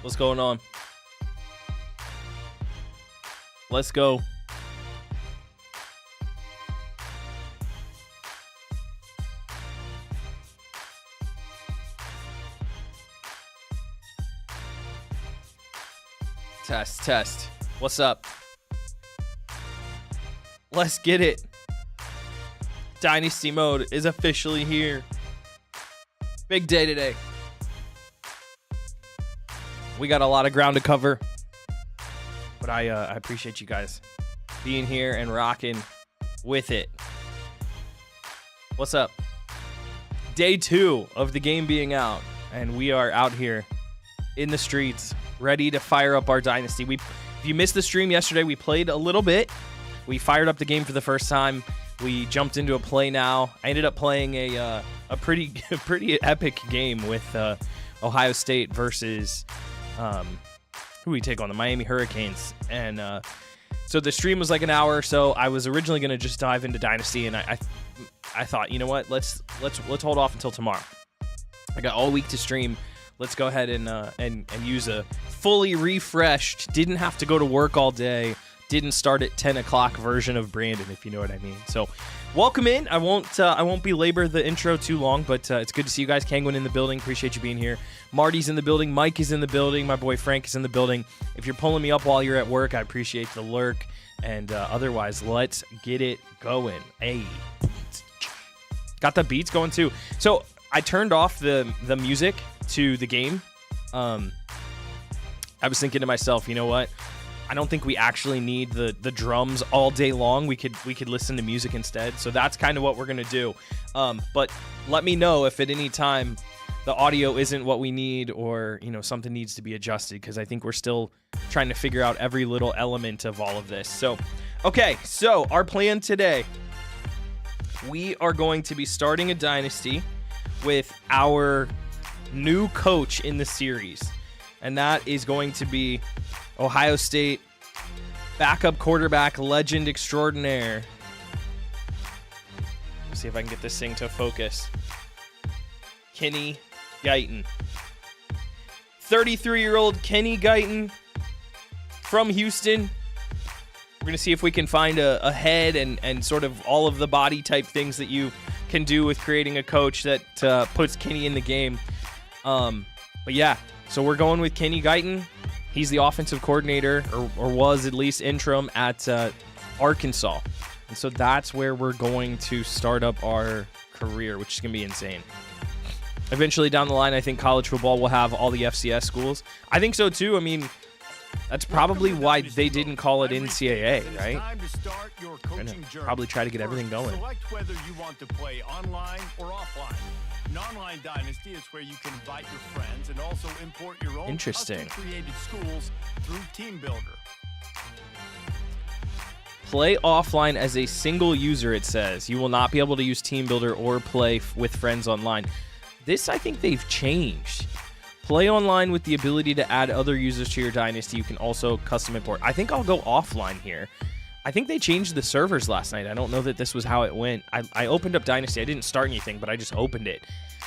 What's going on? Let's go. Test. What's up? Let's get it. Dynasty mode is officially here. Big day today. We got a lot of ground to cover, but I appreciate you guys being here and rocking with it. What's up? Day 2 of the game being out, and we are out here in the streets, ready to fire up our Dynasty. If you missed the stream yesterday, we played a little bit. We fired up the game for the first time. We jumped into a play now. I ended up playing a pretty epic game with Ohio State versus who we take on, the Miami Hurricanes. And so the stream was like an hour or so. I was originally going to just dive into Dynasty, and I thought, you know what? Let's hold off until tomorrow. I got all week to stream. Let's go ahead and use a fully refreshed, didn't have to go to work all day, didn't start at 10 o'clock version of Brandon, if you know what I mean. So welcome in. I won't belabor the intro too long, but it's good to see you guys. Kenny Gon in the building. Appreciate you being here. Marty's in the building. Mike is in the building. My boy Frank is in the building. If you're pulling me up while you're at work, I appreciate the lurk. And otherwise, let's get it going. Hey, got the beats going too. So I turned off the music to the game. I was thinking to myself, you know what? I don't think we actually need the drums all day long. We could listen to music instead. So that's kind of what we're gonna do. But let me know if at any time the audio isn't what we need, or something needs to be adjusted, because I think we're still trying to figure out every little element of all of this. So, okay. So our plan today, we are going to be starting a Dynasty with our new coach in the series, and that is going to be Ohio State backup quarterback legend extraordinaire. Let's see if I can get this thing to focus. Kenny Gon. 33-year-old Kenny Gon from Houston. We're going to see if we can find a head and sort of all of the body type things that you can do with creating a coach that puts Kenny in the game. But yeah, so we're going with Kenny Gon. He's the offensive coordinator, or was at least interim at Arkansas. And so that's where we're going to start up our career, which is going to be insane. Eventually down the line, I think college football will have all the FCS schools. I think so too. I mean, that's probably why they didn't call it NCAA, right? We're going to probably try to get everything going. Select whether you want to play online or offline. An online Dynasty is where you can invite your friends and also import your own custom-created schools through Team Builder. Play offline as a single user, it says. You will not be able to use Team Builder or play with friends online. This, I think they've changed. Play online with the ability to add other users to your Dynasty. You can also custom import. I think I'll go offline here. I think they changed the servers last night. I don't know that this was how it went. I opened up Dynasty. I didn't start anything, but I just opened it.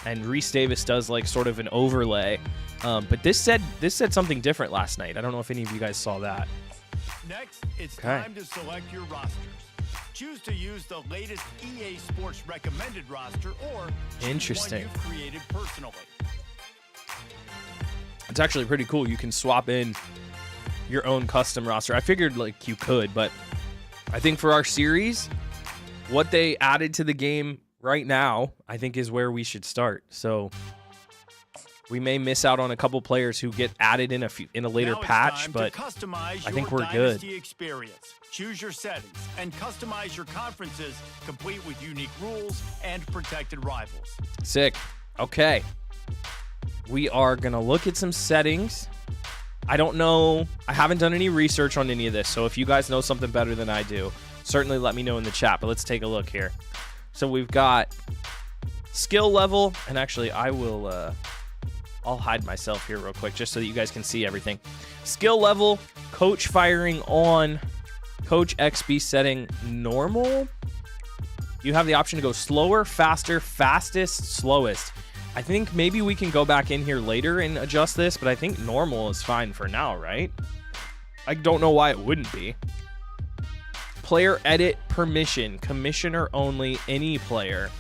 And Reese Davis does like sort of an overlay. But this said something different last night. I don't know if any of you guys saw that. Next, it's time to select your rosters. Choose to use the latest EA Sports recommended roster, or interesting, one you've created personally. It's actually pretty cool. You can swap in your own custom roster. I figured like you could, but I think for our series, what they added to the game right now, I think is where we should start. So we may miss out on a couple players who get added in a later patch, but I think we're good. Experience. Choose your settings and customize your conferences, complete with unique rules and protected rivals. Sick. Okay. We are going to look at some settings. I don't know. I haven't done any research on any of this, so if you guys know something better than I do, certainly let me know in the chat, but let's take a look here. So we've got skill level, and actually I'll hide myself here real quick just so that you guys can see everything. Skill level, coach firing on, coach XP setting normal. You have the option to go slower, faster, fastest, slowest. I think maybe we can go back in here later and adjust this, but I think normal is fine for now, right? I don't know why it wouldn't be. Player edit permission. Commissioner only, any player.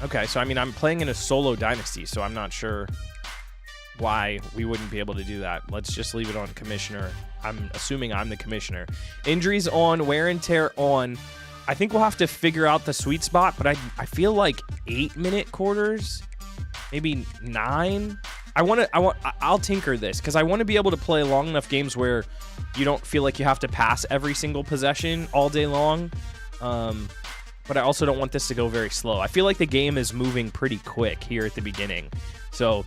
Okay, so I mean, I'm playing in a solo dynasty, so I'm not sure why we wouldn't be able to do that. Let's just leave it on commissioner. I'm assuming I'm the commissioner. Injuries on, wear and tear on. I think we'll have to figure out the sweet spot, but I feel like 8-minute quarters, maybe 9. I'll tinker this because I want to be able to play long enough games where you don't feel like you have to pass every single possession all day long. But I also don't want this to go very slow. I feel like the game is moving pretty quick here at the beginning. So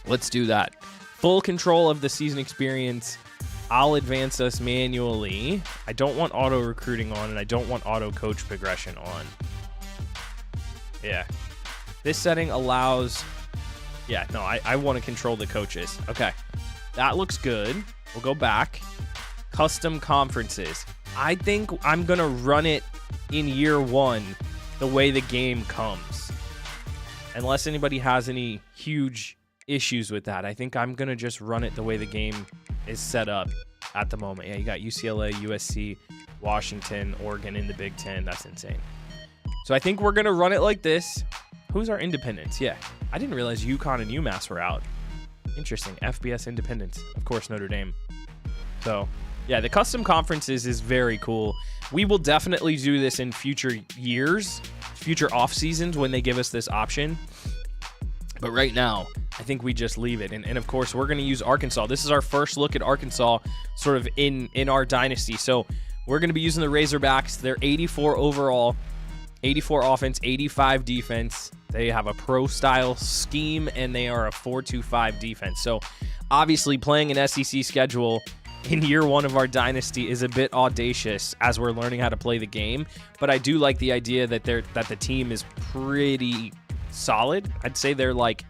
let's do that. Full control of the season experience. I'll advance us manually. I don't want auto recruiting on, and I don't want auto coach progression on. Yeah. This setting allows... Yeah, no, I want to control the coaches. Okay. That looks good. We'll go back. Custom conferences. I think I'm going to run it in year 1 the way the game comes. Unless anybody has any huge issues with that. I think I'm going to just run it the way the game is set up at the moment. Yeah, you got UCLA, USC, Washington, Oregon in the Big Ten. That's insane. So I think we're going to run it like this. Who's our independents? Yeah, I didn't realize UConn and UMass were out. Interesting. FBS independents. Of course, Notre Dame. So, yeah, the custom conferences is very cool. We will definitely do this in future years, future off seasons when they give us this option. But right now, I think we just leave it. And of course, we're going to use Arkansas. This is our first look at Arkansas sort of in our dynasty. So we're going to be using the Razorbacks. They're 84 overall, 84 offense, 85 defense. They have a pro-style scheme, and they are a 4-2-5 defense. So obviously playing an SEC schedule in year 1 of our dynasty is a bit audacious as we're learning how to play the game. But I do like the idea that the team is pretty solid. I'd say they're like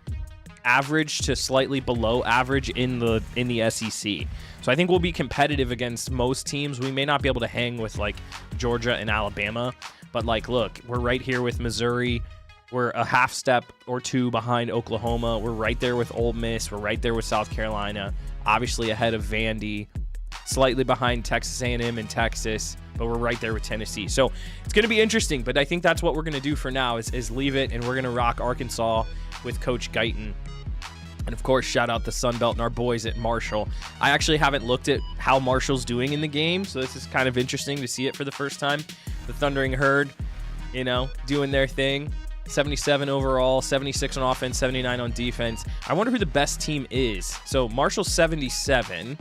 average to slightly below average in the SEC. So I think we'll be competitive against most teams. We may not be able to hang with like Georgia and Alabama, but like, look, we're right here with Missouri. We're a half step or 2 behind Oklahoma. We're right there with Ole Miss. We're right there with South Carolina. Obviously ahead of Vandy, slightly behind Texas A&M and Texas, but we're right there with Tennessee. So it's going to be interesting, but I think that's what we're going to do for now is leave it, and we're going to rock Arkansas with Coach Guyton. And, of course, shout out the Sun Belt and our boys at Marshall. I actually haven't looked at how Marshall's doing in the game, so this is kind of interesting to see it for the first time. The Thundering Herd, doing their thing. 77 overall, 76 on offense, 79 on defense. I wonder who the best team is. So Marshall's 77.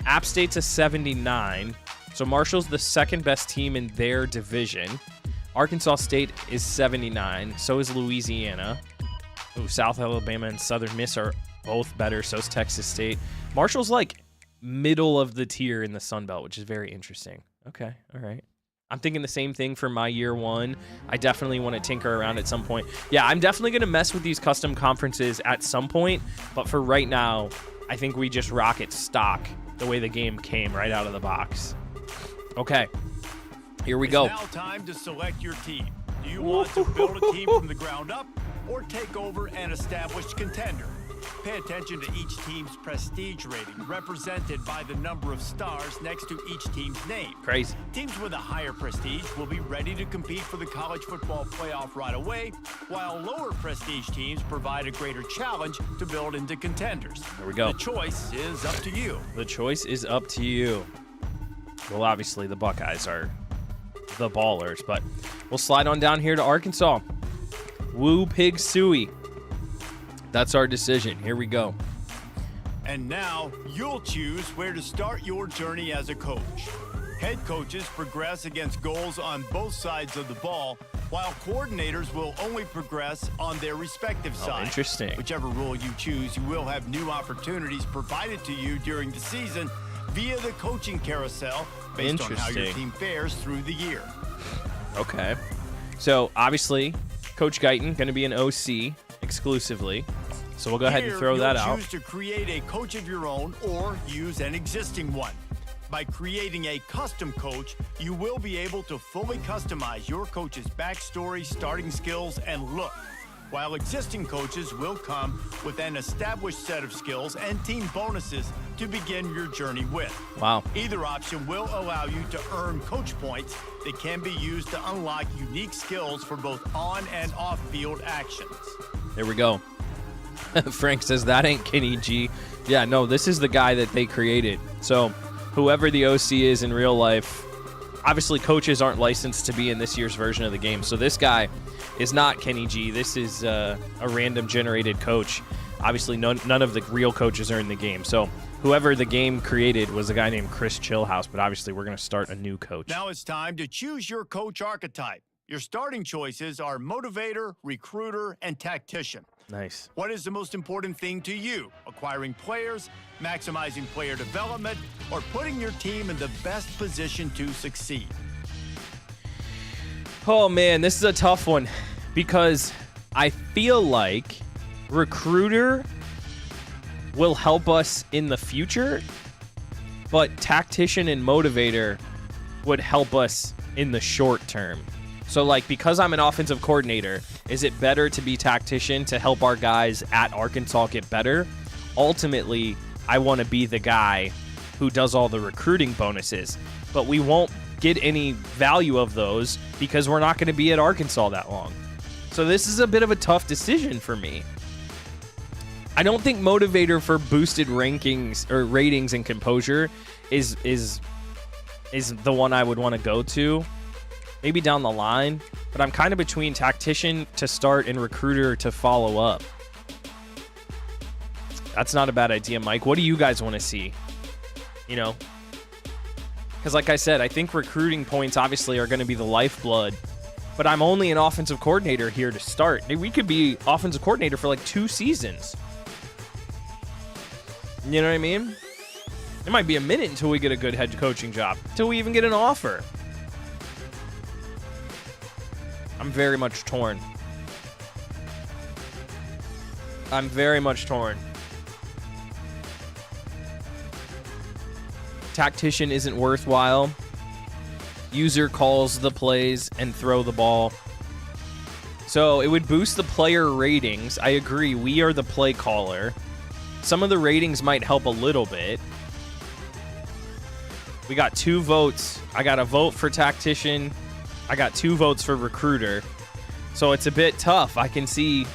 App State's a 79. So Marshall's the second best team in their division. Arkansas State is 79. So is Louisiana. Ooh, South Alabama and Southern Miss are both better. So is Texas State. Marshall's like middle of the tier in the Sun Belt, which is very interesting. Okay, all right. I'm thinking the same thing for my year 1. I definitely want to tinker around at some point. Yeah, I'm definitely going to mess with these custom conferences at some point. But for right now, I think we just rock it stock the way the game came right out of the box. Okay, here we go. It's now time to select your team. Do you want to build a team from the ground up or take over an established contender? Pay attention to each team's prestige rating, represented by the number of stars next to each team's name. Crazy. Teams with a higher prestige will be ready to compete for the college football playoff right away, while lower prestige teams provide a greater challenge to build into contenders. There we go. The choice is up to you. The choice is up to you. Well, obviously, the Buckeyes are the ballers, but we'll slide on down here to Arkansas. Woo Pig Suey. That's our decision. Here we go. And now you'll choose where to start your journey as a coach. Head coaches progress against goals on both sides of the ball, while coordinators will only progress on their respective side. Interesting. Whichever role you choose, you will have new opportunities provided to you during the season via the coaching carousel based on how your team fares through the year. Okay. So, obviously, Coach Guyton going to be an OC exclusively. So we'll go ahead and throw that out. Choose to create a coach of your own or use an existing one. By creating a custom coach, you will be able to fully customize your coach's backstory, starting skills, and look. while existing coaches will come with an established set of skills and team bonuses to begin your journey with. Wow. Either option will allow you to earn coach points that can be used to unlock unique skills for both on and off-field actions. There we go. Frank says that ain't Kenny G. Yeah, no, this is the guy that they created. So whoever the OC is in real life, obviously coaches aren't licensed to be in this year's version of the game. So this guy is not Kenny G. This is a random generated coach. Obviously none of the real coaches are in the game. So whoever the game created was a guy named Chris Chillhouse, but obviously we're going to start a new coach. Now it's time to choose your coach archetype. Your starting choices are motivator, recruiter, and tactician. Nice. What is the most important thing to you? Acquiring players, maximizing player development, or putting your team in the best position to succeed? Oh, man, this is a tough one because I feel like recruiter will help us in the future, but tactician and motivator would help us in the short term. So, like, because I'm an offensive coordinator, is it better to be tactician to help our guys at Arkansas get better? Ultimately, I want to be the guy who does all the recruiting bonuses, but we won't get any value of those because we're not going to be at Arkansas that long. So this is a bit of a tough decision for me. I don't think motivator for boosted rankings or ratings and composure is the one I would want to go to. Maybe down the line, but I'm kind of between tactician to start and recruiter to follow up. That's not a bad idea, Mike. What do you guys want to see? You know, because like I said, I think recruiting points obviously are going to be the lifeblood, but I'm only an offensive coordinator here to start. We could be offensive coordinator for like 2 seasons. You know what I mean? It might be a minute until we get a good head coaching job, until we even get an offer. I'm very much torn. Tactician isn't worthwhile. User calls the plays and throw the ball. So it would boost the player ratings. I agree. We are the play caller. Some of the ratings might help a little bit. We got 2 votes. I got a vote for tactician. I got 2 votes for recruiter. So it's a bit tough. I can see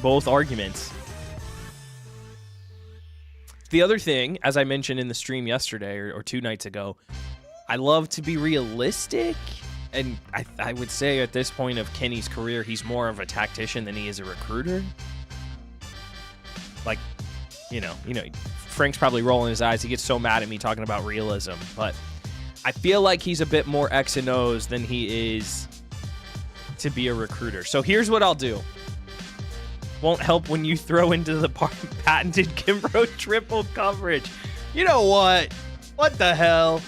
both arguments. The other thing, as I mentioned in the stream yesterday or 2 nights ago, I love to be realistic. And I would say at this point of Kenny's career, he's more of a tactician than he is a recruiter. Like, you know, Frank's probably rolling his eyes. He gets so mad at me talking about realism. But I feel like he's a bit more X and O's than he is to be a recruiter. So here's what I'll do. Won't help when you throw into the patented Kimbro triple coverage. You know what? What the hell?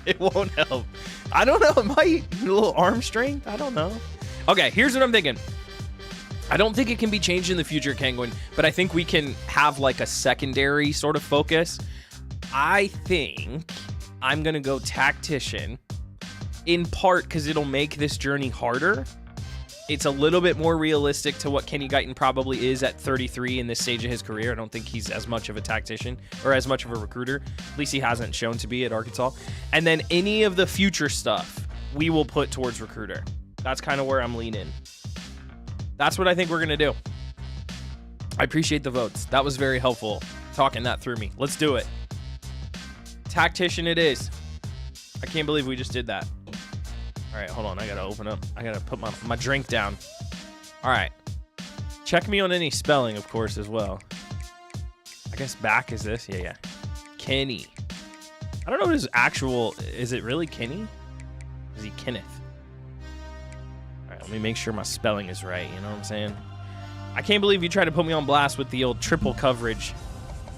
It won't help. I don't know. It might. A little arm strength? I don't know. Okay, here's what I'm thinking. I don't think it can be changed in the future, Kenguin, but I think we can have like a secondary sort of focus. I think I'm going to go tactician, in part because it'll make this journey harder. It's a little bit more realistic to what Kenny Guyton probably is at 33 in this stage of his career. I don't think he's as much of a tactician or as much of a recruiter. At least he hasn't shown to be at Arkansas. And then any of the future stuff we will put towards recruiter. That's kind of where I'm leaning. That's what I think we're going to do. I appreciate the votes. That was very helpful talking that through me. Let's do it. Tactician it is. I can't believe we just did that. All right, hold on. I got to open up. I got to put my drink down. All right. Check me on any spelling, of course, as well. I guess back is this. Yeah. Kenny. I don't know what his actual... Is it really Kenny? Is he Kenneth? All right, let me make sure my spelling is right. You know what I'm saying? I can't believe you tried to put me on blast with the old triple coverage.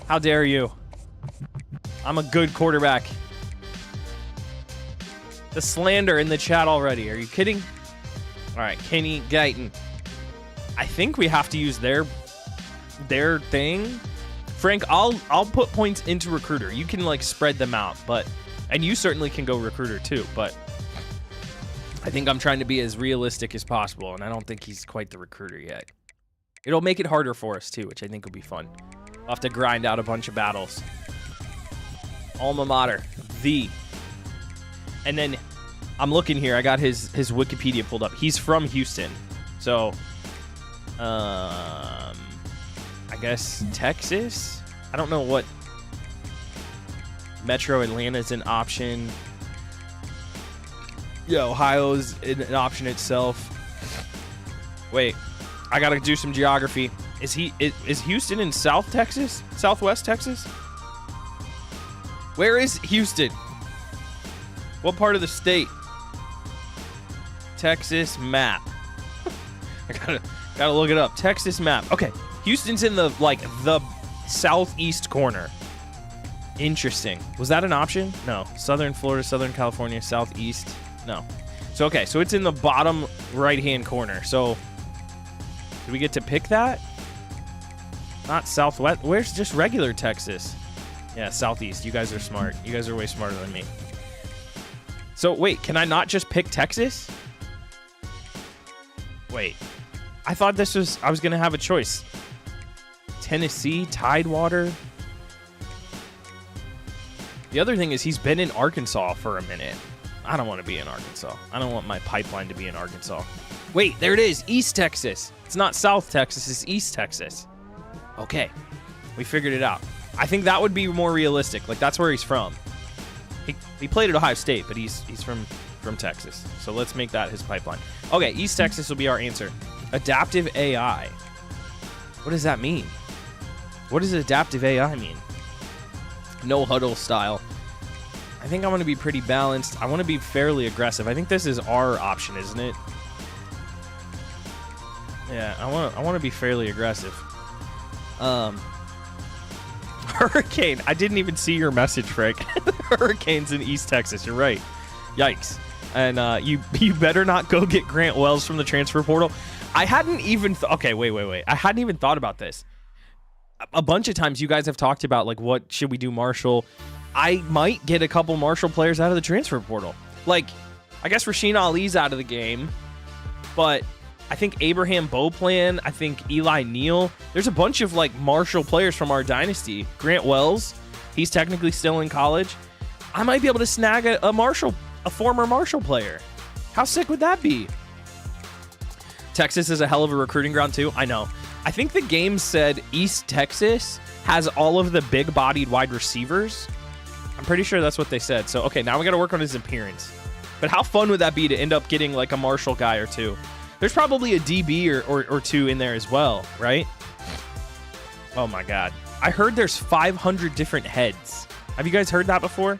How dare you? I'm a good quarterback. The slander in the chat already. Are you kidding? All right, Kenny Guyton. I think we have to use their thing. Frank, I'll put points into recruiter. You can like spread them out, and you certainly can go recruiter too, but I think I'm trying to be as realistic as possible, and I don't think he's quite the recruiter yet. It'll make it harder for us, too, which I think will be fun. We'll have to grind out a bunch of battles. Alma mater. And then I'm looking here. I got his Wikipedia pulled up. He's from Houston. So, I guess Texas? I don't know what. Metro Atlanta's an option. Yeah, Ohio's an option itself. Wait, I gotta do some geography. Is Houston in South Texas? Southwest Texas? Where is Houston? What part of the state? Texas map. I gotta look it up. Texas map. Okay, Houston's in the southeast corner. Interesting. Was that an option? No. Southern Florida, Southern California, southeast. No. So okay, so it's in the bottom right-hand corner. So do we get to pick that? Not southwest. Where's just regular Texas? Yeah, southeast. You guys are smart. You guys are way smarter than me. So wait, can I not just pick Texas? Wait. I thought I was going to have a choice. Tennessee, Tidewater. The other thing is he's been in Arkansas for a minute. I don't want to be in Arkansas. I don't want my pipeline to be in Arkansas. Wait, there it is. East Texas. It's not South Texas. It's East Texas. Okay. We figured it out. I think that would be more realistic. Like, that's where he's from. He played at Ohio State, but he's from Texas. So let's make that his pipeline. Okay, East Texas will be our answer. Adaptive AI. What does that mean? What does adaptive AI mean? No huddle style. I think I'm going to be pretty balanced. I want to be fairly aggressive. I think this is our option, isn't it? Yeah, I want to be fairly aggressive. Hurricane. I didn't even see your message, Frank. Hurricanes in East Texas. You're right. Yikes. And you better not go get Grant Wells from the transfer portal. I hadn't even okay, wait. I hadn't even thought about this. A bunch of times you guys have talked about, like, what should we do, Marshall? I might get a couple Marshall players out of the transfer portal. Like, I guess Rasheen Ali's out of the game, but I think Abraham Beauplan, I think Eli Neal. There's a bunch of, like, Marshall players from our dynasty. Grant Wells, he's technically still in college. I might be able to snag a former Marshall player. How sick would that be? Texas is a hell of a recruiting ground, too. I know. I think the game said East Texas has all of the big-bodied wide receivers. I'm pretty sure that's what they said. So, okay, now we got to work on his appearance. But how fun would that be to end up getting, like, a Marshall guy or two? There's probably a DB or two in there as well, right? Oh, my God. I heard there's 500 different heads. Have you guys heard that before?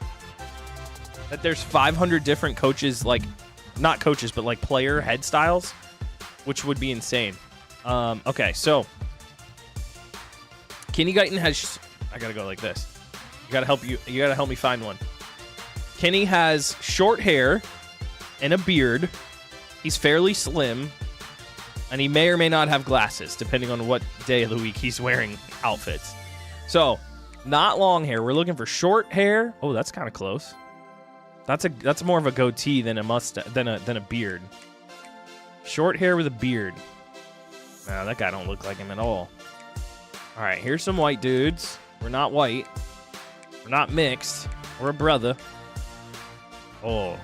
That there's 500 different coaches, like, not coaches, but, like, player head styles, which would be insane. Okay, so Kenny Gon has. I gotta go like this. You gotta help me find one. Kenny has short hair and a beard. He's fairly slim, and he may or may not have glasses, depending on what day of the week he's wearing outfits. So, not long hair. We're looking for short hair. Oh, that's kind of close. That's more of a goatee than a mustache than a beard. Short hair with a beard. No, that guy don't look like him at all. All right, here's some white dudes. We're not white. We're not mixed. We're a brother. Oh,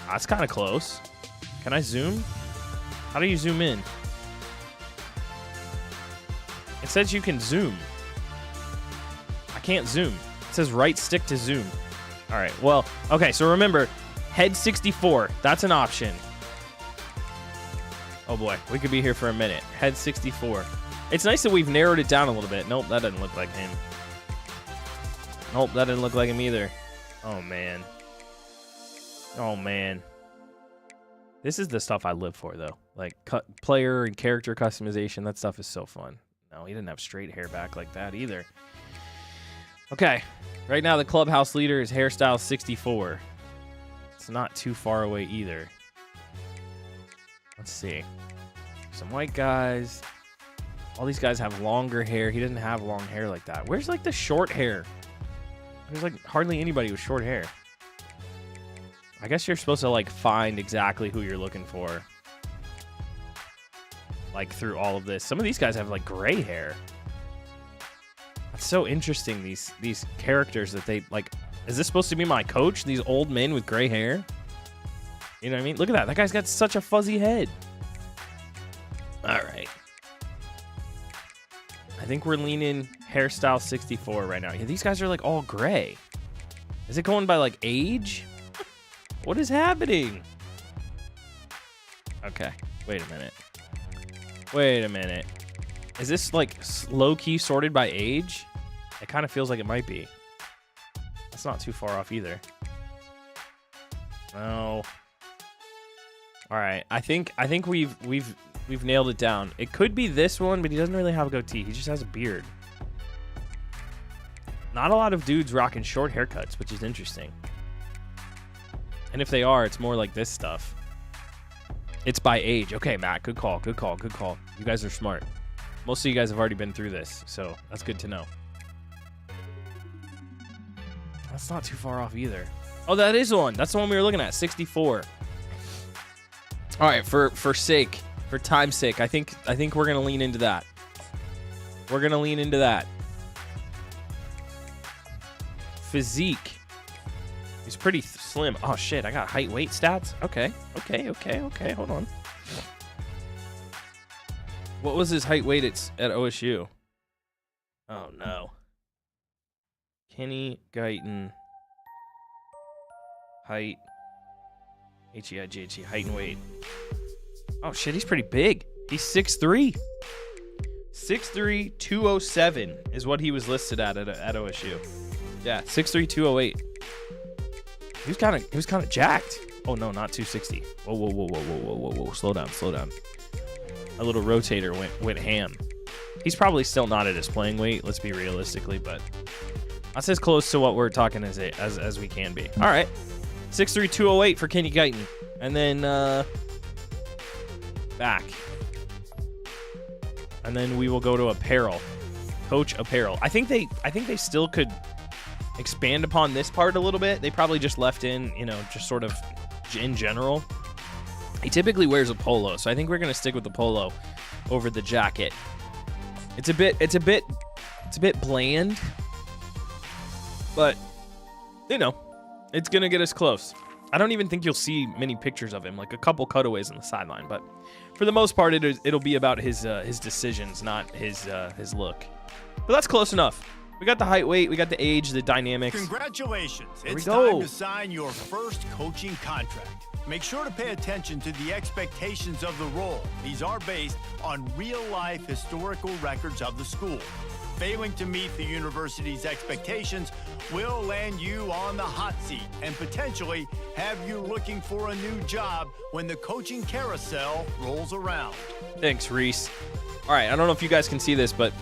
that's kind of close. Can I zoom? How do you zoom in? It says you can zoom. I can't zoom. It says right stick to zoom. All right, well, okay, so remember, head 64. That's an option. Oh boy, we could be here for a minute. Head 64. It's nice that we've narrowed it down a little bit. Nope, that doesn't look like him. Nope, that didn't look like him either. Oh, man. Oh, man. This is the stuff I live for, though. Like, player and character customization. That stuff is so fun. No, he didn't have straight hair back like that either. Okay. Right now, the clubhouse leader is hairstyle 64. It's not too far away either. Let's see. Some white guys. All these guys have longer hair. He didn't have long hair like that. Where's, like, the short hair? There's, like, hardly anybody with short hair. I guess you're supposed to, like, find exactly who you're looking for. Like, through all of this. Some of these guys have, like, gray hair. That's so interesting, these characters that they, like... Is this supposed to be my coach? These old men with gray hair? You know what I mean? Look at that. That guy's got such a fuzzy head. All right. I think we're leaning hairstyle 64 right now. Yeah, these guys are, like, all gray. Is it going by, like, age? What is happening? Okay. Wait a minute. Wait a minute. Is this, like, low-key sorted by age? It kind of feels like it might be. That's not too far off either. No. All right. I think we've nailed it down. It could be this one, but he doesn't really have a goatee. He just has a beard. Not a lot of dudes rocking short haircuts, which is interesting. And if they are, it's more like this stuff. It's by age. Okay, Matt, good call, good call, good call. You guys are smart. Most of you guys have already been through this, so that's good to know. That's not too far off either. Oh, that is the one. That's the one we were looking at, 64. All right, for time's sake, I think we're gonna lean into that. We're gonna lean into that. Physique. He's pretty slim. Oh shit, I got height weight stats. Okay. Hold on. What was his height weight at OSU? Oh no. Kenny Gon. Height. H-E-I-G-H-E. Height and weight. Oh shit, he's pretty big. He's 6'3". 6'3", 207 is what he was listed at OSU. Yeah, 6'3", 208. He was kind of jacked. Oh no, not 260. Whoa. Slow down. A little rotator went ham. He's probably still not at his playing weight, let's be realistically, but that's as close to what we're talking as we can be. All right. 6'3", 208 for Kenny Gon. And then back. And then we will go to apparel. Coach apparel. I think they still could expand upon this part a little bit. They probably just left in, just sort of in general. He typically wears a polo, so I think we're going to stick with the polo over the jacket. It's a bit bland, but it's going to get us close. I don't even think you'll see many pictures of him, like a couple cutaways on the sideline, but for the most part it'll be about his decisions, not his look. But that's close enough. We got the height, weight, we got the age, the dynamics. Congratulations. It's time to sign your first coaching contract. Make sure to pay attention to the expectations of the role. These are based on real-life historical records of the school. Failing to meet the university's expectations will land you on the hot seat and potentially have you looking for a new job when the coaching carousel rolls around. Thanks, Reese. All right, I don't know if you guys can see this, but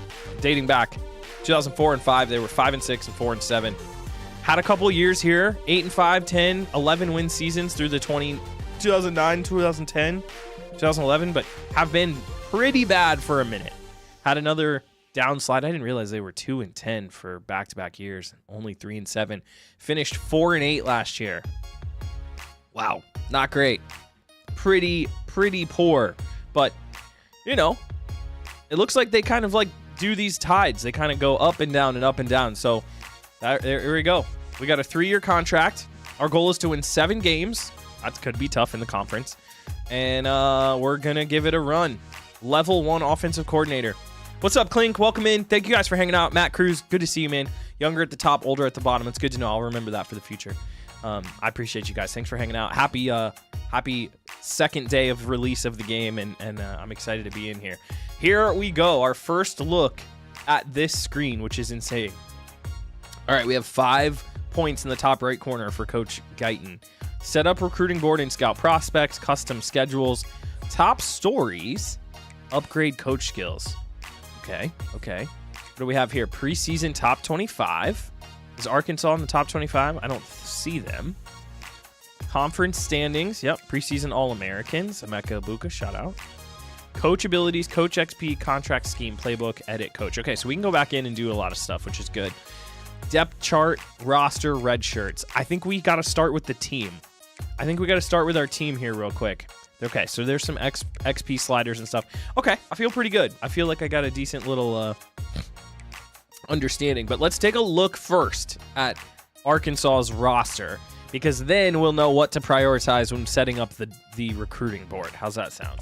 dating back 2004 and 5, they were 5-6 and 4-7. Had a couple years here, 8-5, 10, 11 win seasons through the 2009, 2010, 2011, but have been pretty bad for a minute. Had another downslide. I didn't realize they were 2-10 for back-to-back years, only 3-7. Finished 4-8 last year. Wow, not great. Pretty poor, but it looks like they kind of like do these tides. They kind of go up and down and up and down. So there we go. We got a 3-year contract. Our goal is to win 7 games. That could be tough in the conference. And we're going to give it a run. Level 1 offensive coordinator. What's up, Clink? Welcome in. Thank you guys for hanging out. Matt Cruz, good to see you, man. Younger at the top, older at the bottom. It's good to know. I'll remember that for the future. I appreciate you guys. Thanks for hanging out. Happy second day of release of the game, and I'm excited to be in here. Here we go. Our first look at this screen, which is insane. All right, we have 5 points in the top right corner for Coach Guyton. Set up recruiting board and scout prospects, custom schedules, top stories, upgrade coach skills. Okay. What do we have here? Preseason top 25. Is Arkansas in the top 25? I don't see them. Conference standings. Yep. Preseason All-Americans. Emeka Ibuka, shout out. Coach abilities, Coach XP, contract scheme, playbook, edit, coach. Okay, so we can go back in and do a lot of stuff, which is good. Depth chart, roster, red shirts. I think we got to start with the team. I think we got to start with our team here real quick. Okay, so there's some XP sliders and stuff. Okay, I feel pretty good. I feel like I got a decent little understanding. But let's take a look first at Arkansas's roster, because then we'll know what to prioritize when setting up the recruiting board. How's that sound?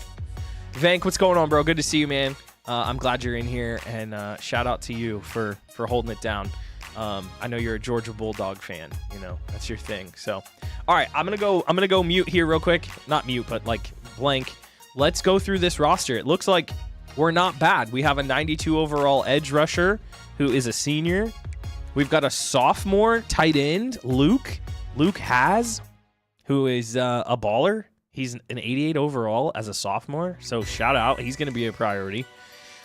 Vank, what's going on, bro? Good to see you, man. I'm glad you're in here, and shout out to you for holding it down. I know you're a Georgia Bulldog fan. You know, that's your thing. So, all right, I'm gonna go mute here real quick. Not mute, but like blank. Let's go through this roster. It looks like we're not bad. We have a 92 overall edge rusher who is a senior. We've got a sophomore tight end, Luke Has, who is a baller. He's an 88 overall as a sophomore, so shout out. He's going to be a priority.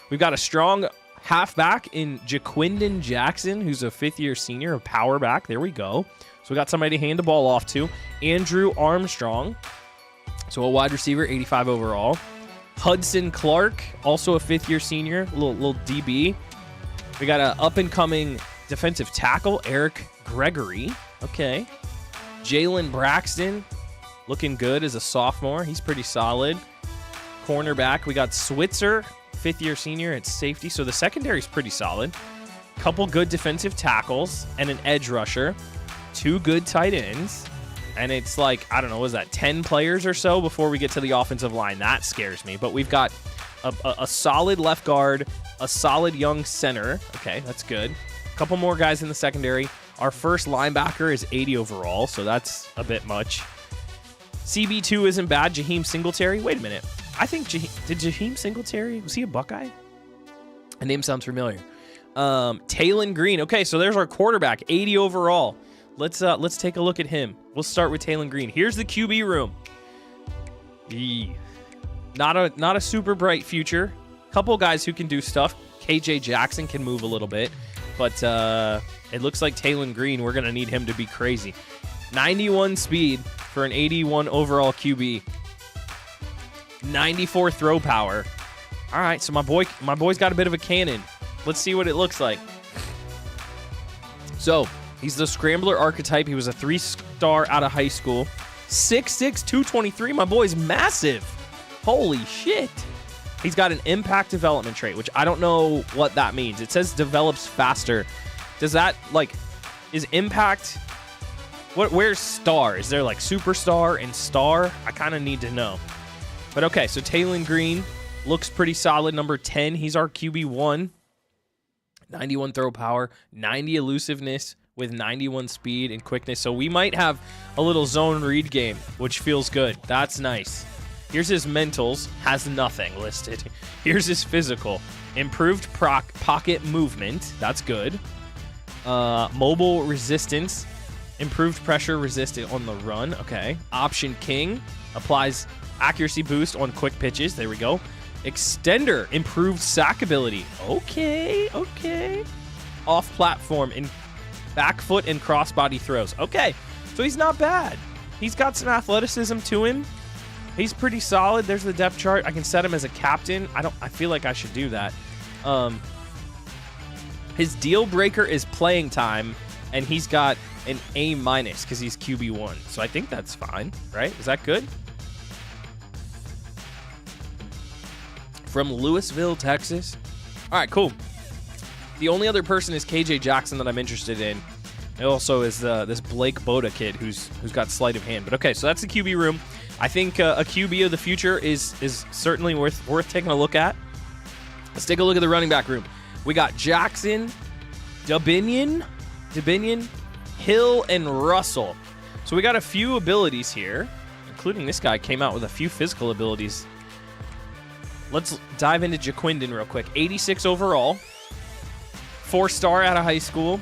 We've got a strong halfback in Jaquindon Jackson, who's a fifth-year senior, a power back. There we go. So we got somebody to hand the ball off to. Andrew Armstrong, so a wide receiver, 85 overall. Hudson Clark, also a fifth-year senior, little DB. We got an up-and-coming defensive tackle, Eric Gregory. Okay. Jalen Braxton, looking good as a sophomore. He's pretty solid. Cornerback, we got Switzer, fifth-year senior at safety. So the secondary's pretty solid. Couple good defensive tackles and an edge rusher. 2 good tight ends. And it's like, I don't know, what is that, 10 players or so before we get to the offensive line? That scares me. But we've got a solid left guard, a solid young center. Okay, that's good. A couple more guys in the secondary. Our first linebacker is 80 overall, so that's a bit much. CB2 isn't bad. Jaheim Singletary. Wait a minute. I think did Jaheim Singletary, was he a Buckeye? A name sounds familiar. Taylon Green. Okay, so there's our quarterback, 80 overall. Let's take a look at him. We'll start with Taylon Green. Here's the QB room. Not a super bright future. Couple guys who can do stuff. KJ Jackson can move a little bit, but it looks like Taylon Green, we're gonna need him to be crazy. 91 speed for an 81 overall QB. 94 throw power. All right, so my boy's got a bit of a cannon. Let's see what it looks like. So he's the scrambler archetype. He was a 3-star out of high school. 6'6", 223. My boy's massive. Holy shit. He's got an impact development trait, which I don't know what that means. It says develops faster. Does that, like, is impact... Where's star? Is there, like, superstar and star? I kind of need to know. But, okay, so Taylon Green looks pretty solid. Number 10, he's our QB1. 91 throw power, 90 elusiveness with 91 speed and quickness. So we might have a little zone read game, which feels good. That's nice. Here's his mentals, has nothing listed. Here's his physical. Improved pocket movement, that's good. Mobile resistance, improved pressure resistant on the run, okay. Option king, applies accuracy boost on quick pitches, there we go. Extender, improved sack ability, okay. Off platform, in back foot and crossbody throws, okay. So he's not bad. He's got some athleticism to him. He's pretty solid. There's the depth chart. I can set him as a captain. I feel like I should do that. His deal breaker is playing time, and he's got an A- because he's QB1. So I think that's fine, right? Is that good? From Louisville, Texas. All right, cool. The only other person is KJ Jackson that I'm interested in. It also is this Blake Boda kid who's got sleight of hand. But okay, so that's the QB room. I think a QB of the future is certainly worth taking a look at. Let's take a look at the running back room. We got Jackson, Dubinion, Hill, and Russell. So we got a few abilities here, including this guy came out with a few physical abilities. Let's dive into Jaquindon real quick. 86 overall, 4-star out of high school,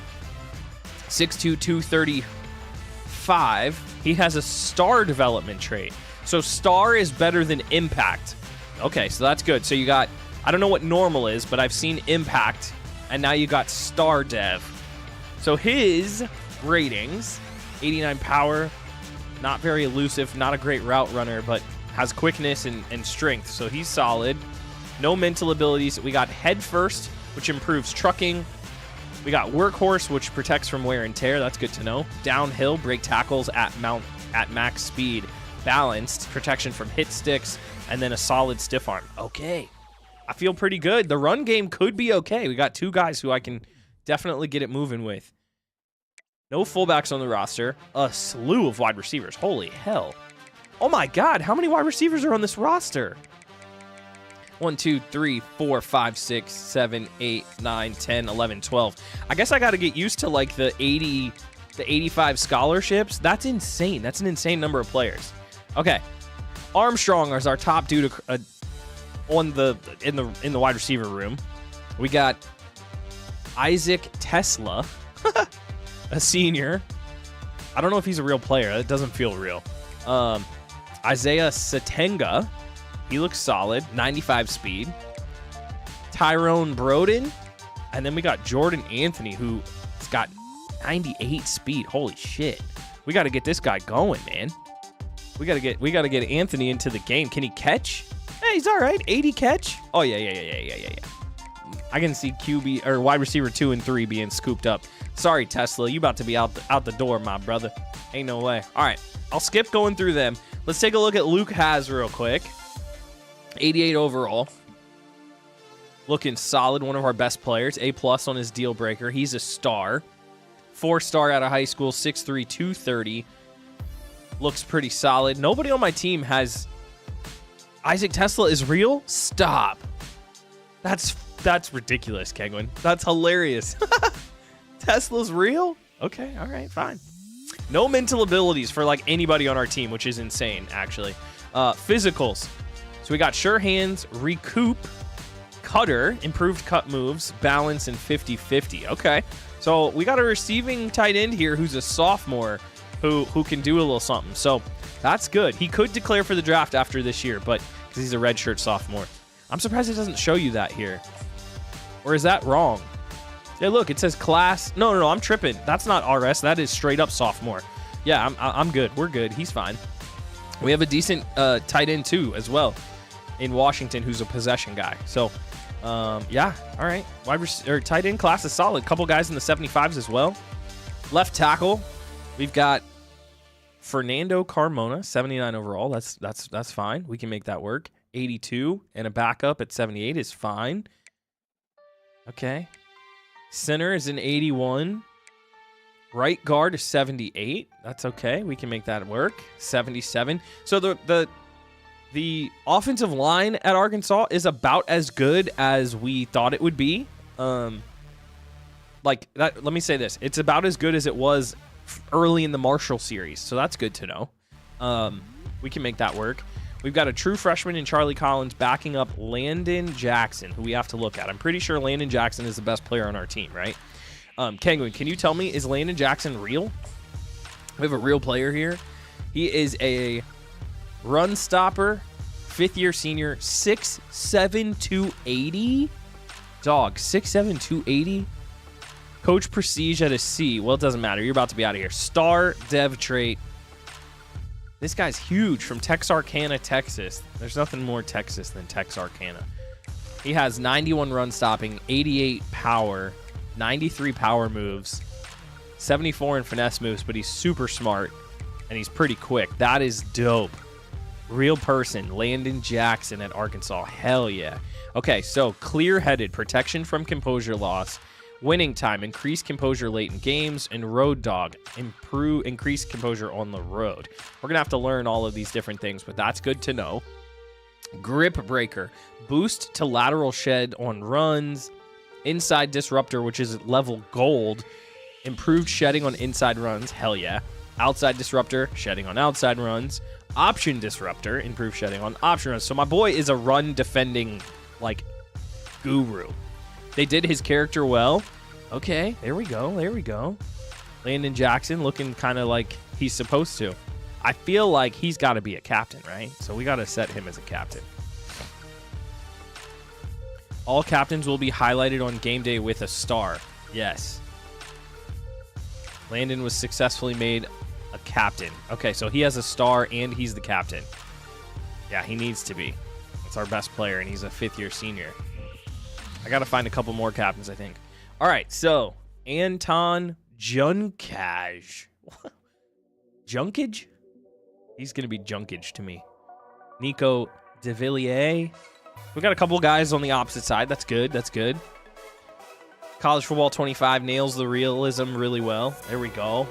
6'2", 235. He has a star development trait. So star is better than impact. Okay, so that's good. So you got, I don't know what normal is, but I've seen impact, and now you got star dev. So his ratings, 89 power, not very elusive, not a great route runner, but has quickness and strength. So he's solid. No mental abilities. We got head first, which improves trucking. We got workhorse, which protects from wear and tear. That's good to know. Downhill, break tackles at Mount at max speed, balanced, protection from hit sticks, and then a solid stiff arm. Okay. I feel pretty good. The run game could be okay. We got 2 guys who I can definitely get it moving with. No fullbacks on the roster. A slew of wide receivers. Holy hell. Oh my God. How many wide receivers are on this roster? 1, 2, 3, 4, 5, 6, 7, 8, 9, 10, 11, 12. I guess I got to get used to like the 85 scholarships. That's insane. That's an insane number of players. Okay. Armstrong is our top dude in the wide receiver room. We got Isaac Tesla, a senior. I don't know if he's a real player. That doesn't feel real. Isaiah Satenga. He looks solid. 95 speed. Tyrone Broden. And then we got Jordan Anthony, who's got 98 speed. Holy shit. We got to get this guy going, man. We got to get Anthony into the game. Can he catch? Hey, he's all right. 80 catch. Oh, yeah. I can see QB or wide receiver 2 and 3 being scooped up. Sorry, Tesla. You about to be out the door, my brother. Ain't no way. All right. I'll skip going through them. Let's take a look at Luke Haas real quick. 88 overall. Looking solid. One of our best players. A+ on his deal breaker. He's a star. 4-star out of high school. 6'3", 230. Looks pretty solid. Nobody on my team has... Isaac Tesla is real? Stop. That's ridiculous, Kegwin. That's hilarious. Tesla's real? Okay, all right, fine. No mental abilities for like anybody on our team, which is insane, actually. Physicals. So we got sure hands, recoup, cutter, improved cut moves, balance, and 50-50. Okay, so we got a receiving tight end here who's a sophomore who can do a little something. So that's good. He could declare for the draft after this year, but because he's a redshirt sophomore. I'm surprised it doesn't show you that here. Or is that wrong? Yeah, look, it says class. No, I'm tripping. That's not RS. That is straight up sophomore. Yeah, I'm good. We're good. He's fine. We have a decent tight end too as well in Washington who's a possession guy. So, yeah, all right. Tight end class is solid. Couple guys in the 75s as well. Left tackle, we've got Fernando Carmona, 79 overall. That's fine. We can make that work. 82 and a backup at 78 is fine. Okay. Center is an 81. Right guard is 78. That's okay. We can make that work. 77. So the offensive line at Arkansas is about as good as we thought it would be. Like that. Let me say this: it's about as good as it was early in the Marshall series. So that's good to know. We can make that work. We've got a true freshman in Charlie Collins backing up Landon Jackson, who we have to look at. I'm pretty sure Landon Jackson is the best player on our team, right? Kenguin, can you tell me, is Landon Jackson real? We have a real player here. He is a run stopper, 5th-year senior, 6'7", 280. Dog, 6'7", 280. Coach Prestige at a C. Well, it doesn't matter. You're about to be out of here. Star dev trait. This guy's huge from Texarkana, Texas. There's nothing more Texas than Texarkana. He has 91 run stopping, 88 power, 93 power moves, 74 in finesse moves, but he's super smart, and he's pretty quick. That is dope. Real person, Landon Jackson at Arkansas. Hell yeah. Okay, so clear-headed, protection from composure loss, winning time, increased composure late in games, and road dog, increased composure on the road. We're going to have to learn all of these different things, but that's good to know. Grip breaker, boost to lateral shed on runs, inside disruptor, which is level gold, improved shedding on inside runs, hell yeah. Outside disruptor, shedding on outside runs, option disruptor, improved shedding on option runs. So my boy is a run defending, like, guru. They did his character well. Okay, there we go. Landon Jackson looking kind of like he's supposed to. I feel like he's got to be a captain, right? So we got to set him as a captain. All captains will be highlighted on game day with a star. Yes. Landon was successfully made a captain. Okay, so he has a star and he's the captain. Yeah, he needs to be. That's our best player, and he's a 5th-year senior. I got to find a couple more captains, I think. All right, so Anton Junkaj. Junkage? He's going to be junkage to me. Nico DeVilliers. We got a couple guys on the opposite side. That's good. That's good. College Football 25 nails the realism really well. There we go.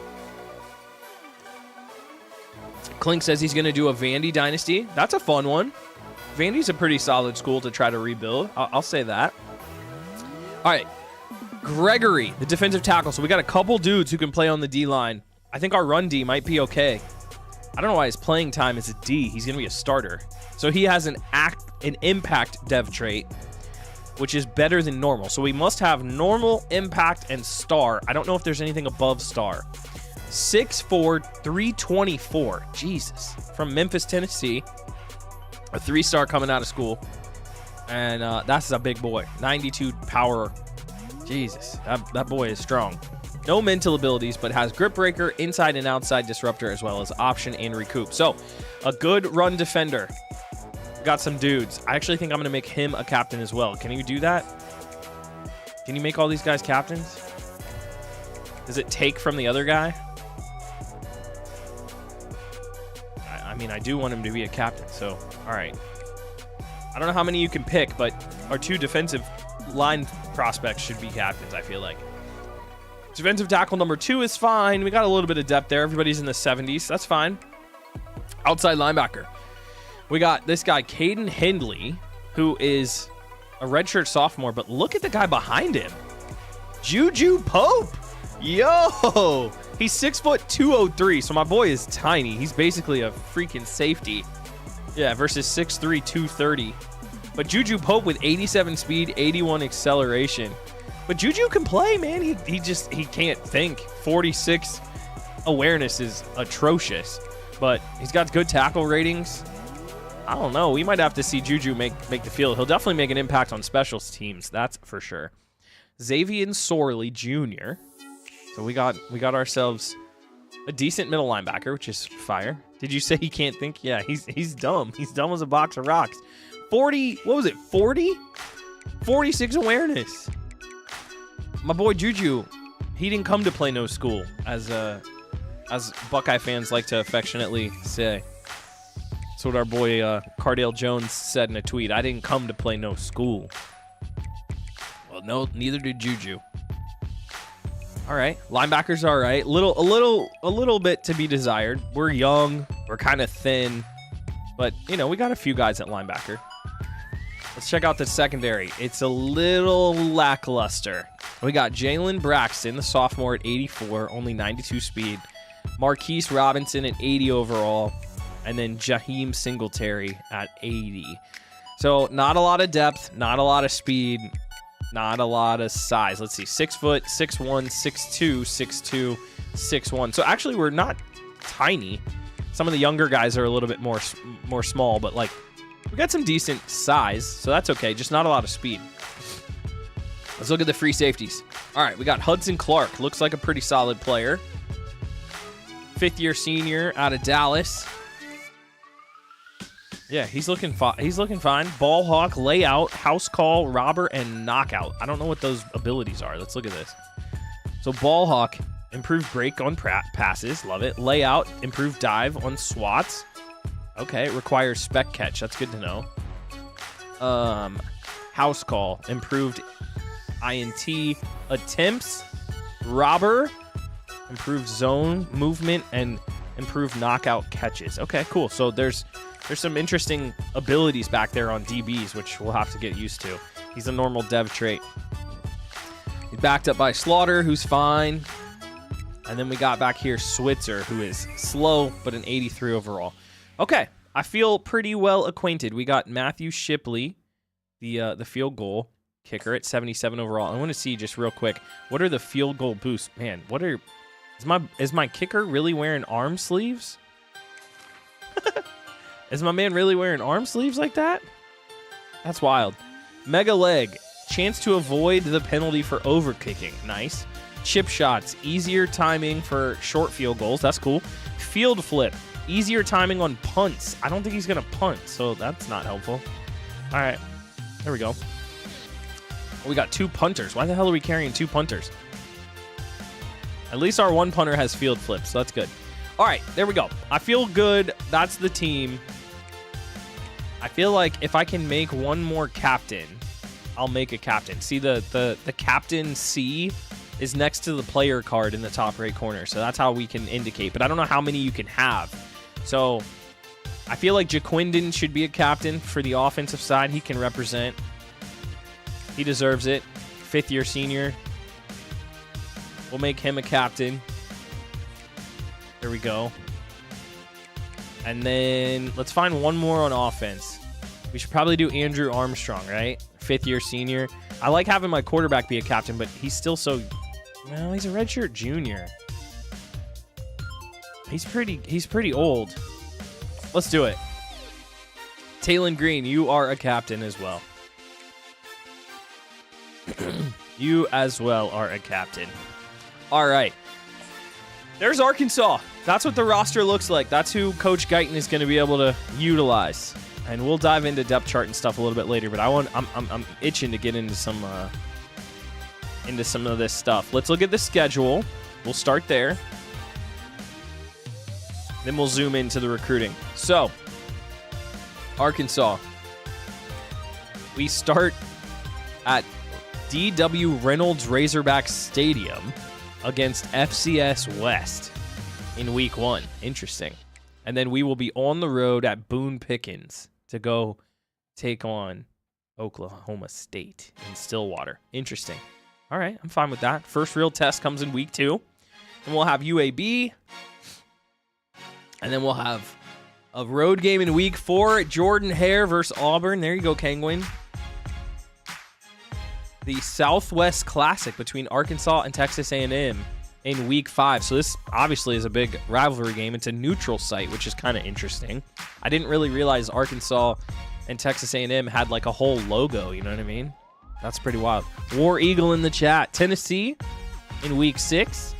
Clink says he's going to do a Vandy Dynasty. That's a fun one. Vandy's a pretty solid school to try to rebuild. I'll say that. All right. Gregory, the defensive tackle. So we got a couple dudes who can play on the D-line. I think our run D might be okay. I don't know why his playing time is a D. He's going to be a starter. So he has an impact dev trait, which is better than normal. So we must have normal, impact, and star. I don't know if there's anything above star. 6'4", 324. Jesus. From Memphis, Tennessee. A 3-star coming out of school. And that's a big boy. 92 power. Jesus. That boy is strong. No mental abilities, but has grip breaker, inside and outside disruptor, as well as option and recoup. So, a good run defender. Got some dudes. I actually think I'm going to make him a captain as well. Can you do that? Can you make all these guys captains? Does it take from the other guy? I mean, I do want him to be a captain, so, all right. I don't know how many you can pick, but our 2 defensive line prospects should be captains, I feel like. Defensive tackle number 2 is fine. We got a little bit of depth there. Everybody's in the 70s. That's fine. Outside linebacker. We got this guy, Caden Hindley, who is a redshirt sophomore, but look at the guy behind him. Juju Pope. Yo. He's 6', 203, so my boy is tiny. He's basically a freaking safety. Yeah, versus 6'3", 230. But Juju Pope with 87 speed, 81 acceleration. But Juju can play, man. He can't think. 46 awareness is atrocious. But he's got good tackle ratings. I don't know. We might have to see Juju make the field. He'll definitely make an impact on special teams. That's for sure. Xavier Sorley Jr. So we got ourselves a decent middle linebacker, which is fire. Did you say he can't think? Yeah, he's dumb. He's dumb as a box of rocks. 40, what was it, 40? 46 awareness. My boy Juju, he didn't come to play no school, as Buckeye fans like to affectionately say. That's what our boy Cardale Jones said in a tweet. I didn't come to play no school. Well, no, neither did Juju. All right, linebackers all right. A little bit to be desired. We're young, we're kind of thin, but you know we got a few guys at linebacker. Let's check out the secondary. It's a little lackluster. We got Jalen Braxton, the sophomore, at 84, only 92 speed. Marquise Robinson at 80 overall, and then Jaheim Singletary at 80. So not a lot of depth, not a lot of speed. Not a lot of size. Let's see. 6', 6'1", 6'2", 6'2", 6'1". So actually, we're not tiny. Some of the younger guys are a little bit more small, but like we got some decent size, so that's okay. Just not a lot of speed. Let's look at the free safeties. All right, we got Hudson Clark. Looks like a pretty solid player. 5th-year senior out of Dallas. Yeah, he's looking fine. Ball hawk, layout, house call, robber, and knockout. I don't know what those abilities are. Let's look at this. So ball hawk, improved break on passes. Love it. Layout, improved dive on swats. Okay, requires spec catch. That's good to know. House call, improved INT attempts. Robber, improved zone movement, and improved knockout catches. Okay, cool. So there's some interesting abilities back there on DBs, which we'll have to get used to. He's a normal dev trait. He's backed up by Slaughter, who's fine. And then we got back here Switzer, who is slow, but an 83 overall. Okay, I feel pretty well acquainted. We got Matthew Shipley, the field goal kicker at 77 overall. I want to see just real quick, what are the field goal boosts? Man, is my kicker really wearing arm sleeves? Is my man really wearing arm sleeves like that? That's wild. Mega leg. Chance to avoid the penalty for overkicking. Nice. Chip shots. Easier timing for short field goals. That's cool. Field flip. Easier timing on punts. I don't think he's going to punt, so that's not helpful. All right. There we go. We got 2 punters. Why the hell are we carrying 2 punters? At least our 1 punter has field flips, so that's good. All right, there we go. I feel good. That's the team. I feel like if I can make one more captain, I'll make a captain. See, the captain C is next to the player card in the top right corner. So that's how we can indicate. But I don't know how many you can have. So I feel like Jaquindon should be a captain for the offensive side. He can represent. He deserves it. 5th-year senior. We'll make him a captain. There we go. And then let's find one more on offense. We should probably do Andrew Armstrong, right? 5th-year senior. I like having my quarterback be a captain, but he's still so... Well, he's a redshirt junior. He's pretty old. Let's do it. Taylon Green, you are a captain as well. You as well are a captain. All right. There's Arkansas. That's what the roster looks like. That's who Coach Guyton is going to be able to utilize. And we'll dive into depth chart and stuff a little bit later, but I'm itching to get into some of this stuff. Let's look at the schedule. We'll start there. Then we'll zoom into the recruiting. So, Arkansas. We start at D.W. Reynolds Razorback Stadium against FCS West in week 1. Interesting. And then we will be on the road at Boone Pickens to go take on Oklahoma State in Stillwater. Interesting. All right, I'm fine with that. First real test comes in week 2. And we'll have UAB. And then we'll have a road game in week 4 at Jordan-Hare versus Auburn. There you go, Kangwin. The Southwest Classic between Arkansas and Texas A&M in week 5. So this obviously is a big rivalry game. It's a neutral site, which is kind of interesting. I didn't really realize Arkansas and Texas A&M had like a whole logo, you know what I mean? That's pretty wild. War Eagle in the chat. Tennessee in week 6.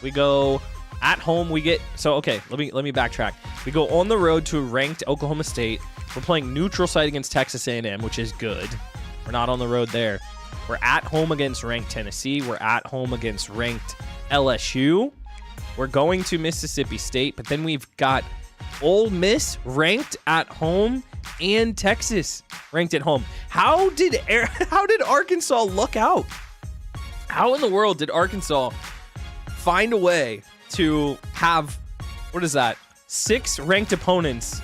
We go at home. We get okay, let me backtrack. We go on the road to ranked Oklahoma State. We're playing neutral site against Texas A&M, which is good. We're not on the road there. We're at home against ranked Tennessee. We're at home against ranked LSU. We're going to Mississippi State, but then we've got Ole Miss ranked at home and Texas ranked at home. How did Arkansas luck out? How in the world did Arkansas find a way to have, 6 ranked opponents,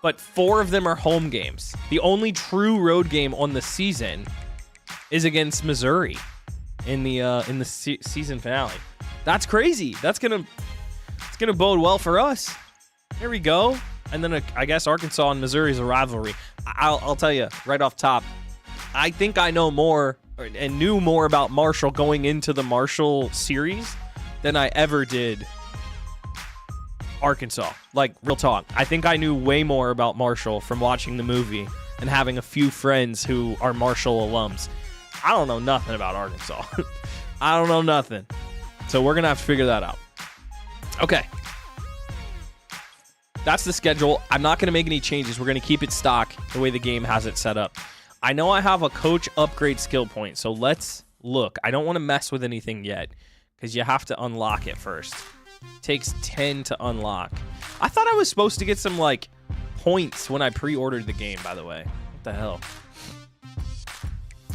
but 4 of them are home games? The only true road game on the season is against Missouri in the season finale. That's crazy. It's gonna bode well for us. Here we go. And then I guess Arkansas and Missouri is a rivalry. I'll tell you right off top, I think I know more and knew more about Marshall going into the Marshall series than I ever did Arkansas. Like, real talk. I think I knew way more about Marshall from watching the movie and having a few friends who are Marshall alums. I don't know nothing about Arkansas. I don't know nothing. So we're going to have to figure that out. Okay. That's the schedule. I'm not going to make any changes. We're going to keep it stock the way the game has it set up. I know I have a coach upgrade skill point, so let's look. I don't want to mess with anything yet because you have to unlock it first. It takes 10 to unlock. I thought I was supposed to get some, points when I pre-ordered the game, by the way. What the hell?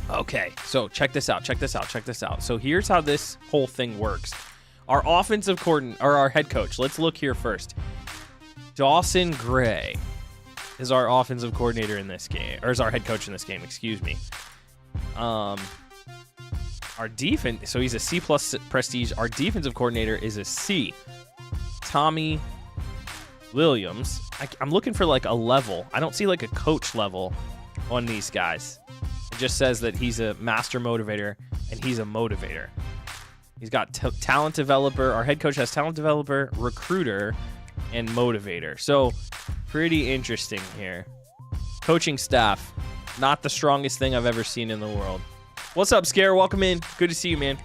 Okay, so check this out. So here's how this whole thing works. Our offensive coordinator, or our head coach, let's look here first. Dawson Gray is our offensive coordinator in this game, or is our head coach in this game, excuse me. Our defense, so he's a C+ prestige. Our defensive coordinator is a C. Tommy Williams. I'm looking for a level. I don't see a coach level on these guys. It just says that he's a master motivator and he's a motivator. He's got talent developer. Our head coach has talent developer, recruiter, and motivator. So pretty interesting here. Coaching staff, not the strongest thing I've ever seen in the world. What's up, Scare? Welcome in. Good to see you, man.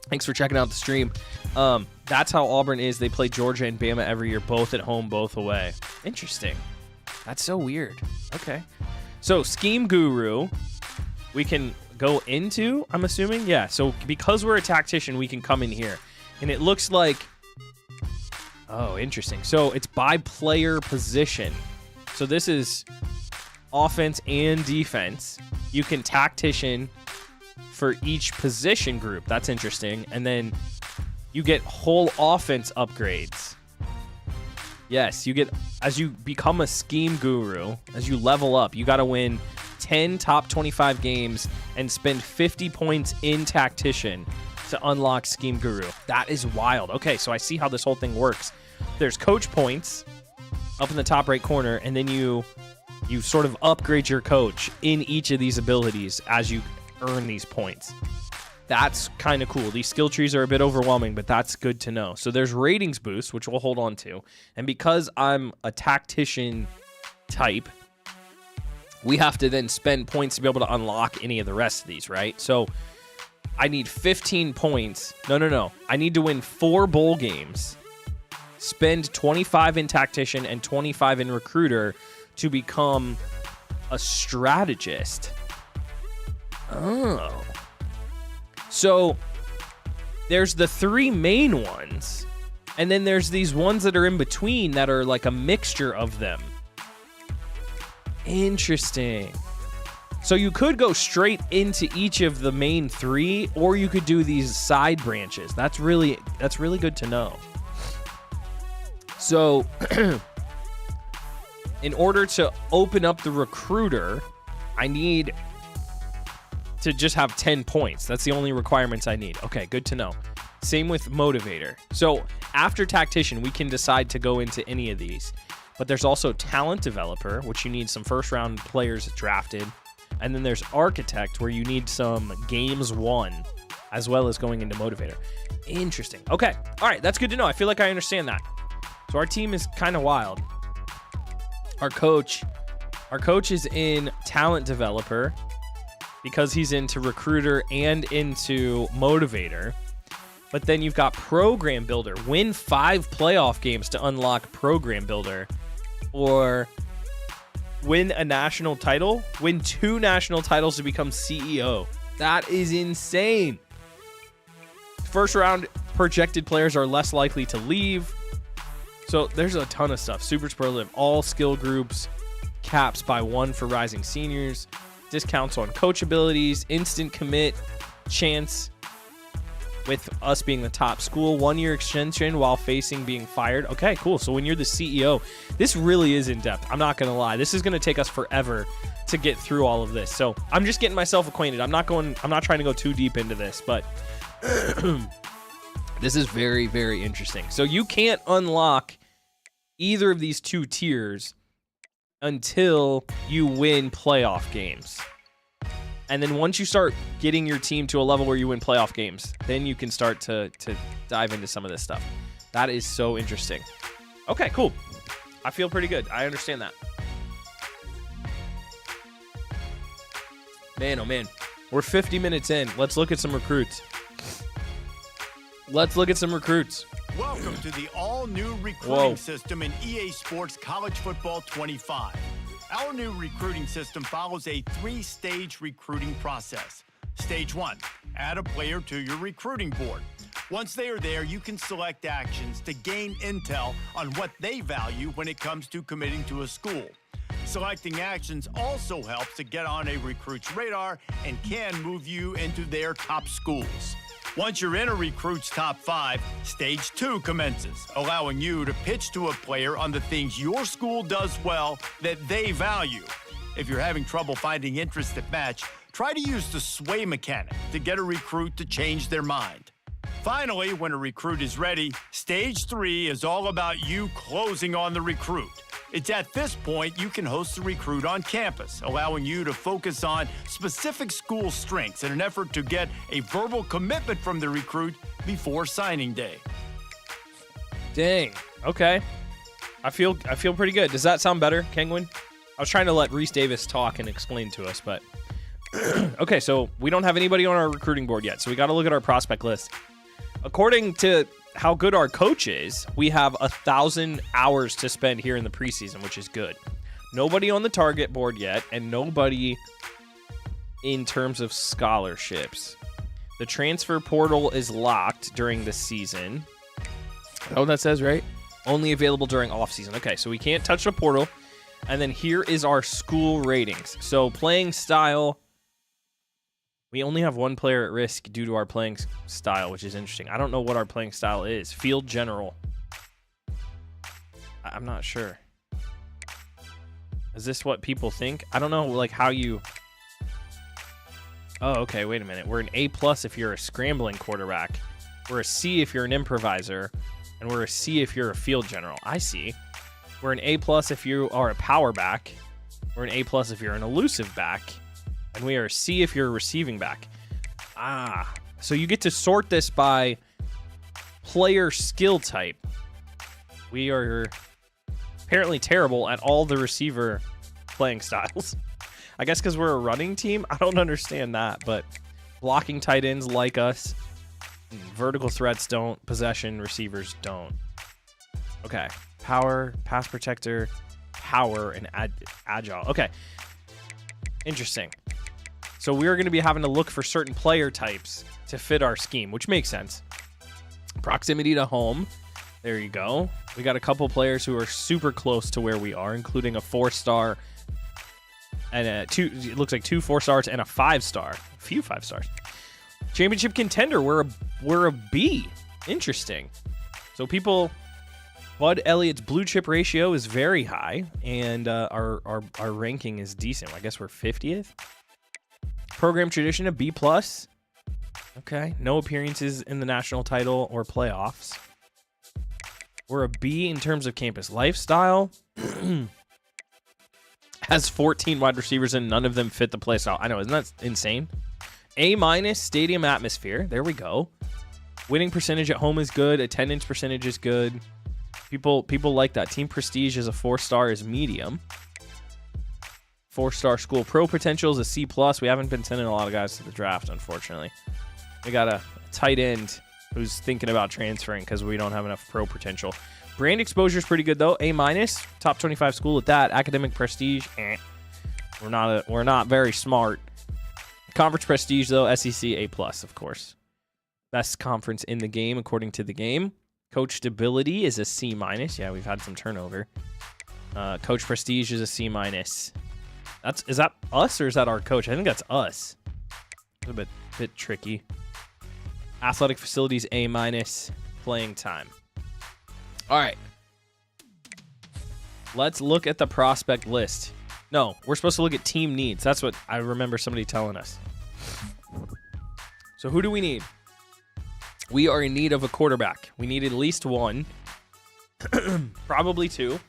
Thanks for checking out the stream. That's how Auburn is. They play Georgia and Bama every year, both at home, both away. Interesting. That's so weird. Okay. So Scheme Guru, we can go into, I'm assuming. Yeah, so because we're a tactician, we can come in here. And it looks like Oh, interesting. So it's by player position. So this is offense and defense. You can tactician for each position group. That's interesting. And then you get whole offense upgrades. Yes, you get, as you become a scheme guru, as you level up, you got to win 10 top 25 games and spend 50 points in tactician to unlock scheme guru. That is wild. Okay, so I see how this whole thing works. There's coach points up in the top right corner, and then you sort of upgrade your coach in each of these abilities as you earn these points. That's kind of cool. These skill trees are a bit overwhelming, but that's good to know. So there's ratings boost, which we'll hold on to. And because I'm a tactician type, we have to then spend points to be able to unlock any of the rest of these, right? So I need 15 points. No. I need to win 4 bowl games, spend 25 in tactician and 25 in recruiter to become a strategist. Oh. So there's the 3 main ones, and then there's these ones that are in between that are like a mixture of them. Interesting. So you could go straight into each of the main 3, or you could do these side branches. That's really good to know. So in order to open up the recruiter, I need to just have 10 points. That's the only requirements I need. Okay, good to know. Same with motivator. So after tactician, we can decide to go into any of these. But there's also talent developer, which you need some first round players drafted. And then there's architect, where you need some games won, as well as going into motivator. Interesting. Okay. All right. That's good to know. I feel like I understand that. So our team is kind of wild. Our coach is in talent developer because he's into recruiter and into motivator. But then you've got program builder. Win 5 playoff games to unlock program builder. Or win a national title. Win 2 national titles to become CEO. That is insane. First round projected players are less likely to leave. So there's a ton of stuff. Super superlative. All skill groups. Caps by 1 for rising seniors. Discounts on coach abilities. Instant commit chance with us being the top school. 1-year extension while facing being fired. Okay, cool. So when you're the CEO, this really is in depth. I'm not going to lie. This is going to take us forever to get through all of this. So I'm just getting myself acquainted. I'm not trying to go too deep into this, but this is very, very interesting. So you can't unlock either of these 2 tiers until you win playoff games. And then once you start getting your team to a level where you win playoff games, then you can start to dive into some of this stuff. That is so interesting. Okay, cool. I feel pretty good. I understand that. Man, oh man. We're 50 minutes in. Let's look at some recruits. Welcome to the all-new recruiting system in EA Sports College Football 25. Our new recruiting system follows a 3-stage recruiting process. Stage 1, add a player to your recruiting board. Once they are there, you can select actions to gain intel on what they value when it comes to committing to a school. Selecting actions also helps to get on a recruit's radar and can move you into their top schools. Once you're in a recruit's top 5, Stage 2 commences, allowing you to pitch to a player on the things your school does well that they value. If you're having trouble finding interests that match, try to use the sway mechanic to get a recruit to change their mind. Finally, when a recruit is ready, Stage 3 is all about you closing on the recruit. It's at this point you can host the recruit on campus, allowing you to focus on specific school strengths in an effort to get a verbal commitment from the recruit before signing day. Dang. Okay. I feel pretty good. Does that sound better, Kengwin? I was trying to let Reese Davis talk and explain to us, but okay, so we don't have anybody on our recruiting board yet, so we got to look at our prospect list. According to how good our coach is, we have 1,000 hours to spend here in the preseason, which is good. Nobody on the target board yet, and nobody in terms of scholarships. The transfer portal is locked during the season. Oh, that says right? Only available during off-season. Okay, so we can't touch the portal. And then here is our school ratings. So playing style, we only have one player at risk due to our playing style, which is interesting. I don't know what our playing style is. Field general. I'm not sure. Is this what people think? I don't know, like, how you... Oh, okay, wait a minute. We're an A+ if you're a scrambling quarterback. We're a C if you're an improviser. And we're a C if you're a field general. I see. We're an A+ if you are a power back. We're an A+ if you're an elusive back. And we are a C if you're a receiving back. Ah, so you get to sort this by player skill type. We are apparently terrible at all the receiver playing styles. I guess because we're a running team. I don't understand that, but blocking tight ends like us. Vertical threats don't. Possession receivers don't. Okay. Power, pass protector, power, and agile. Okay. Interesting. So we're going to be having to look for certain player types to fit our scheme, which makes sense. Proximity to home. There you go. We got a couple players who are super close to where we are, including a 4-star and it looks like 2 4-stars and a 5-star. A few 5-stars. Championship contender. We're a B. Interesting. So Bud Elliott's blue chip ratio is very high, and our ranking is decent. I guess we're 50th. Program tradition, a B+. Okay. No appearances in the national title or playoffs. We're a B in terms of campus lifestyle. Has 14 wide receivers and none of them fit the play style. I know, isn't that insane? A- stadium atmosphere. There we go. Winning percentage at home is good. Attendance percentage is good. People like that. Team prestige is a 4-star is medium. 4-star school pro potential is a C+. We haven't been sending a lot of guys to the draft, unfortunately. We got a tight end who's thinking about transferring because we don't have enough pro potential. Brand exposure is pretty good though. A-, top 25 school at that. Academic prestige, we're not very smart. Conference prestige though, SEC A+, of course. Best conference in the game according to the game. Coach stability is a C-. Yeah, we've had some turnover. Coach prestige is a C-. Is that us or is that our coach? I think that's us. It's a bit tricky. Athletic facilities A-. Playing time. All right. Let's look at the prospect list. No, we're supposed to look at team needs. That's what I remember somebody telling us. So who do we need? We are in need of a quarterback. We need at least one. Probably 2.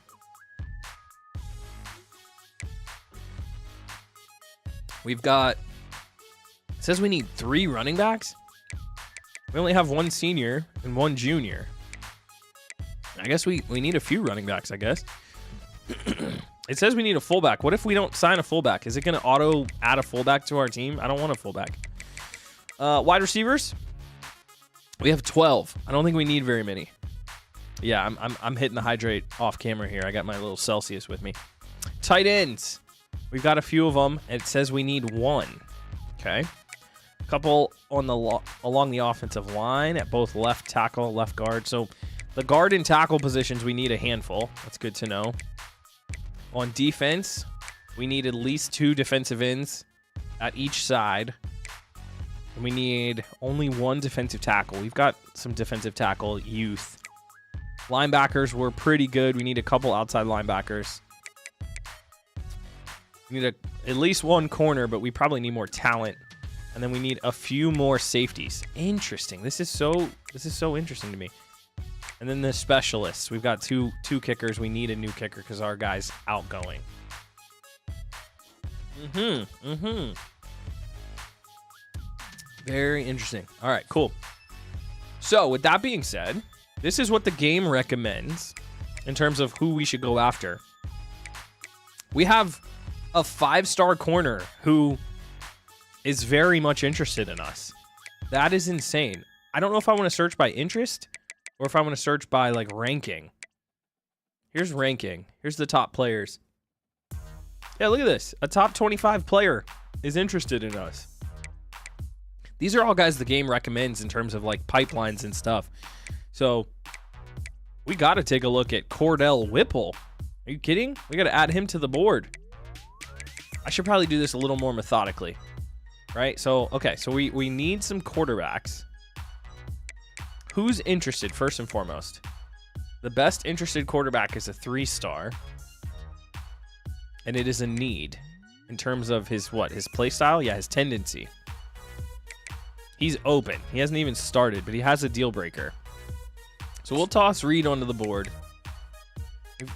We've got... It says we need 3 running backs. We only have 1 senior and 1 junior. I guess we need a few running backs, I guess. It says we need a fullback. What if we don't sign a fullback? Is it going to auto add a fullback to our team? I don't want a fullback. Wide receivers. We have 12. I don't think we need very many. Yeah, I'm hitting the hydrate off camera here. I got my little Celsius with me. Tight ends. We've got a few of them. It says we need 1. Okay. A couple on along the offensive line at both left tackle, left guard. So the guard and tackle positions, we need a handful. That's good to know. On defense, we need at least 2 defensive ends at each side. And we need only 1 defensive tackle. We've got some defensive tackle youth. Linebackers were pretty good. We need a couple outside linebackers. We need at least 1 corner, but we probably need more talent. And then we need a few more safeties. Interesting. This is so interesting to me. And then the specialists. We've got two kickers. We need a new kicker because our guy's outgoing. Very interesting. All right, cool. So with that being said, this is what the game recommends in terms of who we should go after. We have a 5-star corner who is very much interested in us. That is insane. I don't know if I want to search by interest or if I want to search by like ranking. Here's ranking. Here's the top players. Yeah, look at this. A top 25 player is interested in us. These are all guys the game recommends in terms of like pipelines and stuff. So We got to take a look at Cordell Whipple. Are you kidding? We got to add him to the board. I should probably do this a little more methodically, right? So, okay, so we need some quarterbacks. Who's interested, first and foremost? The best interested quarterback is a 3-star, and it is a need in terms of his play style? Yeah, his tendency. He's open. He hasn't even started, but he has a deal breaker. So we'll toss Reed onto the board.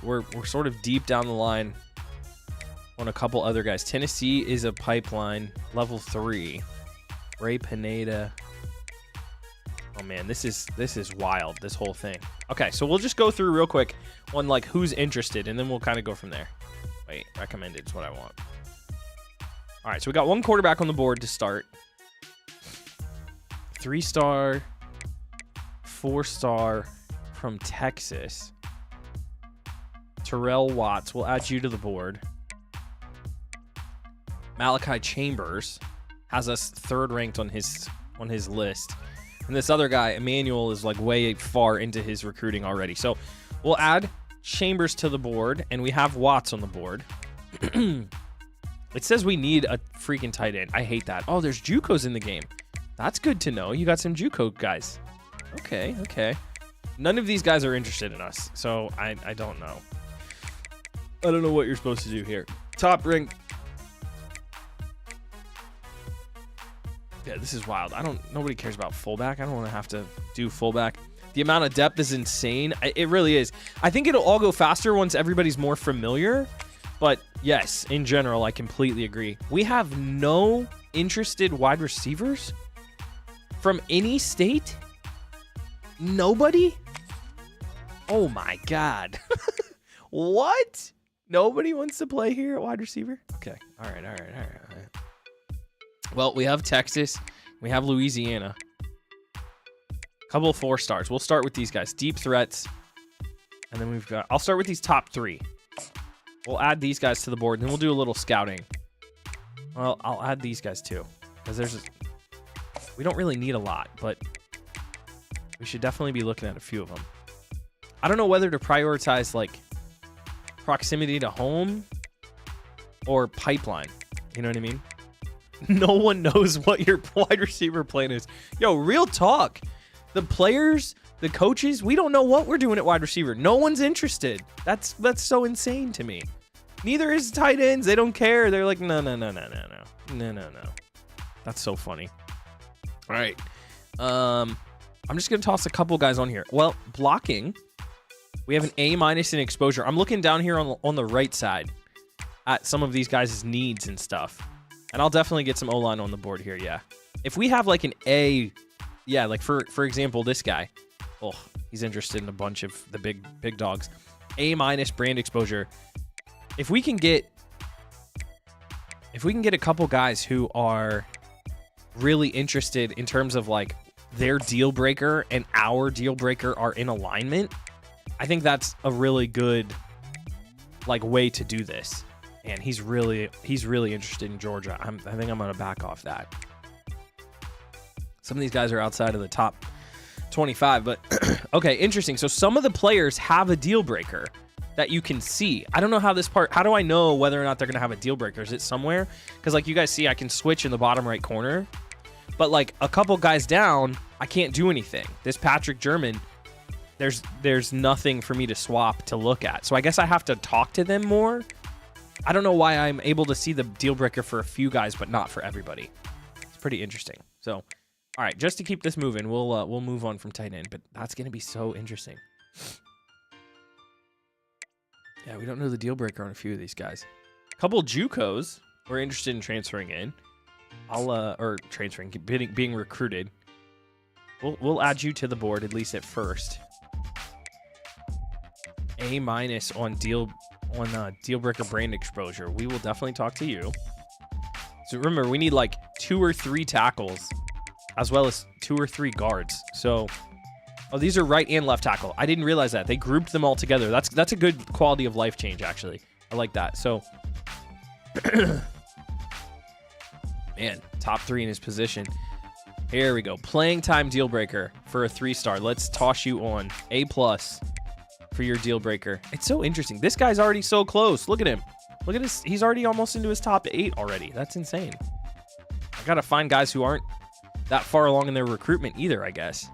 We're sort of deep down the line on a couple other guys. Tennessee is a pipeline, level 3. Ray Pineda. Oh man, this is wild, this whole thing. Okay, so we'll just go through real quick on like who's interested, and then we'll kind of go from there. Wait, recommended is what I want. All right, so we got one quarterback on the board to start. 3-star, 4-star from Texas. Terrell Watts, we'll add you to the board. Malachi Chambers has us 3rd ranked on his list. And this other guy, Emmanuel, is like way far into his recruiting already. So we'll add Chambers to the board, and we have Watts on the board. It says we need a freaking tight end. I hate that. Oh, there's JUCOs in the game. That's good to know. You got some JUCO guys. Okay, okay. None of these guys are interested in us, so I don't know. I don't know what you're supposed to do here. Top rank. Yeah, this is wild. Nobody cares about fullback. I don't want to have to do fullback. The amount of depth is insane. It really is. I think it'll all go faster once everybody's more familiar. But yes, in general, I completely agree. We have no interested wide receivers from any state. Nobody? Oh my God. What? Nobody wants to play here at wide receiver? Okay. All right. Well, we have Texas. We have Louisiana. Couple of 4-stars. We'll start with these guys. Deep threats. And then I'll start with these top 3. We'll add these guys to the board, and then we'll do a little scouting. Well, I'll add these guys too, because we don't really need a lot, but we should definitely be looking at a few of them. I don't know whether to prioritize like proximity to home or pipeline. You know what I mean? No one knows what your wide receiver plan is. Yo, real talk. The players, the coaches, we don't know what we're doing at wide receiver. No one's interested. That's so insane to me. Neither is tight ends. They don't care. They're like, no. That's so funny. All right. I'm just going to toss a couple guys on here. Well, blocking. We have an A- in exposure. I'm looking down here on the right side at some of these guys' needs and stuff. And I'll definitely get some O-line on the board here, yeah. If we have like an A, yeah, like for example, this guy. Oh, he's interested in a bunch of the big dogs. A- brand exposure. If we can get a couple guys who are really interested in terms of like their deal breaker and our deal breaker are in alignment, I think that's a really good like way to do this. And he's really interested in Georgia. I think I'm gonna back off that. Some of these guys are outside of the top 25, but okay, interesting. So some of the players have a deal breaker that you can see. I don't know how how do I know whether or not they're gonna have a deal breaker? Is it somewhere? Because like you guys see, I can switch in the bottom right corner, but like a couple guys down, I can't do anything. This Patrick German, there's nothing for me to swap to look at. So I guess I have to talk to them more. I don't know why I'm able to see the deal breaker for a few guys, but not for everybody. It's pretty interesting. So, all right, just to keep this moving, we'll move on from tight end, but that's going to be so interesting. Yeah, we don't know the deal breaker on a few of these guys. A couple JUCOs we're interested in transferring in. Or transferring, being recruited. We'll add you to the board, at least at first. A- on deal breaker brand exposure. We will definitely talk to you. So remember, we need like 2 or 3 tackles as well as 2 or 3 guards. So, oh, these are right and left tackle. I didn't realize that. They grouped them all together. That's a good quality of life change, actually. I like that. So, man, top 3 in his position. Here we go. Playing time deal breaker for a 3-star. Let's toss you on. A+. for your deal breaker. It's so interesting. This guy's already so close. Look at him. Look at his. He's already almost into his top 8 already. That's insane. I got to find guys who aren't that far along in their recruitment either, I guess.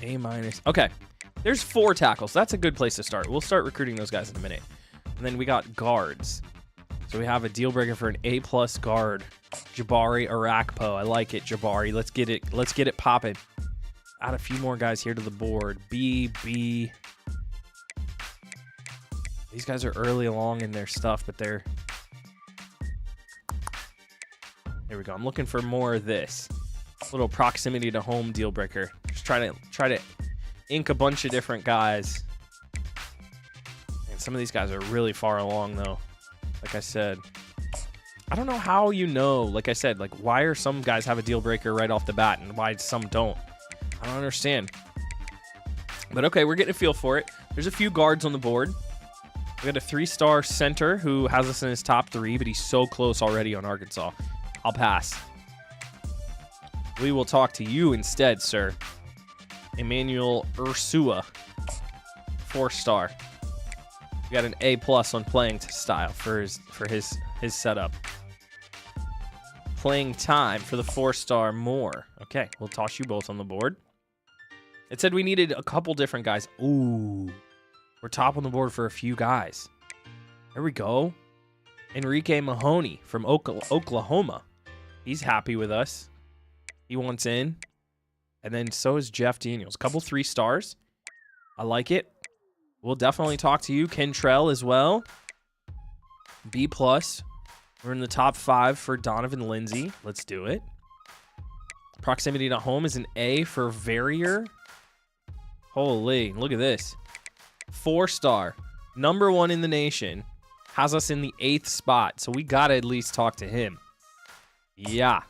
A-. Okay. There's 4 tackles. That's a good place to start. We'll start recruiting those guys in a minute. And then we got guards. So we have a deal breaker for an A+ guard. Jabari Arakpo. I like it, Jabari. Let's get it popping. Add a few more guys here to the board. B. These guys are early along in their stuff, but they're... Here we go. I'm looking for more of this. Little proximity to home deal breaker. Just try to ink a bunch of different guys. And some of these guys are really far along, though. Like I said, I don't know how you know. Like I said, like why are some guys have a deal breaker right off the bat and why some don't? I don't understand. But okay, we're getting a feel for it. There's a few guards on the board. We got a 3-star center who has us in his top 3, but he's so close already on Arkansas. I'll pass. We will talk to you instead, sir. Emmanuel Ursua, 4-star. We got an A+ on playing style for his setup. Playing time for the 4-star more. Okay, we'll toss you both on the board. It said we needed a couple different guys. Ooh, we're top on the board for a few guys. There we go. Enrique Mahoney from Oklahoma. He's happy with us. He wants in. And then so is Jeff Daniels. Couple 3-stars. I like it. We'll definitely talk to you. Kentrell as well. B+. We're in the top 5 for Donovan Lindsay. Let's do it. Proximity to home is an A for Verrier. Holy, look at this. 4-star. Number 1 in the nation. Has us in the 8th spot. So we got to at least talk to him. Yeah.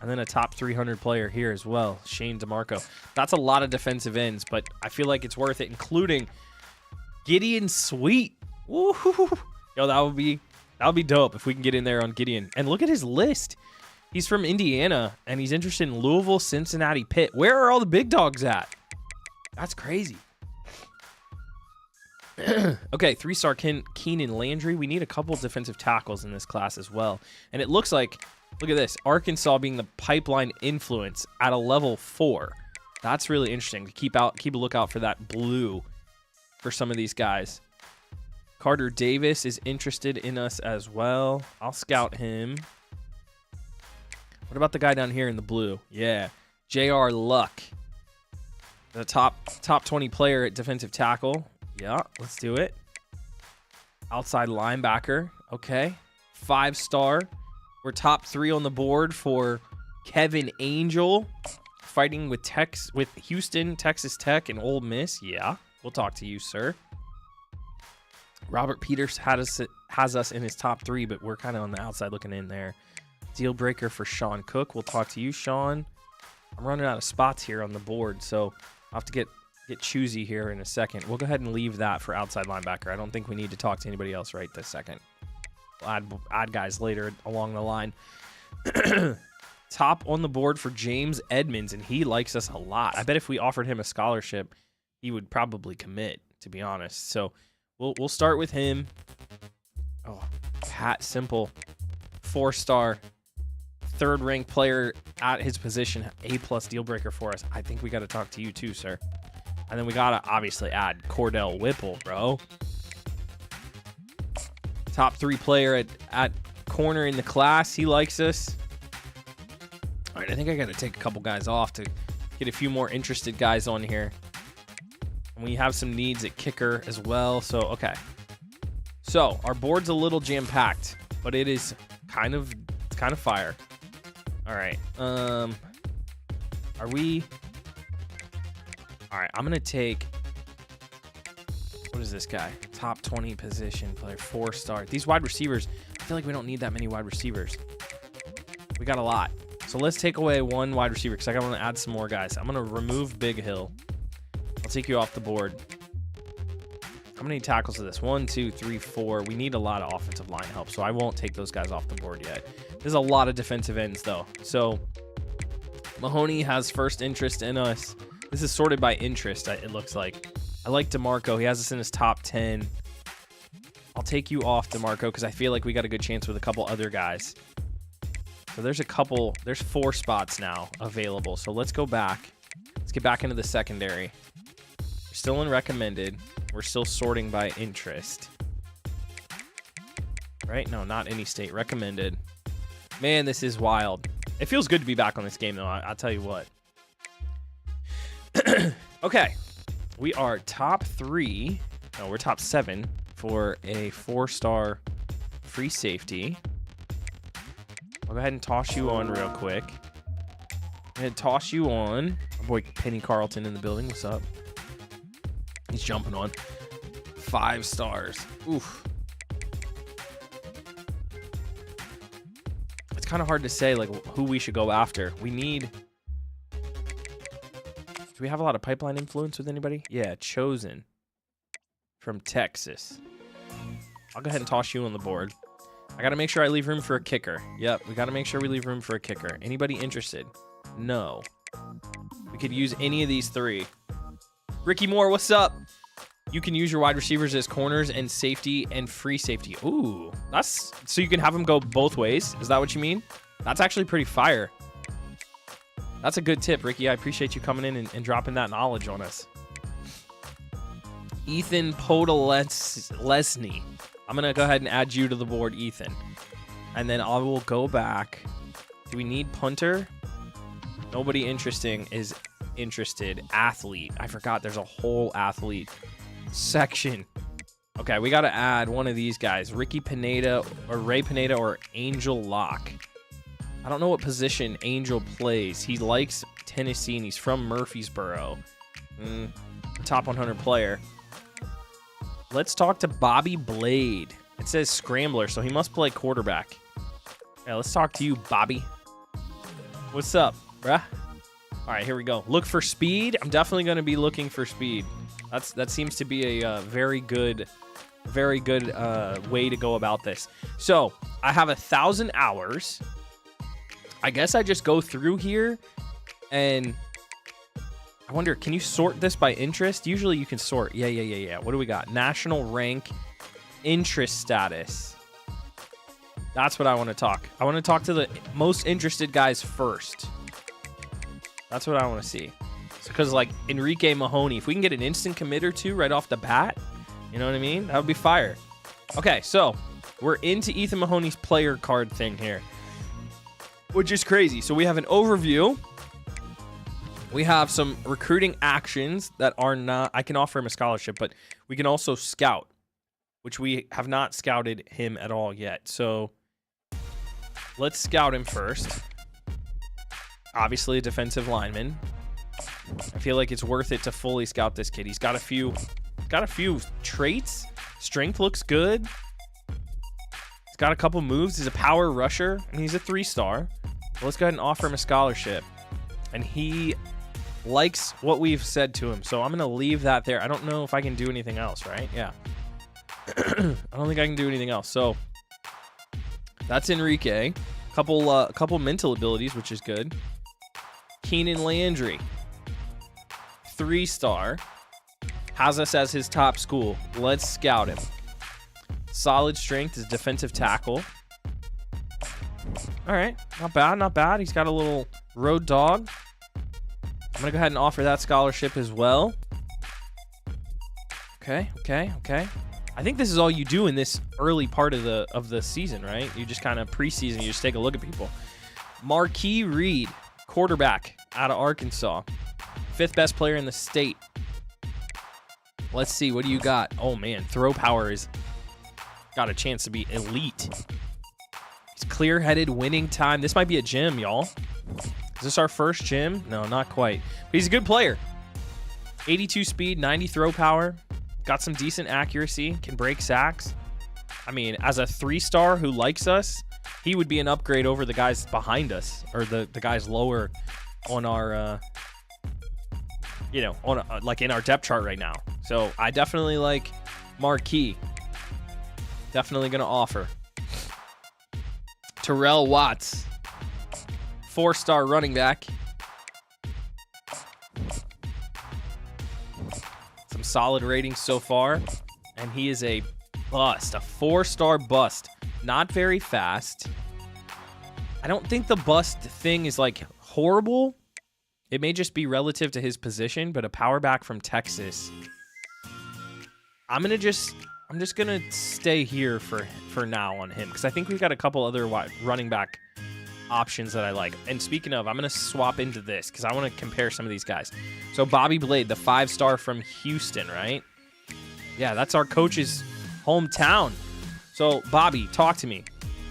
And then a top 300 player here as well. Shane DeMarco. That's a lot of defensive ends, but I feel like it's worth it, including Gideon Sweet. Woo-hoo-hoo. Yo, that would be dope if we can get in there on Gideon. And look at his list. He's from Indiana, and he's interested in Louisville, Cincinnati, Pitt. Where are all the big dogs at? That's crazy. Okay, 3-star Keenan Landry. We need a couple defensive tackles in this class as well. And it looks like, look at this, Arkansas being the pipeline influence at a level 4. That's really interesting to keep a lookout for that blue for some of these guys. Carter Davis is interested in us as well. I'll scout him. What about the guy down here in the blue? Yeah, J.R. Luck. The top 20 player at defensive tackle. Yeah, let's do it. Outside linebacker. Okay. 5-star. We're top 3 on the board for Kevin Angel. Fighting with Houston, Texas Tech, and Ole Miss. Yeah, we'll talk to you, sir. Robert Peters has us in his top 3, but we're kind of on the outside looking in there. Deal breaker for Sean Cook. We'll talk to you, Sean. I'm running out of spots here on the board, so I'll have to get choosy here in a second. We'll go ahead and leave that for outside linebacker. I don't think we need to talk to anybody else right this second. We'll add guys later along the line. Top on the board for James Edmonds, and he likes us a lot. I bet if we offered him a scholarship, he would probably commit, to be honest. So we'll start with him. Oh, Pat Simple, 4-star, 3rd-ranked player at his position, A+ deal breaker for us. I think we got to talk to you too, sir. And then we got to obviously add Cordell Whipple, bro. Top 3 player at corner in the class. He likes us. All right, I think I got to take a couple guys off to get a few more interested guys on here. And we have some needs at kicker as well. So, okay. So, our board's a little jam-packed, but it is kind of fire. All right. Are we... All right, I'm going to take... What is this guy? Top 20 position player, 4-star. These wide receivers, I feel like we don't need that many wide receivers. We got a lot. So let's take away 1 wide receiver because I want to add some more guys. I'm going to remove Big Hill. I'll take you off the board. How many tackles is this? 1, 2, 3, 4. We need a lot of offensive line help, so I won't take those guys off the board yet. There's a lot of defensive ends, though. So Mahoney has first interest in us. This is sorted by interest, it looks like. I like DeMarco. He has us in his top 10. I'll take you off, DeMarco, because I feel like we got a good chance with a couple other guys. So there's 4 spots now available. So let's go back. Let's get back into the secondary. We're still in recommended. We're still sorting by interest. Right? No, not any state. Recommended. Man, this is wild. It feels good to be back on this game, though. I'll tell you what. Okay. We are top 3. No, we're top 7 for a 4-star free safety. I'll go ahead and toss you on real quick. I'm going to toss you on. My boy Penny Carlton in the building. What's up? He's jumping on. 5 stars. Oof. It's kind of hard to say like who we should go after. We need... Do we have a lot of pipeline influence with anybody? Yeah, Chosen from Texas. I'll go ahead and toss you on the board. I got to make sure I leave room for a kicker. Yep, we got to make sure we leave room for a kicker. Anybody interested? No. We could use any of these 3. Ricky Moore, what's up? You can use your wide receivers as corners and safety and free safety. Ooh, that's so you can have them go both ways. Is that what you mean? That's actually pretty fire. That's a good tip, Ricky. I appreciate you coming in and dropping that knowledge on us. Ethan Podolesny. I'm going to go ahead and add you to the board, Ethan. And then I will go back. Do we need punter? Nobody interesting is interested. Athlete. I forgot there's a whole athlete section. Okay, we got to add one of these guys. Ricky Pineda or Ray Pineda or Angel Locke. I don't know what position Angel plays. He likes Tennessee, and he's from Murfreesboro. Top 100 player. Let's talk to Bobby Blade. It says scrambler, so he must play quarterback. Yeah, let's talk to you, Bobby. What's up, bruh? All right, here we go. Look for speed. I'm definitely going to be looking for speed. That seems to be a very good way to go about this. So I have 1,000 hours. I guess I just go through here, and I wonder, can you sort this by interest? Usually you can sort. Yeah. What do we got? National rank, interest status. That's what I want to talk. I want to talk to the most interested guys first. That's what I want to see. Because like Enrique Mahoney, if we can get an instant commit or 2 right off the bat, you know what I mean? That would be fire. Okay, so we're into Ethan Mahoney's player card thing here, which is crazy. So we have an overview. We have some recruiting actions that are not... I can offer him a scholarship, but we can also scout, which we have not scouted him at all yet. So let's scout him first. Obviously a defensive lineman. I feel like it's worth it to fully scout this kid. He's got a few traits. Strength looks good. He's got a couple moves. He's a power rusher, and he's a 3-star. So let's go ahead and offer him a scholarship. And he likes what we've said to him, so I'm going to leave that there. I don't know if I can do anything else, right? Yeah. I don't think I can do anything else. So that's Enrique. Couple mental abilities, which is good. Keenan Landry, 3-star. Has us as his top school. Let's scout him. Solid strength is defensive tackle. All right, not bad. He's got a little road dog. I'm gonna go ahead and offer that scholarship as well. Okay. I think this is all you do in this early part of the season, right? You just kind of preseason, you just take a look at people. Marquis Reed, quarterback out of Arkansas, 5th best player in the state. Let's see, what do you got? Oh man, throw power is got a chance to be elite. He's clear-headed, winning time. This might be a gym, y'all. Is this our first gym? No, not quite. But he's a good player. 82 speed, 90 throw power. Got some decent accuracy. Can break sacks. I mean, as a 3-star who likes us, he would be an upgrade over the guys behind us, or the guys lower on our, like in our depth chart right now. So I definitely like Marquis. Definitely going to offer. Terrell Watts, 4-star running back. solid ratings so far, and he is a bust, a 4-star bust. Not very fast. I don't think the bust thing is like horrible. It may just be relative to his position, but a power back from Texas. I'm just gonna stay here for now on him because I think we've got a couple other running back options that I like. And speaking of, I'm gonna swap into this because I want to compare some of these guys. So Bobby Blade, the 5-star from Houston, right? Yeah, that's our coach's hometown. So Bobby, talk to me.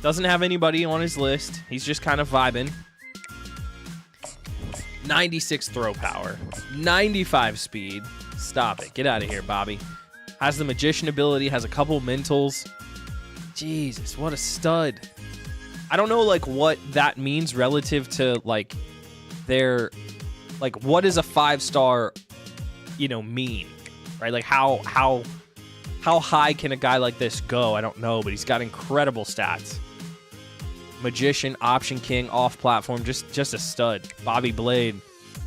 Doesn't have anybody on his list. He's just kind of vibing. 96 throw power, 95 speed. Stop it. Get out of here, Bobby. Has the magician ability, has a couple mentals. Jesus, what a stud. I don't know like what that means relative to like their like what does a 5-star mean? Right? Like how high can a guy like this go? I don't know, but he's got incredible stats. Magician, option king, off platform, just a stud. Bobby Blade.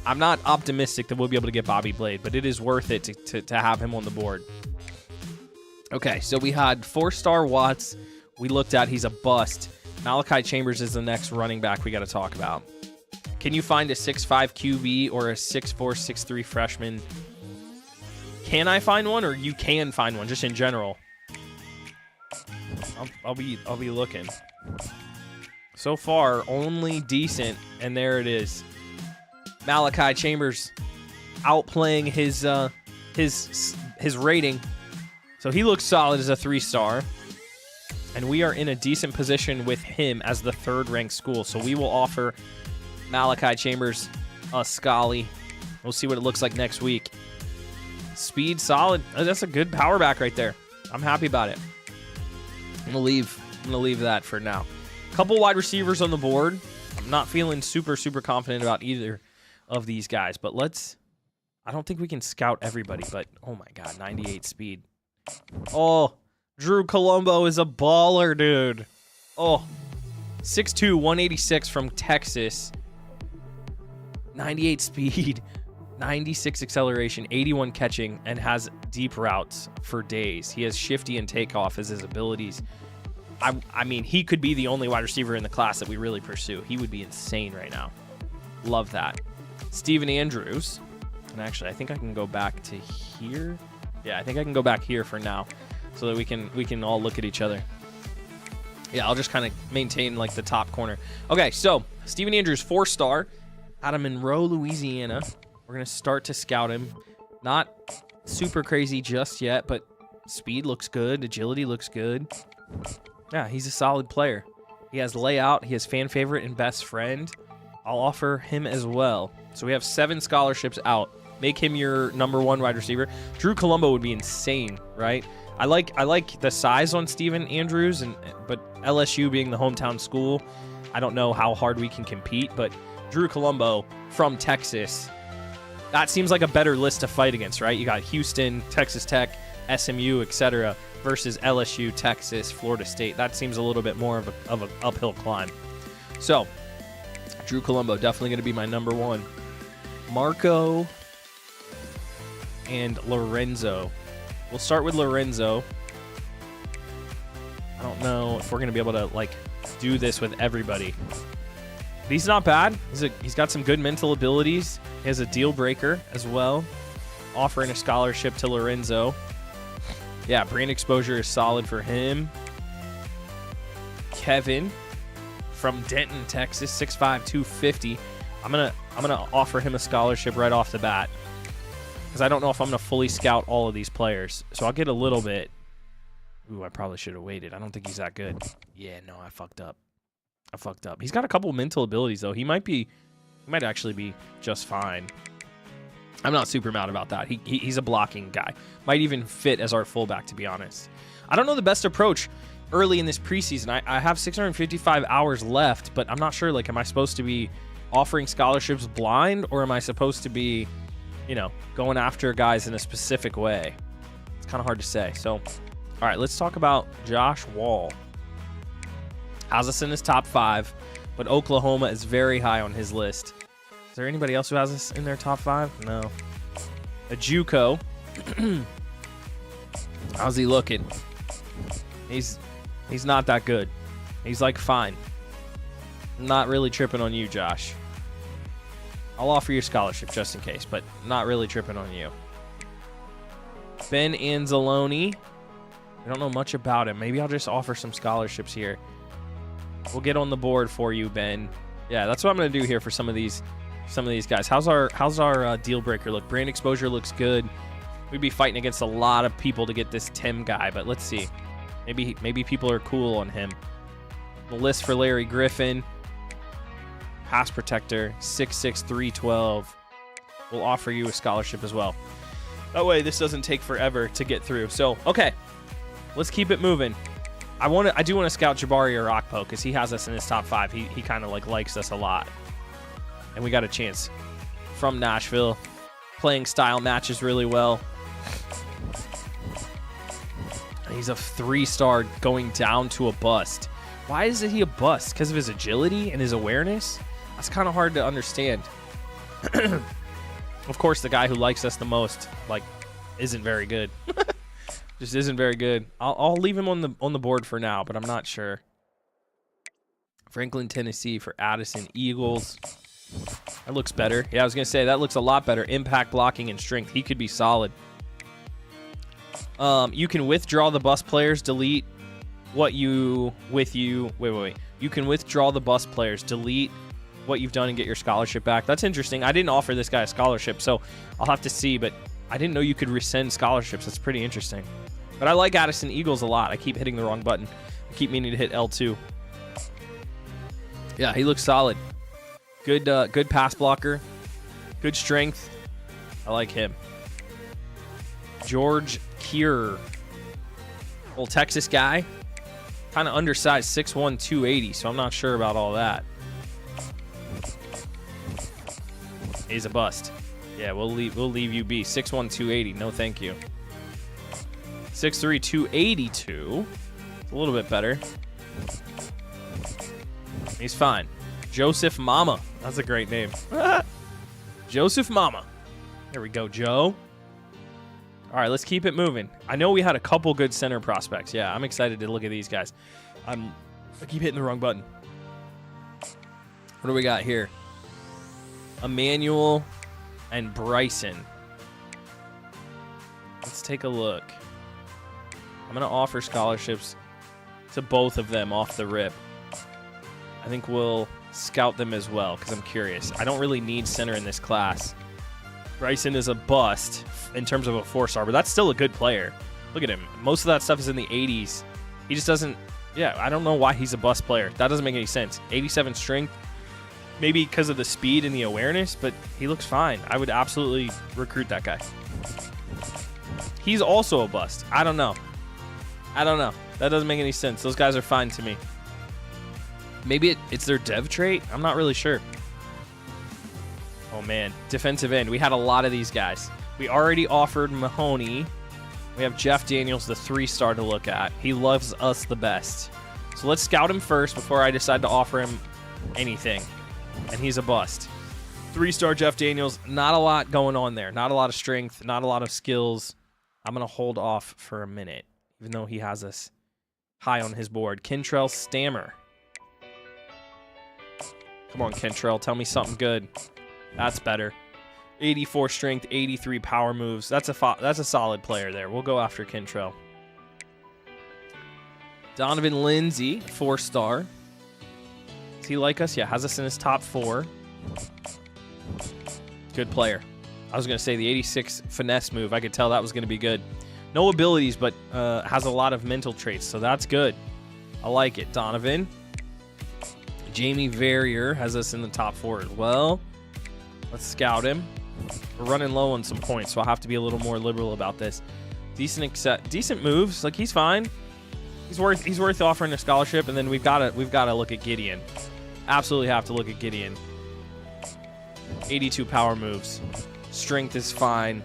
I'm not optimistic that we'll be able to get Bobby Blade, but it is worth it to have him on the board. Okay, so we had 4-star Watts. We looked at, he's a bust. Malachi Chambers is the next running back we got to talk about. Can you find a 6'5 QB or a 6'4, 6'3 freshman? Can I find one, or you can find one just in general? I'll be looking. So far, only decent, and there it is. Malachi Chambers outplaying his rating. So he looks solid as a 3-star. And we are in a decent position with him as the 3rd-ranked school. So we will offer Malachi Chambers a Scully. We'll see what it looks like next week. Speed, solid. That's a good power back right there. I'm happy about it. I'm gonna leave that for now. Couple wide receivers on the board. I'm not feeling super confident about either of these guys, but I don't think we can scout everybody, but oh my god, 98 speed. Oh, Drew Colombo is a baller, dude. Oh, 6'2", 186 from Texas. 98 speed, 96 acceleration, 81 catching, and has deep routes for days. He has shifty and takeoff as his abilities. I mean, he could be the only wide receiver in the class that we really pursue. He would be insane right now. Love that. Steven Andrews. And actually, I think I can go back to here. Yeah, I think I can go back here for now so that we can all look at each other. Yeah, I'll just kind of maintain like the top corner. Okay, so Steven Andrews, 4-star, out of Monroe, Louisiana. We're going to start to scout him. Not super crazy just yet, but speed looks good. Agility looks good. Yeah, he's a solid player. He has layout. He has fan favorite and best friend. I'll offer him as well. So we have 7 scholarships out. Make him your #1 wide receiver. Drew Colombo would be insane, right? I like the size on Steven Andrews, but LSU being the hometown school, I don't know how hard we can compete, but Drew Colombo from Texas, that seems like a better list to fight against, right? You got Houston, Texas Tech, SMU, etc. versus LSU, Texas, Florida State. That seems a little bit more of an uphill climb. So, Drew Colombo, definitely going to be my #1. Marco and Lorenzo. We'll start with Lorenzo. I don't know if we're going to be able to like do this with everybody. But he's not bad. He's got some good mental abilities. He has a deal breaker as well. Offering a scholarship to Lorenzo. Yeah, brand exposure is solid for him. Kevin from Denton, Texas, 6'5", 250. I'm gonna offer him a scholarship right off the bat because I don't know if I'm gonna fully scout all of these players. So I'll get a little bit. Ooh, I probably should have waited. I don't think he's that good. Yeah, no, I fucked up. He's got a couple mental abilities though. He might actually be just fine. I'm not super mad about that. He's a blocking guy. Might even fit as our fullback, to be honest. I don't know the best approach early in this preseason. I have 655 hours left, but I'm not sure, like, am I supposed to be offering scholarships blind, or am I supposed to be, going after guys in a specific way? It's kind of hard to say. So, all right, let's talk about Josh Wall. Has us in his top 5, but Oklahoma is very high on his list. Is there anybody else who has us in their top 5? No. A JUCO How's he looking? He's not that good. He's like fine. I'm not really tripping on you, Josh. I'll offer you a scholarship just in case, but not really tripping on you. Ben Anzalone. I don't know much about him. Maybe I'll just offer some scholarships here. We'll get on the board for you, Ben. Yeah, that's what I'm going to do here for some of these guys. How's our deal breaker look? Brand exposure looks good. We'd be fighting against a lot of people to get this Tim guy, but let's see. Maybe people are cool on him. The list for Larry Griffin. Pass protector, 6'6", 312. We'll offer you a scholarship as well. That way this doesn't take forever to get through. So, okay. Let's keep it moving. I do want to scout Jabari Arakpo because he has us in his top 5. He kind of likes us a lot. And we got a chance from Nashville. Playing style matches really well. He's a 3-star going down to a bust. Why is he a bust? Because of his agility and his awareness? That's kind of hard to understand. Of course, the guy who likes us the most, isn't very good. Just isn't very good. I'll leave him on the board for now, but I'm not sure. Franklin, Tennessee for Addison Eagles. That looks better. Yeah, I was going to say, that looks a lot better. Impact, blocking, and strength. He could be solid. You can withdraw the bus players, delete what you... Wait. You can withdraw the bus players, delete what you've done, and get your scholarship back. That's interesting. I didn't offer this guy a scholarship, so I'll have to see, but I didn't know you could rescind scholarships. That's pretty interesting. But I like Addison Eagles a lot. I keep hitting the wrong button. I keep meaning to hit L2. Yeah, he looks solid. Good pass blocker. Good strength. I like him. George Kier. Old Texas guy. Kind of undersized, 6'1", 280, so I'm not sure about all that. He's a bust. Yeah, we'll leave you be. 6'1", 280. No, thank you. 6'3", 282. It's a little bit better. He's fine. Joseph Mama. That's a great name. Joseph Mama. There we go, Joe. All right, let's keep it moving. I know we had a couple good center prospects. Yeah, I'm excited to look at these guys. I keep hitting the wrong button. What do we got here? Emmanuel and Bryson. Let's take a look. I'm going to offer scholarships to both of them off the rip. I think we'll scout them as well because I'm curious. I don't really need center in this class. Bryson is a bust in terms of a 4-star, but that's still a good player. Look at him. Most of that stuff is in the 80s. He just doesn't... Yeah, I don't know why he's a bust player. That doesn't make any sense. 87 strength. Maybe because of the speed and the awareness, but he looks fine. I would absolutely recruit that guy. He's also a bust. I don't know. That doesn't make any sense. Those guys are fine to me. Maybe it's their dev trait. I'm not really sure. Oh, man. Defensive end. We had a lot of these guys. We already offered Mahoney. We have Jeff Daniels, the 3-star to look at. He loves us the best. So let's scout him first before I decide to offer him anything. And he's a bust. 3-star Jeff Daniels. Not a lot going on there. Not a lot of strength. Not a lot of skills. I'm going to hold off for a minute, even though he has us high on his board. Kentrell Stammer. Come on, Kentrell. Tell me something good. That's better. 84 strength, 83 power moves. That's a solid player there. We'll go after Kentrell. Donovan Lindsay, 4-star. Does he like us? Yeah, has us in his top 4. Good player. I was going to say the 86 finesse move. I could tell that was going to be good. No abilities, but has a lot of mental traits, so that's good. I like it. Donovan. Jamie Verrier has us in the top 4 as well. Let's scout him. We're running low on some points, so I'll have to be a little more liberal about this. Decent moves. Like, he's fine. He's worth offering a scholarship, and then we've got to look at Gideon. Absolutely have to look at Gideon. 82 power moves. Strength is fine.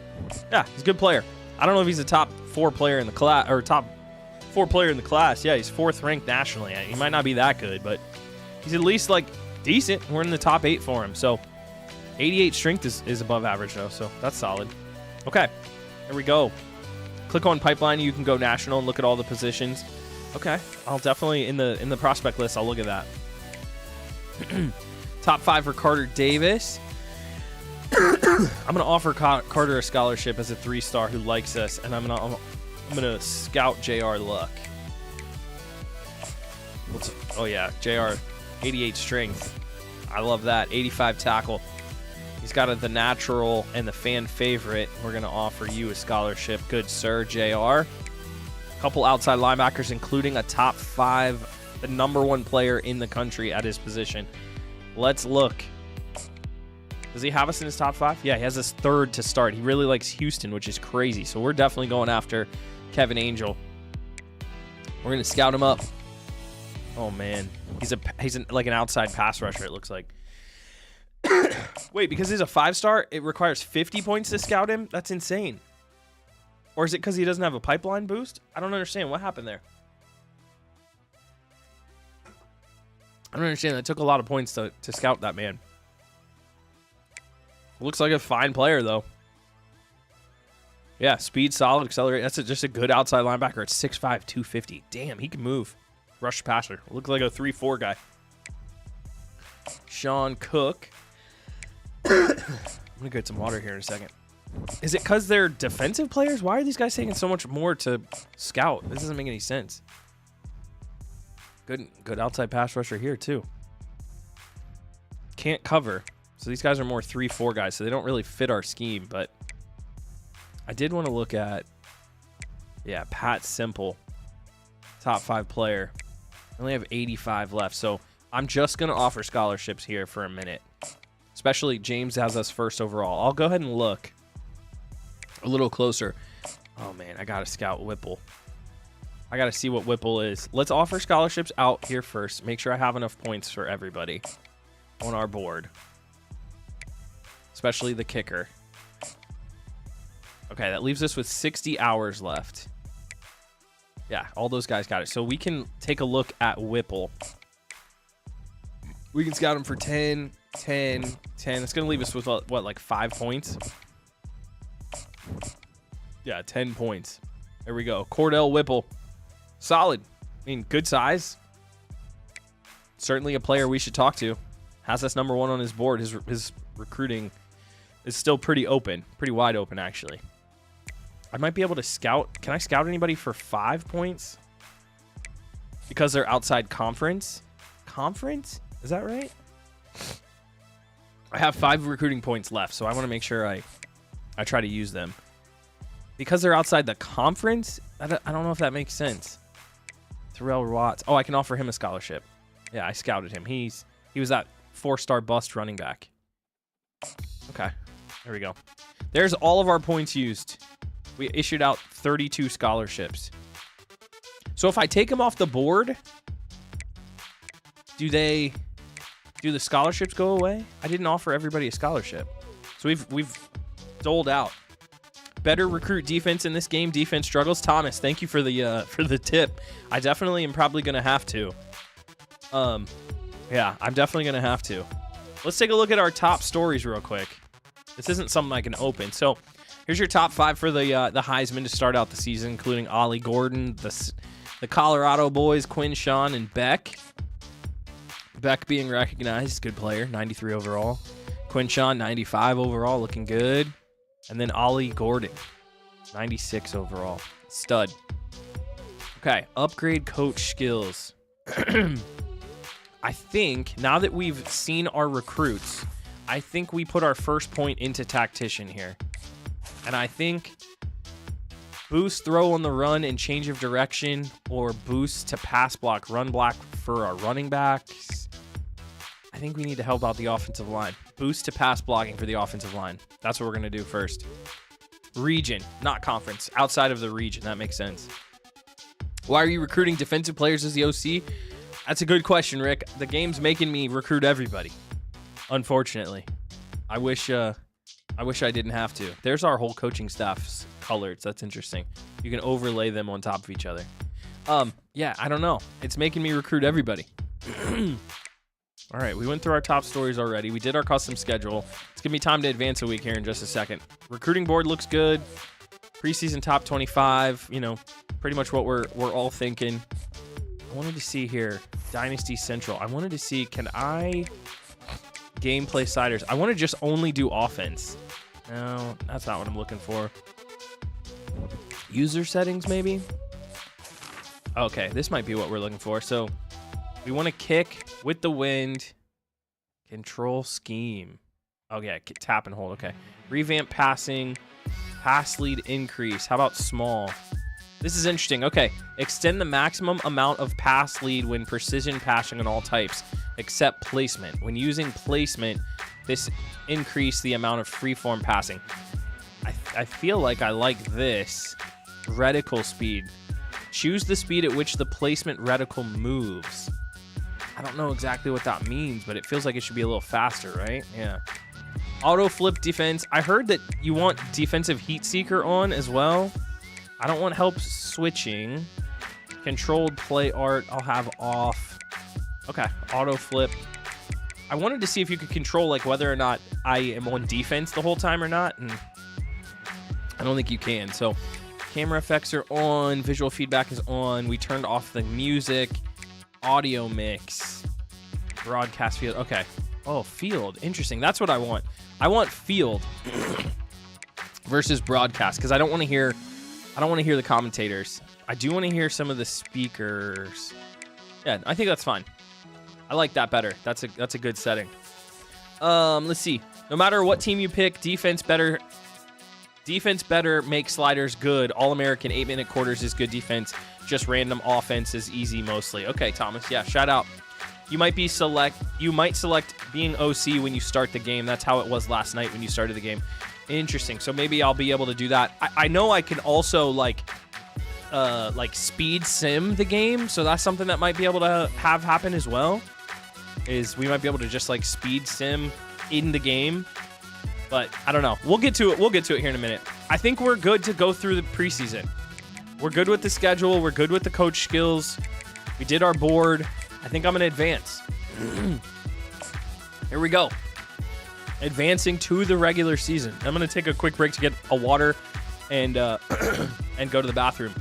Yeah, he's a good player. I don't know if he's a top 4 player in the class or top 4 player in the class. Yeah, he's 4th ranked nationally. He might not be that good, but he's at least decent. We're in the top 8 for him. So 88 strength is above average though, so that's solid. Okay. Here we go. Click on pipeline. You can go national and look at all the positions. Okay, I'll definitely in the prospect list. I'll look at that. Top 5 for Carter Davis. I'm gonna offer Carter a scholarship as a 3-star who likes us, and I'm gonna scout JR Luck. Oh yeah, JR, 88 strength. I love that. 85 tackle. He's got the natural and the fan favorite. We're gonna offer you a scholarship, good sir, JR. Couple outside linebackers, including a top 5, the #1 player in the country at his position. Let's look. Does he have us in his top 5? Yeah, he has us 3rd to start. He really likes Houston, which is crazy. So we're definitely going after Kevin Angel. We're going to scout him up. Oh, man. He's like an outside pass rusher, it looks like. Wait, because he's a 5-star, it requires 50 points to scout him? That's insane. Or is it because he doesn't have a pipeline boost? I don't understand. What happened there? I don't understand. That took a lot of points to scout that man. Looks like a fine player, though. Yeah, speed, solid, accelerate. That's just a good outside linebacker at 6'5", 250. Damn, he can move. Rush passer. Looks like a 3-4 guy. Sean Cook. I'm going to get some water here in a second. Is it because they're defensive players? Why are these guys taking so much more to scout? This doesn't make any sense. Good outside pass rusher here, too. Can't cover. So these guys are more 3-4 guys, so they don't really fit our scheme. But I did want to look at, yeah, Pat Simple, top 5 player. I only have 85 left, so I'm just going to offer scholarships here for a minute. Especially James has us 1st overall. I'll go ahead and look a little closer. Oh, man, I got to scout Whipple. I got to see what Whipple is. Let's offer scholarships out here first. Make sure I have enough points for everybody on our board. Especially the kicker. Okay, that leaves us with 60 hours left. Yeah, all those guys got it. So we can take a look at Whipple. We can scout him for 10, 10, 10. It's going to leave us with, what, like 5 points? Yeah, 10 points. There we go. Cordell Whipple. Solid. I mean, good size. Certainly a player we should talk to. Has us #1 on his board. His recruiting is still pretty open. Pretty wide open, actually. I might be able to scout. Can I scout anybody for 5 points? Because they're outside conference? Conference? Is that right? I have 5 recruiting points left, so I want to make sure I try to use them. Because they're outside the conference? I don't know if that makes sense. Terrell Watts. Oh, I can offer him a scholarship. Yeah, I scouted him. He was that 4-star bust running back. Okay, there we go. There's all of our points used. We issued out 32 scholarships. So if I take them off the board, do the scholarships go away? I didn't offer everybody a scholarship. So we've doled out. Better recruit defense in this game. Defense struggles. Thomas, thank you for the tip. I definitely am probably gonna have to. Yeah, I'm definitely gonna have to. Let's take a look at our top stories real quick. This isn't something I can open. So here's your top 5 for the Heisman to start out the season, including Ollie Gordon, the Colorado boys, Quinn Sean, and Beck. Beck being recognized, good player, 93 overall. Quinn Sean, 95 overall, looking good. And then Ollie Gordon, 96 overall, stud. Okay, upgrade coach skills. I think now that we've seen our recruits, I think we put our first point into tactician here. And I think boost throw on the run and change of direction, or boost to pass block, run block for our running backs. I think we need to help out the offensive line. Boost to pass blocking for the offensive line. That's what we're going to do first. Region, not conference. Outside of the region. That makes sense. Why are you recruiting defensive players as the OC? That's a good question, Rick. The game's making me recruit everybody. Unfortunately. I wish I didn't have to. There's our whole coaching staff's colors. That's interesting. You can overlay them on top of each other. Yeah, I don't know. It's making me recruit everybody. All right, we went through our top stories already. We did our custom schedule. It's going to be time to advance a week here in just a second. Recruiting board looks good. Preseason top 25, you know, pretty much what we're all thinking. I wanted to see here, Dynasty Central. I wanted to see, can I gameplay sliders? I want to just only do offense. No, that's not what I'm looking for. User settings, maybe? Okay, this might be what we're looking for. So we want to kick with the wind. Control scheme. Oh, yeah, tap and hold. Okay. Revamp passing. Pass lead increase. How about small? This is interesting. Okay. Extend the maximum amount of pass lead when precision passing on all types, except placement. When using placement, this increase the amount of freeform passing. I feel like I like this. Reticle speed. Choose the speed at which the placement reticle moves. I don't know exactly what that means, but it feels like it should be a little faster, right? Yeah. Auto flip defense. I heard that you want defensive heat seeker on as well. I don't want help switching. Controlled play art, I'll have off. Okay, auto flip. I wanted to see if you could control like whether or not I am on defense the whole time or not, and I don't think you can. So camera effects are on, visual feedback is on. We turned off the music, audio mix, broadcast field. Okay. Oh, field. Interesting. That's what I want. I want field versus broadcast because I don't want to hear the commentators. I do want to hear some of the speakers. Yeah, I think that's fine. I like that better. That's a good setting. Let's see. No matter what team you pick, defense better make sliders good. All-American 8-minute quarters is good defense. Just random offense is easy mostly. Okay, Thomas. Yeah, shout out. You might select being OC when you start the game. That's how it was last night when you started the game. Interesting. So maybe I'll be able to do that. I know I can also like speed sim the game. So that's something that might be able to have happen as well. Is we might be able to just like speed sim in the game. But I don't know. We'll get to it. We'll get to it here in a minute. I think we're good to go through the preseason. We're good with the schedule. We're good with the coach skills. We did our board. I think I'm going to advance. Here we go. Advancing to the regular season. I'm going to take a quick break to get a water and and go to the bathroom.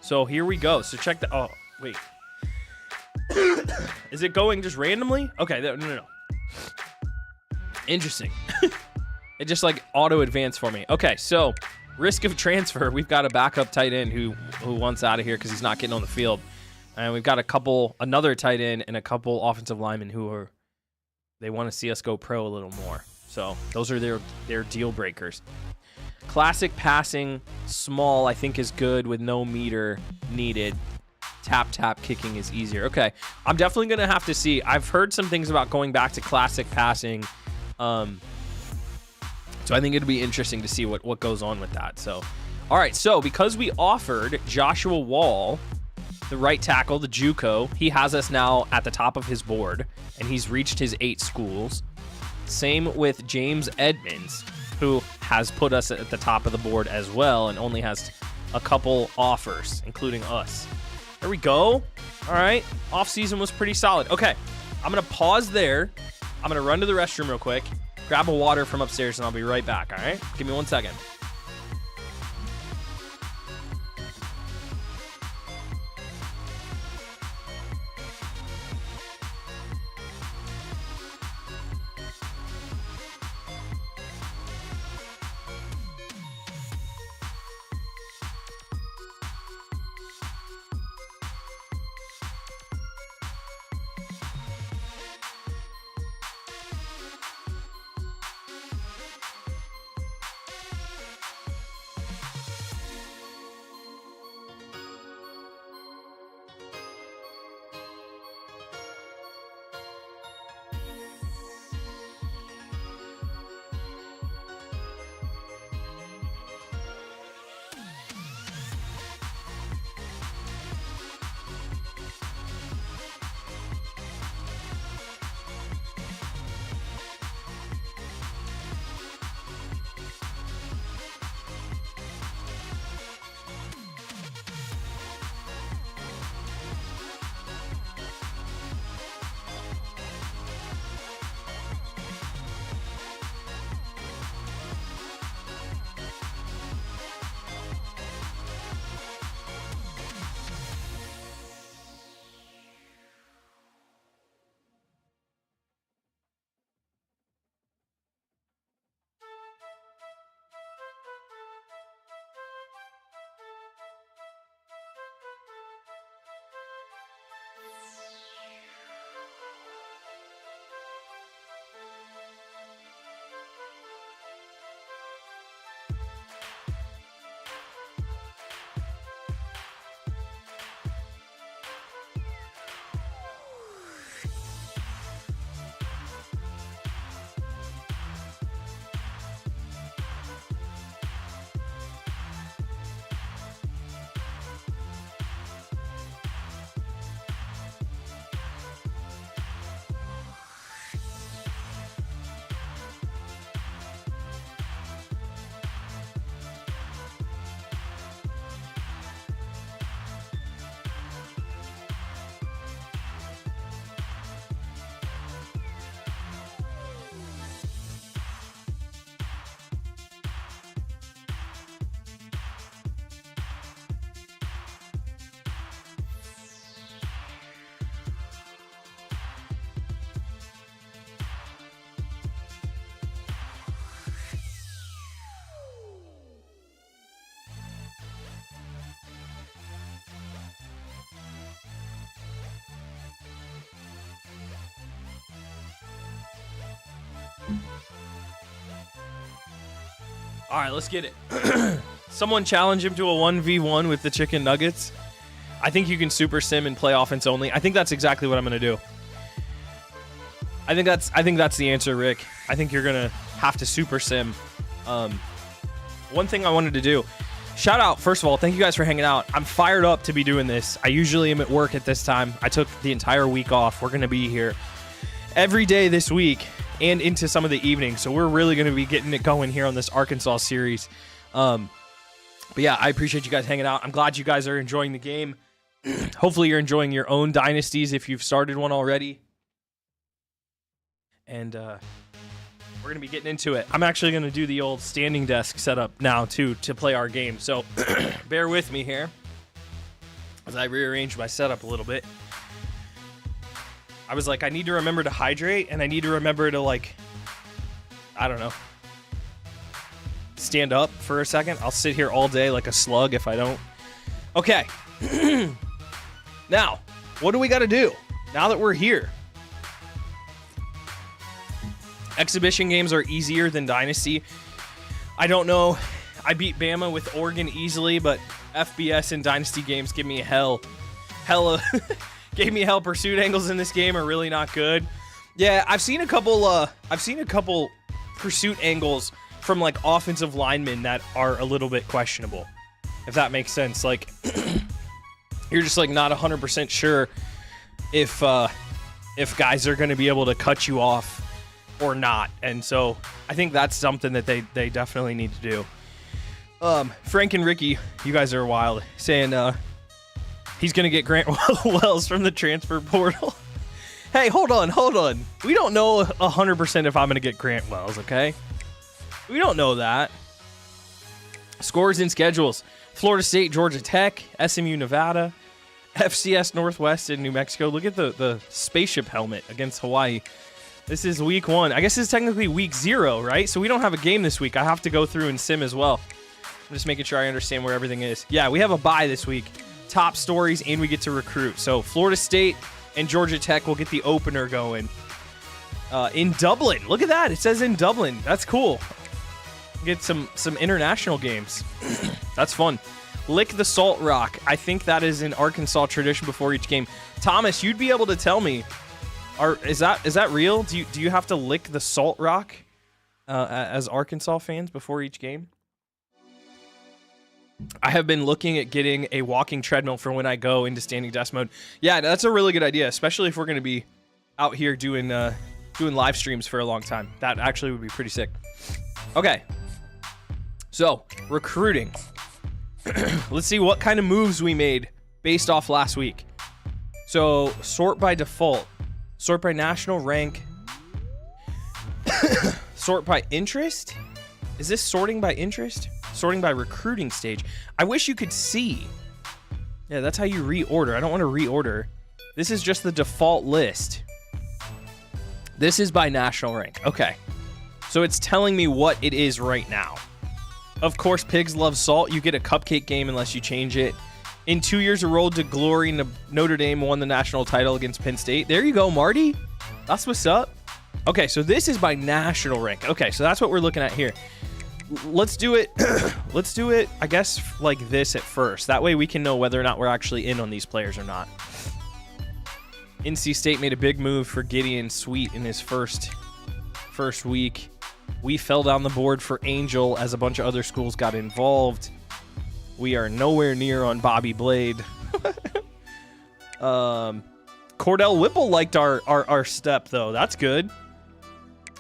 So here we go. So check the... Oh, wait. Is it going just randomly? Okay, no. Interesting. It just like auto advanced for me. Okay, so risk of transfer. We've got a backup tight end who wants out of here because he's not getting on the field. And we've got another tight end and a couple offensive linemen they want to see us go pro a little more. So those are their deal breakers. Classic passing, small, I think is good with no meter needed. Tap kicking is easier. Okay, I'm definitely going to have to see. I've heard some things about going back to classic passing. So I think it'd be interesting to see what goes on with that. So, all right, so because we offered Joshua Wall, the right tackle, the JUCO, he has us now at the top of his board, and he's reached his 8 schools. Same with James Edmonds, who has put us at the top of the board as well and only has a couple offers, including us. There we go. All right. Off-season was pretty solid. Okay. I'm going to pause there. I'm going to run to the restroom real quick, grab a water from upstairs, and I'll be right back. All right? Give me 1 second. All right, let's get it. Someone challenge him to a 1v1 with the chicken nuggets. I think you can super sim and play offense only. I think that's exactly what I'm going to do. I think that's the answer, Rick. I think you're going to have to super sim. One thing I wanted to do, shout out, first of all, thank you guys for hanging out. I'm fired up to be doing this. I usually am at work at this time. I took the entire week off. We're going to be here every day this week and into some of the evenings. So we're really going to be getting it going here on this Arkansas series. But yeah, I appreciate you guys hanging out. I'm glad you guys are enjoying the game. Hopefully you're enjoying your own dynasties if you've started one already. And we're going to be getting into it. I'm actually going to do the old standing desk setup now, too, to play our game. So bear with me here as I rearrange my setup a little bit. I was like, I need to remember to hydrate, and I need to remember to, like, I don't know, stand up for a second. I'll sit here all day like a slug if I don't. Okay. Now, what do we got to do now that we're here? Exhibition games are easier than Dynasty. I don't know. I beat Bama with Oregon easily, but FBS and Dynasty games give me hell. Gave me hell. Pursuit angles in this game are really not good. Yeah, I've seen a couple pursuit angles from like offensive linemen that are a little bit questionable, if that makes sense. Like you're just like not 100% sure if guys are going to be able to cut you off or not. And so I think that's something that they definitely need to do. Frank and Ricky, you guys are wild, saying he's going to get Grant Wells from the transfer portal. Hey, hold on. We don't know 100% if I'm going to get Grant Wells, okay? We don't know that. Scores and schedules. Florida State, Georgia Tech, SMU, Nevada, FCS Northwest in New Mexico. Look at the spaceship helmet against Hawaii. This is week 1. I guess it's technically week 0, right? So we don't have a game this week. I have to go through and sim as well. I'm just making sure I understand where everything is. Yeah, we have a bye this week. Top stories, and we get to recruit. So Florida State and Georgia Tech will get the opener going. In Dublin. Look at that. It says in Dublin. That's cool. Get some international games. That's fun. Lick the Salt Rock. I think that is an Arkansas tradition before each game. Thomas, you'd be able to tell me, is that real? Do you have to lick the Salt Rock as Arkansas fans before each game? I have been looking at getting a walking treadmill for when I go into standing desk mode. Yeah, that's a really good idea, especially if we're going to be out here doing live streams for a long time. That actually would be pretty sick. Okay. So, recruiting. Let's see what kind of moves we made based off last week. So, sort by default. Sort by national rank. Sort by interest? Is this sorting by interest? Sorting by recruiting stage. I wish you could see. Yeah, that's how you reorder. I don't want to reorder. This is just the default list. This is by national rank. Okay. So it's telling me what it is right now. Of course, pigs love salt. You get a cupcake game unless you change it. In 2 years, a road to glory, Notre Dame won the national title against Penn State. There you go, Marty. That's what's up. Okay, so this is by national rank. Okay, so that's what we're looking at here. Let's do it. Let's do it, I guess, like this at first. That way we can know whether or not we're actually in on these players or not. NC State made a big move for Gideon Sweet in his first week. We fell down the board for Angel as a bunch of other schools got involved. We are nowhere near on Bobby Blade. Cordell Whipple liked our step, though. That's good.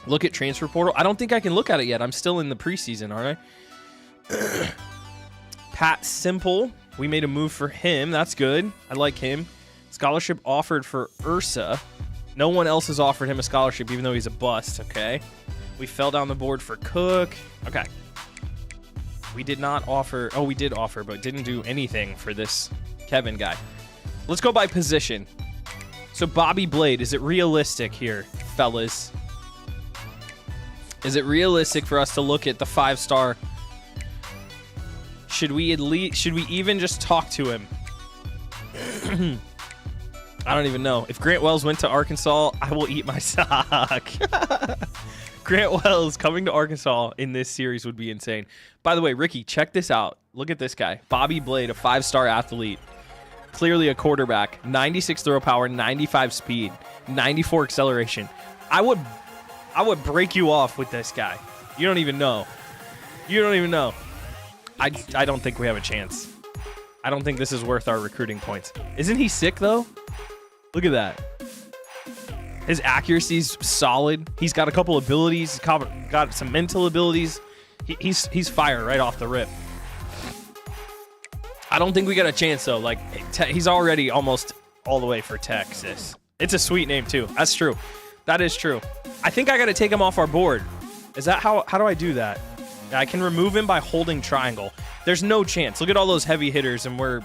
Look at transfer portal. I don't think I can look at it yet. I'm still in the preseason, aren't I? Pat Simple. We made a move for him. That's good. I like him. Scholarship offered for Ursa. No one else has offered him a scholarship, even though he's a bust. Okay. We fell down the board for Cook. Okay. We did not offer. Oh, we did offer, but didn't do anything for this Kevin guy. Let's go by position. So Bobby Blade, is it realistic here, fellas? Is it realistic for us to look at the 5-star? Should we even just talk to him? I don't even know. If Grant Wells went to Arkansas, I will eat my sock. Grant Wells coming to Arkansas in this series would be insane. By the way, Ricky, check this out. Look at this guy. Bobby Blade, a 5-star athlete. Clearly a quarterback. 96 throw power, 95 speed, 94 acceleration. I would break you off with this guy. You don't even know. You don't even know. I don't think we have a chance. I don't think this is worth our recruiting points. Isn't he sick, though? Look at that. His accuracy's solid. He's got a couple abilities. He's got some mental abilities. He's fire right off the rip. I don't think we got a chance, though. Like, he's already almost all the way for Texas. It's a sweet name, too. That's true. That is true. I think I got to take him off our board. Is that how do I do that? I can remove him by holding triangle. There's no chance. Look at all those heavy hitters, and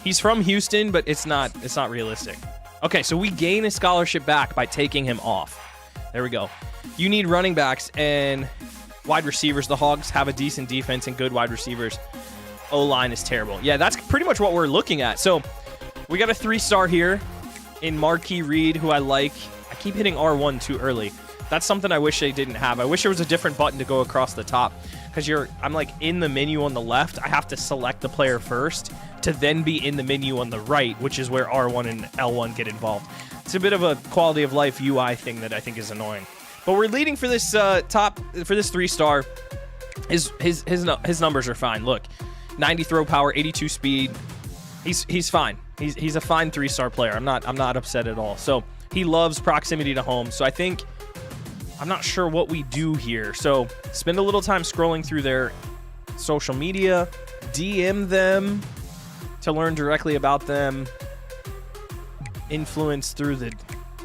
he's from Houston, but it's not realistic. Okay, so we gain a scholarship back by taking him off. There we go. You need running backs and wide receivers. The Hogs have a decent defense and good wide receivers. O-line is terrible. Yeah, that's pretty much what we're looking at. So we got a 3-star here in Marquis Reed, who I like. I keep hitting R1 too early. That's something I wish they didn't have. I wish there was a different button to go across the top, because I'm like in the menu on the left. I have to select the player first to then be in the menu on the right, which is where R1 and L1 get involved. It's a bit of a quality of life UI thing that I think is annoying. But we're leading for this for this 3-star. His numbers are fine. Look, 90 throw power, 82 speed. He's fine. He's a fine 3-star player. I'm not upset at all. So he loves proximity to home. So I'm not sure what we do here. So spend a little time scrolling through their social media, DM them to learn directly about them, influence through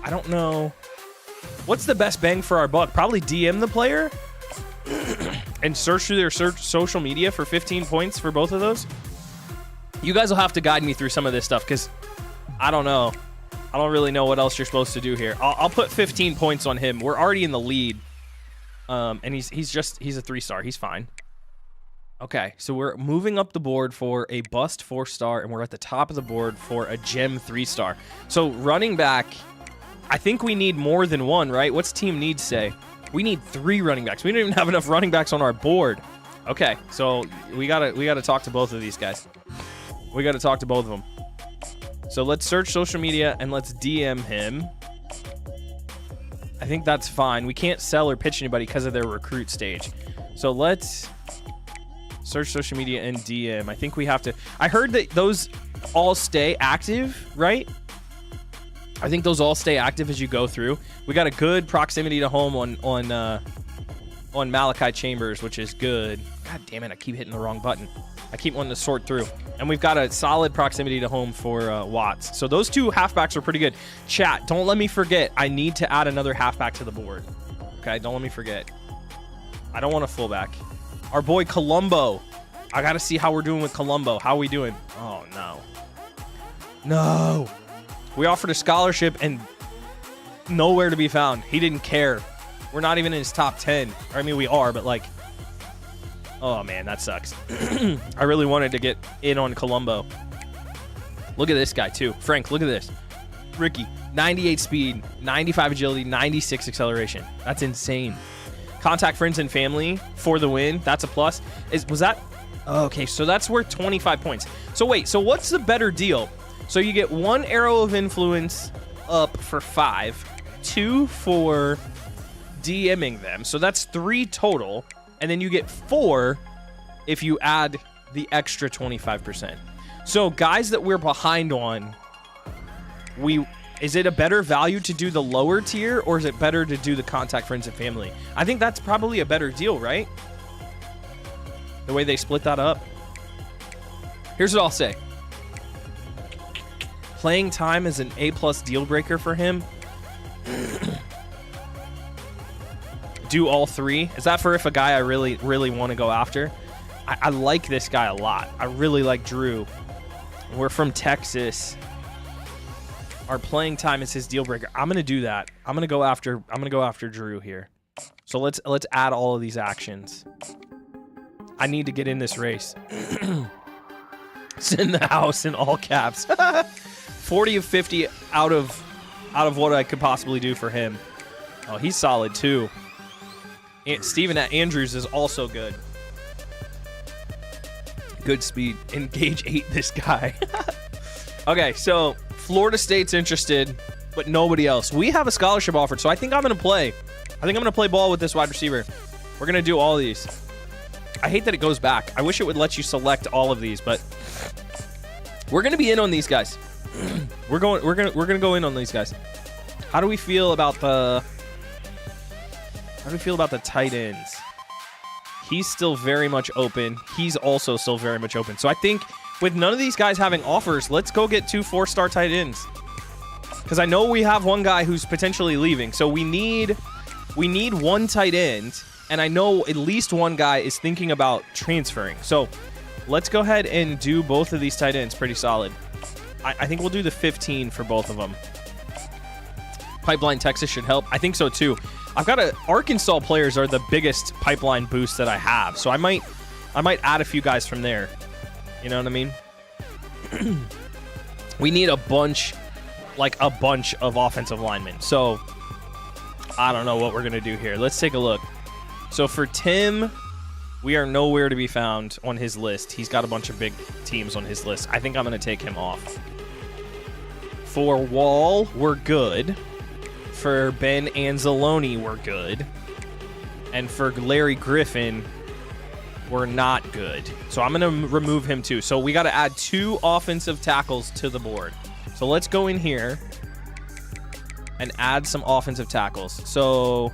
I don't know. What's the best bang for our buck? Probably DM the player and search through their social media for 15 points for both of those. You guys will have to guide me through some of this stuff, because I don't know. I don't really know what else you're supposed to do here. I'll put 15 points on him. We're already in the lead. And he's a 3-star. He's fine. Okay, so we're moving up the board for a bust 4-star, and we're at the top of the board for a gem 3-star. So running back, I think we need more than one, right? What's team needs say? We need 3 running backs. We don't even have enough running backs on our board. Okay, so we gotta talk to both of these guys. We gotta talk to both of them. So let's search social media and let's DM him. I think that's fine. We can't sell or pitch anybody because of their recruit stage. So let's search social media and DM. I think we have to. I heard that those all stay active, right? I think those all stay active as you go through. We got a good proximity to home on Malachi Chambers, which is good. God damn it, I keep hitting the wrong button. I keep wanting to sort through. And we've got a solid proximity to home for Watts. So those 2 halfbacks are pretty good. Chat, don't let me forget. I need to add another halfback to the board. Okay, don't let me forget. I don't want a fullback. Our boy Colombo. I got to see how we're doing with Colombo. How are we doing? Oh, no. No. We offered a scholarship and nowhere to be found. He didn't care. We're not even in his top 10. I mean, we are, but like... Oh, man, that sucks. I really wanted to get in on Colombo. Look at this guy, too. Frank, look at this. Ricky, 98 speed, 95 agility, 96 acceleration. That's insane. Contact friends and family for the win. That's a plus. Was that... Okay, so that's worth 25 points. So wait, so what's the better deal? So you get 1 arrow of influence up for 5, 2 for DMing them. So that's 3 total. And then you get 4 if you add the extra 25%. So guys that we're behind on, is it a better value to do the lower tier, or is it better to do the contact friends and family? I think that's probably a better deal, right? The way they split that up. Here's what I'll say. Playing time is an A+ deal breaker for him. Do all 3. Is that for if a guy I really, really want to go after? I like this guy a lot. I really like Drew. We're from Texas. Our playing time is his deal breaker. I'm gonna do that. I'm gonna go after Drew here. So let's add all of these actions. I need to get in this race. It's in the house in all caps. 40 of 50 out of what I could possibly do for him. Oh, he's solid too. Steven Andrews is also good. Good speed. Engage 8 this guy. Okay, so Florida State's interested, but nobody else. We have a scholarship offered, so I think I'm going to play. I think I'm going to play ball with this wide receiver. We're going to do all these. I hate that it goes back. I wish it would let you select all of these, but we're going to be in on these guys. We're going to go in on these guys. How do we feel about the tight ends? He's still very much open. He's also still very much open. So I think with none of these guys having offers, let's go get 2 4-star tight ends. Because I know we have one guy who's potentially leaving. So we need one tight end, and I know at least one guy is thinking about transferring. So let's go ahead and do both of these tight ends pretty solid. I think we'll do the 15 for both of them. Pipeline Texas should help. I think so too. I've got Arkansas players are the biggest pipeline boost that I have. So I might add a few guys from there. You know what I mean? We need a bunch of offensive linemen. So I don't know what we're going to do here. Let's take a look. So for Tim, we are nowhere to be found on his list. He's got a bunch of big teams on his list. I think I'm going to take him off. For Wall, we're good. For Ben Anzalone, we're good. And for Larry Griffin, we're not good. So I'm going to remove him too. So we got to add 2 offensive tackles to the board. So let's go in here and add some offensive tackles. So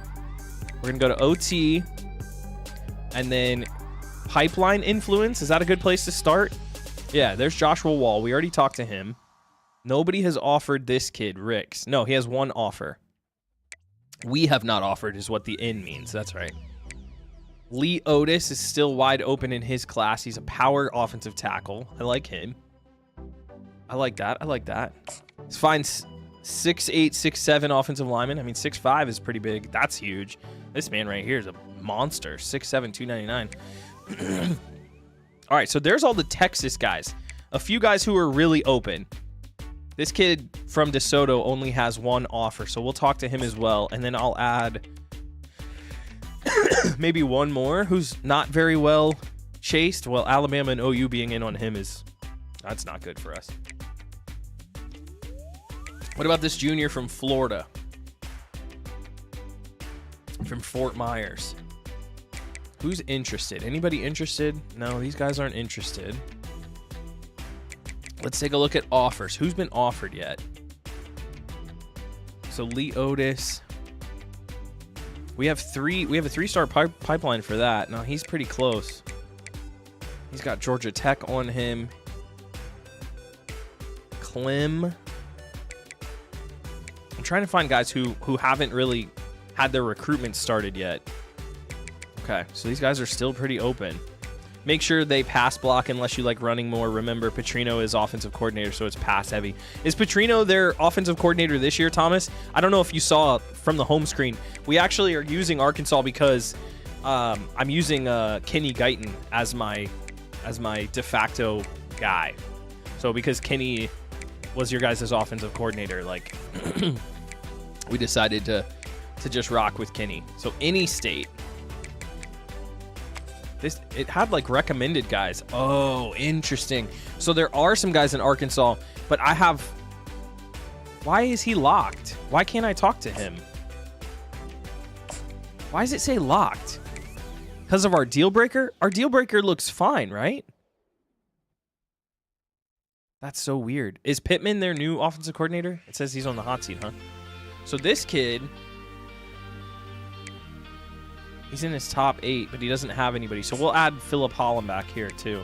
we're going to go to OT and then pipeline influence. Is that a good place to start? Yeah, there's Joshua Wall. We already talked to him. Nobody has offered this kid, Ricks. No, he has one offer. We have not offered is what the N means. That's right. Lee Otis is still wide open in his class. He's a power offensive tackle. I like him. I like that. I like that. Let's find 6'8", 6'7" offensive lineman. I mean, 6'5" is pretty big. That's huge. This man right here is a monster. 6'7", 299. All right, so there's all the Texas guys. A few guys who are really open. This kid from DeSoto only has one offer, so we'll talk to him as well. And then I'll add maybe one more who's not very well chased. Well, Alabama and OU being in on him that's not good for us. What about this junior from Florida? From Fort Myers. Who's interested? Anybody interested? No, these guys aren't interested. Let's take a look at offers. Who's been offered yet? So Lee Otis. We have a 3-star pipeline for that. No, he's pretty close. He's got Georgia Tech on him. Clem. I'm trying to find guys who haven't really had their recruitment started yet. Okay, so these guys are still pretty open. Make sure they pass block unless you like running more. Remember, Petrino is offensive coordinator, so it's pass heavy. Is Petrino their offensive coordinator this year, Thomas? I don't know if you saw from the home screen. We actually are using Arkansas because I'm using Kenny Gon as my de facto guy. So because Kenny was your guys' offensive coordinator, like we decided to just rock with Kenny. So any state. It had like recommended guys. Oh, interesting. So there are some guys in Arkansas, but why is he locked? Why can't I talk to him? Why does it say locked? Because of our deal breaker? Our deal breaker looks fine, right? That's so weird. Is Pittman their new offensive coordinator? It says he's on the hot seat, huh? So this kid, he's in his top 8, but he doesn't have anybody. So we'll add Philip Holland back here, too.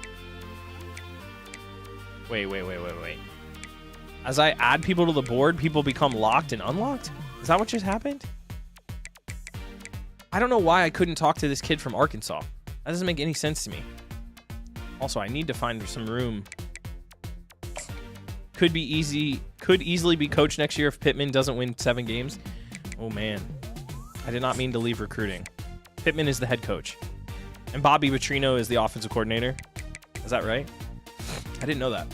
Wait. As I add people to the board, people become locked and unlocked? Is that what just happened? I don't know why I couldn't talk to this kid from Arkansas. That doesn't make any sense to me. Also, I need to find some room. Could easily be coach next year if Pittman doesn't win 7 games. Oh, man. I did not mean to leave recruiting. Pittman is the head coach. And Bobby Petrino is the offensive coordinator. Is that right? I didn't know that.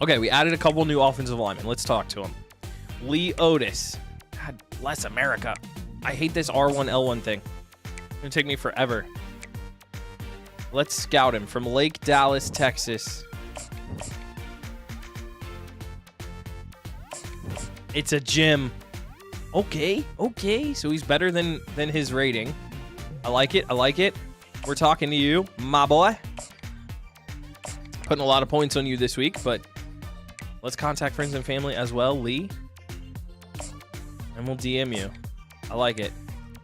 Okay, we added a couple new offensive linemen. Let's talk to him. Lee Otis. God bless America. I hate this R1, L1 thing. It's gonna take me forever. Let's scout him from Lake Dallas, Texas. It's a gym. Okay, okay. So he's better than his rating. I like it. I like it. We're talking to you, my boy. Putting a lot of points on you this week, but let's contact friends and family as well, Lee. And we'll DM you. I like it.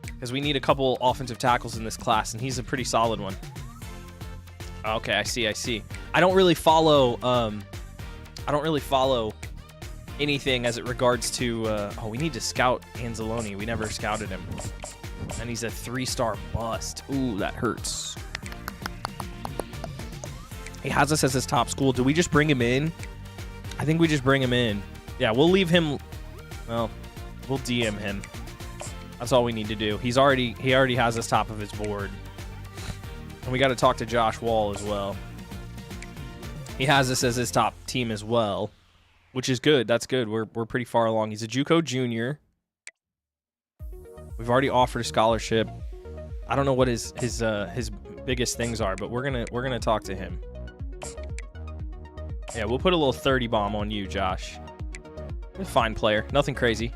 Because we need a couple offensive tackles in this class, and he's a pretty solid one. Okay, I see, I see. I don't really follow anything as it regards to oh, we need to scout Anzalone. We never scouted him. And he's a 3-star bust. Ooh, that hurts. He has us as his top school. Do we just bring him in? I think we just bring him in. Yeah, we'll leave him. Well, we'll DM him. That's all we need to do. He already has us top of his board. And we got to talk to Josh Wall as well. He has us as his top team as well, which is good. That's good. We're pretty far along. He's a JUCO junior. We've already offered a scholarship. I don't know what his biggest things are, but we're gonna talk to him. Yeah, we'll put a little 30 bomb on you, Josh. You're a fine player. Nothing crazy.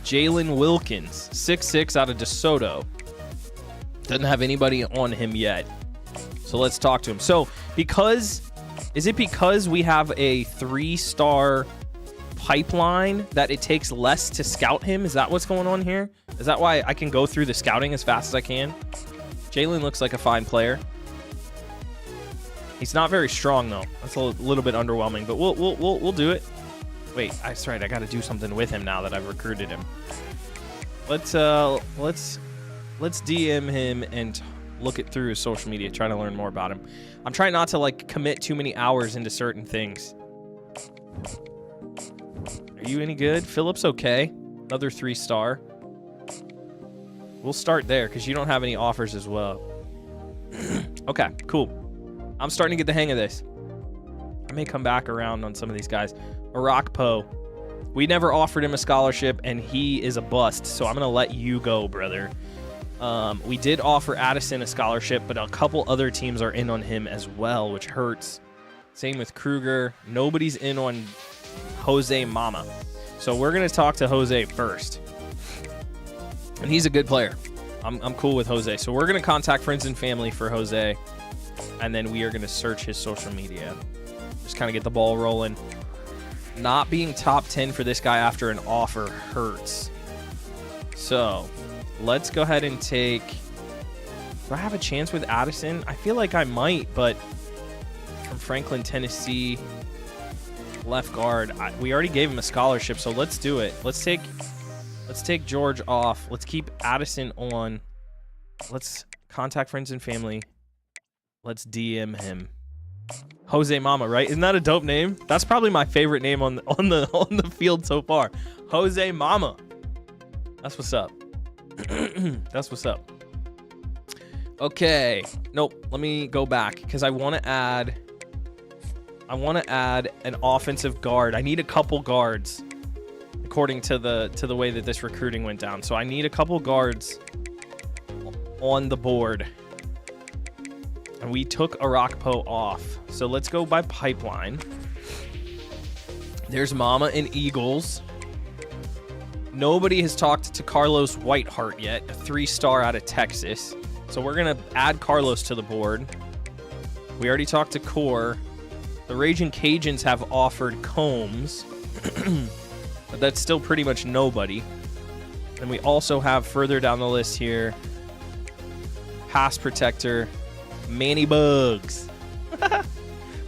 Jalen Wilkins, 6'6" out of DeSoto. Doesn't have anybody on him yet. So let's talk to him. So is it because we have a 3-star pipeline that it takes less to scout him? Is that what's going on here? Is that why I can go through the scouting as fast as I can? Jalen looks like a fine player. He's not very strong though. That's a little bit underwhelming, but we'll do it. Wait, that's right. I got to do something with him now that I've recruited him. Let's DM him and look it through his social media, try to learn more about him. I'm trying not to like commit too many hours into certain things. Are you any good? Phillip's okay. Another 3-star. We'll start there because you don't have any offers as well. Okay, cool. I'm starting to get the hang of this. I may come back around on some of these guys. Arakpo. We never offered him a scholarship, and he is a bust, so I'm going to let you go, brother. We did offer Addison a scholarship, but a couple other teams are in on him as well, which hurts. Same with Kruger. Nobody's in on Jose Mama. So we're going to talk to Jose first. And he's a good player. I'm cool with Jose. So we're going to contact friends and family for Jose, and then we are going to search his social media. Just kind of get the ball rolling. Not being top 10 for this guy after an offer hurts. So let's go ahead and take... Do I have a chance with Addison? I feel like I might, but from Franklin, Tennessee, left guard. We already gave him a scholarship, so let's do it. Let's take George off. Let's keep Addison on. Let's contact friends and family. Let's DM him. Jose Mama, right? Isn't that a dope name? That's probably my favorite name on the field so far. Jose Mama. That's what's up. That's what's up. Okay. Nope. Let me go back because I want to add an offensive guard. I need a couple guards according to the way that this recruiting went down. So I need a couple guards on the board. And we took Arakpo off. So let's go by pipeline. There's Mama and Eagles. Nobody has talked to Carlos Whiteheart yet, a 3-star out of Texas. So we're going to add Carlos to the board. We already talked to Core. The Raging Cajuns have offered Combs. But that's still pretty much nobody. And we also have further down the list here, pass protector, Manny Bugs.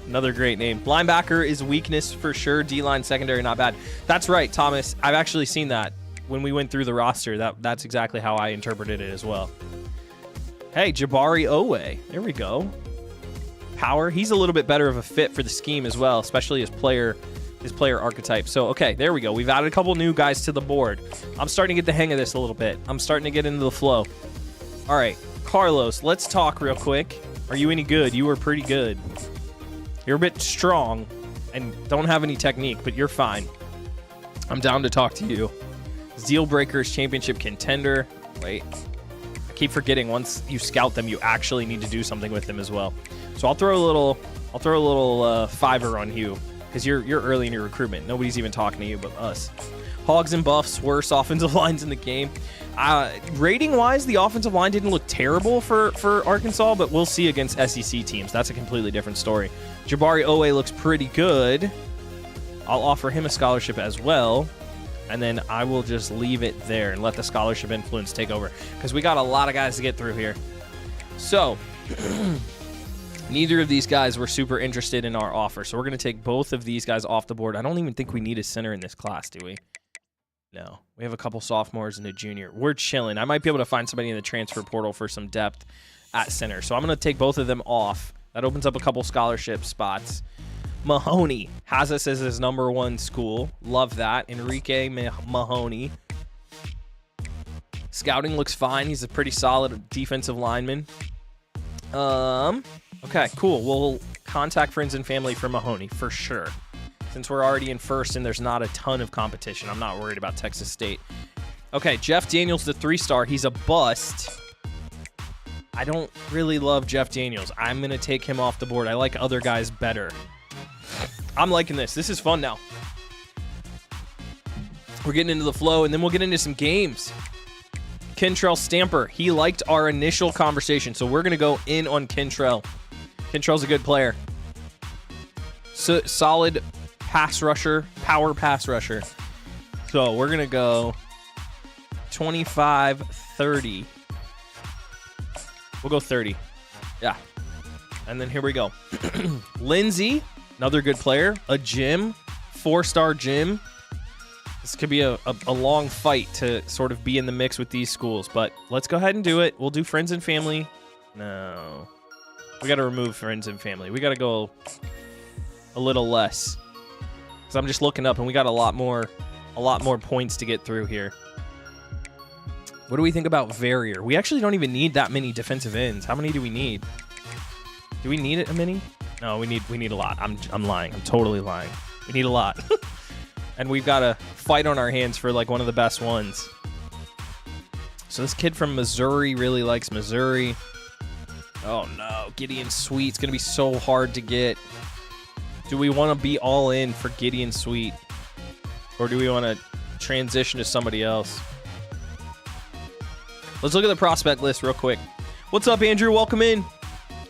Another great name. Linebacker is weakness for sure. D-line secondary, not bad. That's right, Thomas. I've actually seen that when we went through the roster. That's exactly how I interpreted it as well. Hey, Jabari Owe. There we go. Power. He's a little bit better of a fit for the scheme as well, especially his player archetype. So, okay, there we go. We've added a couple new guys to the board. I'm starting to get the hang of this a little bit. I'm starting to get into the flow. All right, Carlos, let's talk real quick. Are you any good? You were pretty good. You're a bit strong and don't have any technique, but you're fine. I'm down to talk to you. Deal Breakers championship contender. Wait, I keep forgetting once you scout them, you actually need to do something with them as well. So I'll throw a little fiver on you because you're early in your recruitment. Nobody's even talking to you but us. Hogs and Buffs, worst offensive lines in the game. Rating-wise, the offensive line didn't look terrible for Arkansas, but we'll see against SEC teams. That's a completely different story. Jabari Owe looks pretty good. I'll offer him a scholarship as well, and then I will just leave it there and let the scholarship influence take over because we got a lot of guys to get through here. So, neither of these guys were super interested in our offer, so we're going to take both of these guys off the board. I don't even think we need a center in this class, do we? No. We have a couple sophomores and a junior. We're chilling. I might be able to find somebody in the transfer portal for some depth at center. So I'm going to take both of them off. That opens up a couple scholarship spots. Mahoney has us as his #1 school. Love that. Enrique Mahoney. Scouting looks fine. He's a pretty solid defensive lineman. Okay, cool. We'll contact friends and family for Mahoney for sure. Since we're already in first and there's not a ton of competition, I'm not worried about Texas State. Okay, Jeff Daniels, the 3-star. He's a bust. I don't really love Jeff Daniels. I'm going to take him off the board. I like other guys better. I'm liking this. This is fun now. We're getting into the flow, and then we'll get into some games. Kentrell Stamper. He liked our initial conversation, so we're going to go in on Kentrell. Kentrell's a good player. So, solid pass rusher, power pass rusher. So we're going to go 25, 30. We'll go 30. Yeah. And then here we go. Lindsay, another good player. A Jim, 4-star Jim. This could be a long fight to sort of be in the mix with these schools, but let's go ahead and do it. We'll do friends and family. No. We got to remove friends and family. We got to go a little less. Because I'm just looking up, and we got a lot more points to get through here. What do we think about Verrier? We actually don't even need that many defensive ends. How many do we need? Do we need a many? No, we need a lot. I'm lying. I'm totally lying. We need a lot. And we've got a fight on our hands for like one of the best ones. So this kid from Missouri really likes Missouri. Oh no, Gideon Sweet. It's going to be so hard to get. Do we want to be all in for Gideon Sweet? Or do we want to transition to somebody else? Let's look at the prospect list real quick. What's up, Andrew? Welcome in.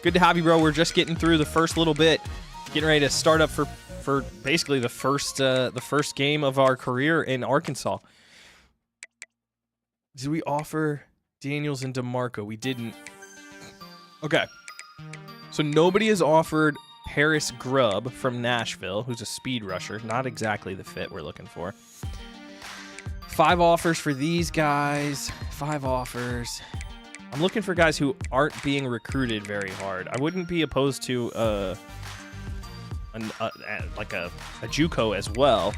Good to have you, bro. We're just getting through the first little bit. Getting ready to start up for basically the first game of our career in Arkansas. Did we offer Daniels and DeMarco? We didn't. Okay. So nobody has offered Paris Grubb from Nashville, who's a speed rusher. Not exactly the fit we're looking for. 5 offers for these guys. 5 offers. I'm looking for guys who aren't being recruited very hard. I wouldn't be opposed to like a JUCO as well.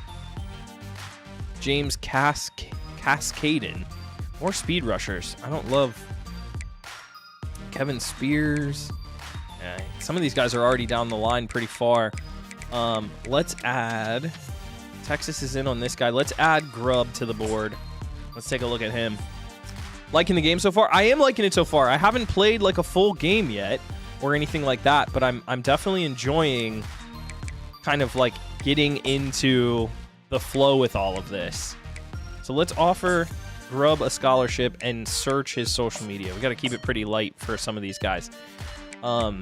James Cascaden. More speed rushers. I don't love Kevin Spears. Yeah, some of these guys are already down the line pretty far. Let's add... Texas is in on this guy. Let's add Grubb to the board. Let's take a look at him. Liking the game so far? I am liking it so far. I haven't played like a full game yet or anything like that, but I'm definitely enjoying kind of like getting into the flow with all of this. So let's offer Grubb a scholarship and search his social media. We got to keep it pretty light for some of these guys. We're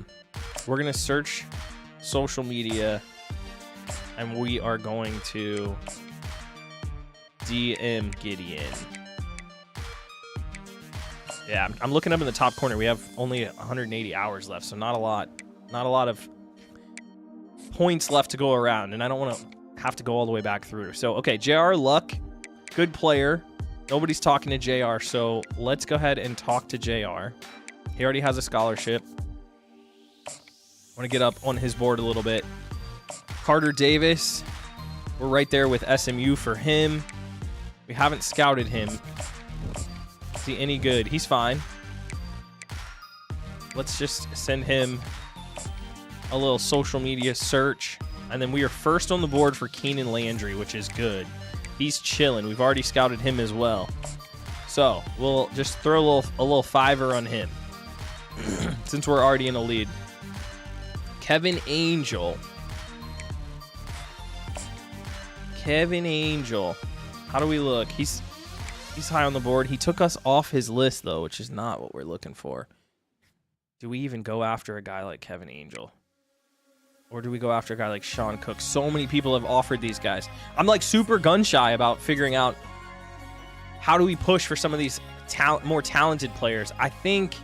going to search social media, and we are going to DM Gideon. Yeah, I'm looking up in the top corner. We have only 180 hours left, so not a lot of points left to go around, and I don't want to have to go all the way back through. So, okay, J.R. Luck, good player. Nobody's talking to J.R., so let's go ahead and talk to J.R. He already has a scholarship. I want to get up on his board a little bit. Carter Davis, we're right there with SMU for him. We haven't scouted him. Is he any good? He's fine. Let's just send him a little social media search. And then we are first on the board for Keenan Landry, which is good. He's chilling. We've already scouted him as well. So we'll just throw a little fiver on him since we're already in a lead. Kevin Angel. Kevin Angel. How do we look? He's high on the board. He took us off his list, though, which is not what we're looking for. Do we even go after a guy like Kevin Angel? Or do we go after a guy like Sean Cook? So many people have offered these guys. I'm like super gun shy about figuring out how do we push for some of these more talented players. I think...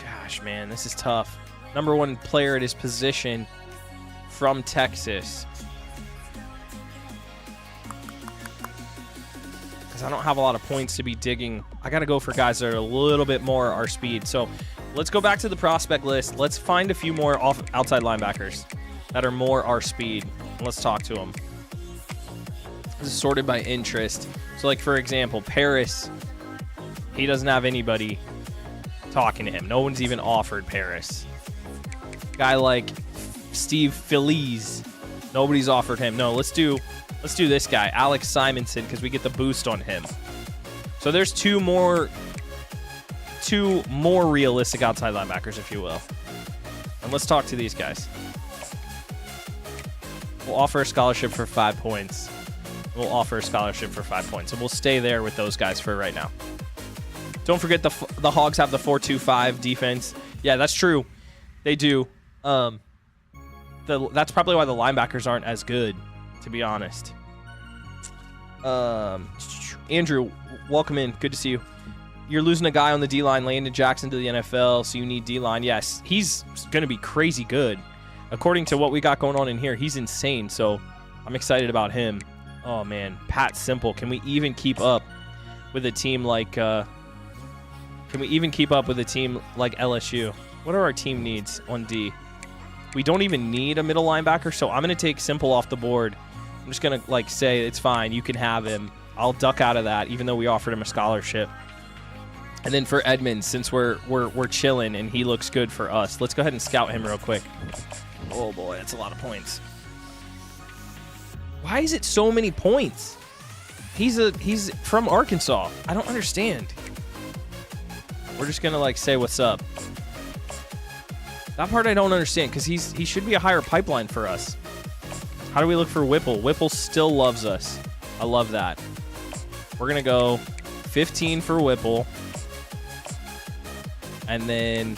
Gosh, man, this is tough. Number one player at his position from Texas. Because I don't have a lot of points to be digging. I got to go for guys that are a little bit more our speed. So let's go back to the prospect list. Let's find a few more outside linebackers that are more our speed. Let's talk to them. This is sorted by interest. So, like, for example, Paris, he doesn't have anybody talking to him. No one's even offered Paris. Guy like Steve Feliz, nobody's offered him. No, let's do this guy, Alex Simonson, because we get the boost on him. So there's two more realistic outside linebackers, if you will. And let's talk to these guys. We'll offer a scholarship for 5 points. We'll offer a scholarship for 5 points, and we'll stay there with those guys for right now. Don't forget the Hogs have the 4-2-5 defense. Yeah, that's true. They do. That's probably why the linebackers aren't as good, to be honest. Andrew, welcome in. Good to see you. You're losing a guy on the D-line, Landon Jackson, to the NFL, so you need D-line. Yes, he's going to be crazy good. According to what we got going on in here, he's insane, so I'm excited about him. Oh, man. Pat Simple. Can we even keep up with a team like LSU? What are our team needs on D? We don't even need a middle linebacker, so I'm going to take Simple off the board. I'm just going to say it's fine. You can have him. I'll duck out of that, even though we offered him a scholarship. And then for Edmonds, since we're chilling and he looks good for us, let's go ahead and scout him real quick. Oh boy, that's a lot of points. Why is it so many points? He's from Arkansas. I don't understand. We're just gonna say what's up. That part I don't understand, because he should be a higher pipeline for us. How do we look for Whipple? Whipple still loves us. I love that. We're gonna go 15 for Whipple. And then,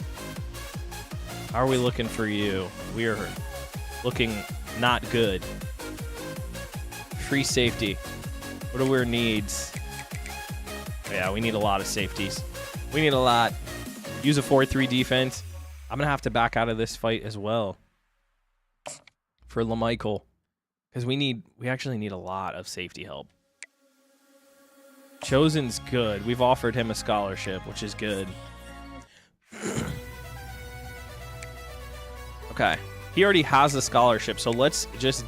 how are we looking for you? We are looking not good. Free safety. What are our needs? Yeah, we need a lot of safeties. We need a lot. Use a 4-3 defense. I'm going to have to back out of this fight as well for LaMichael, because we actually need a lot of safety help. Chosen's good. We've offered him a scholarship, which is good. Okay. He already has a scholarship, so let's just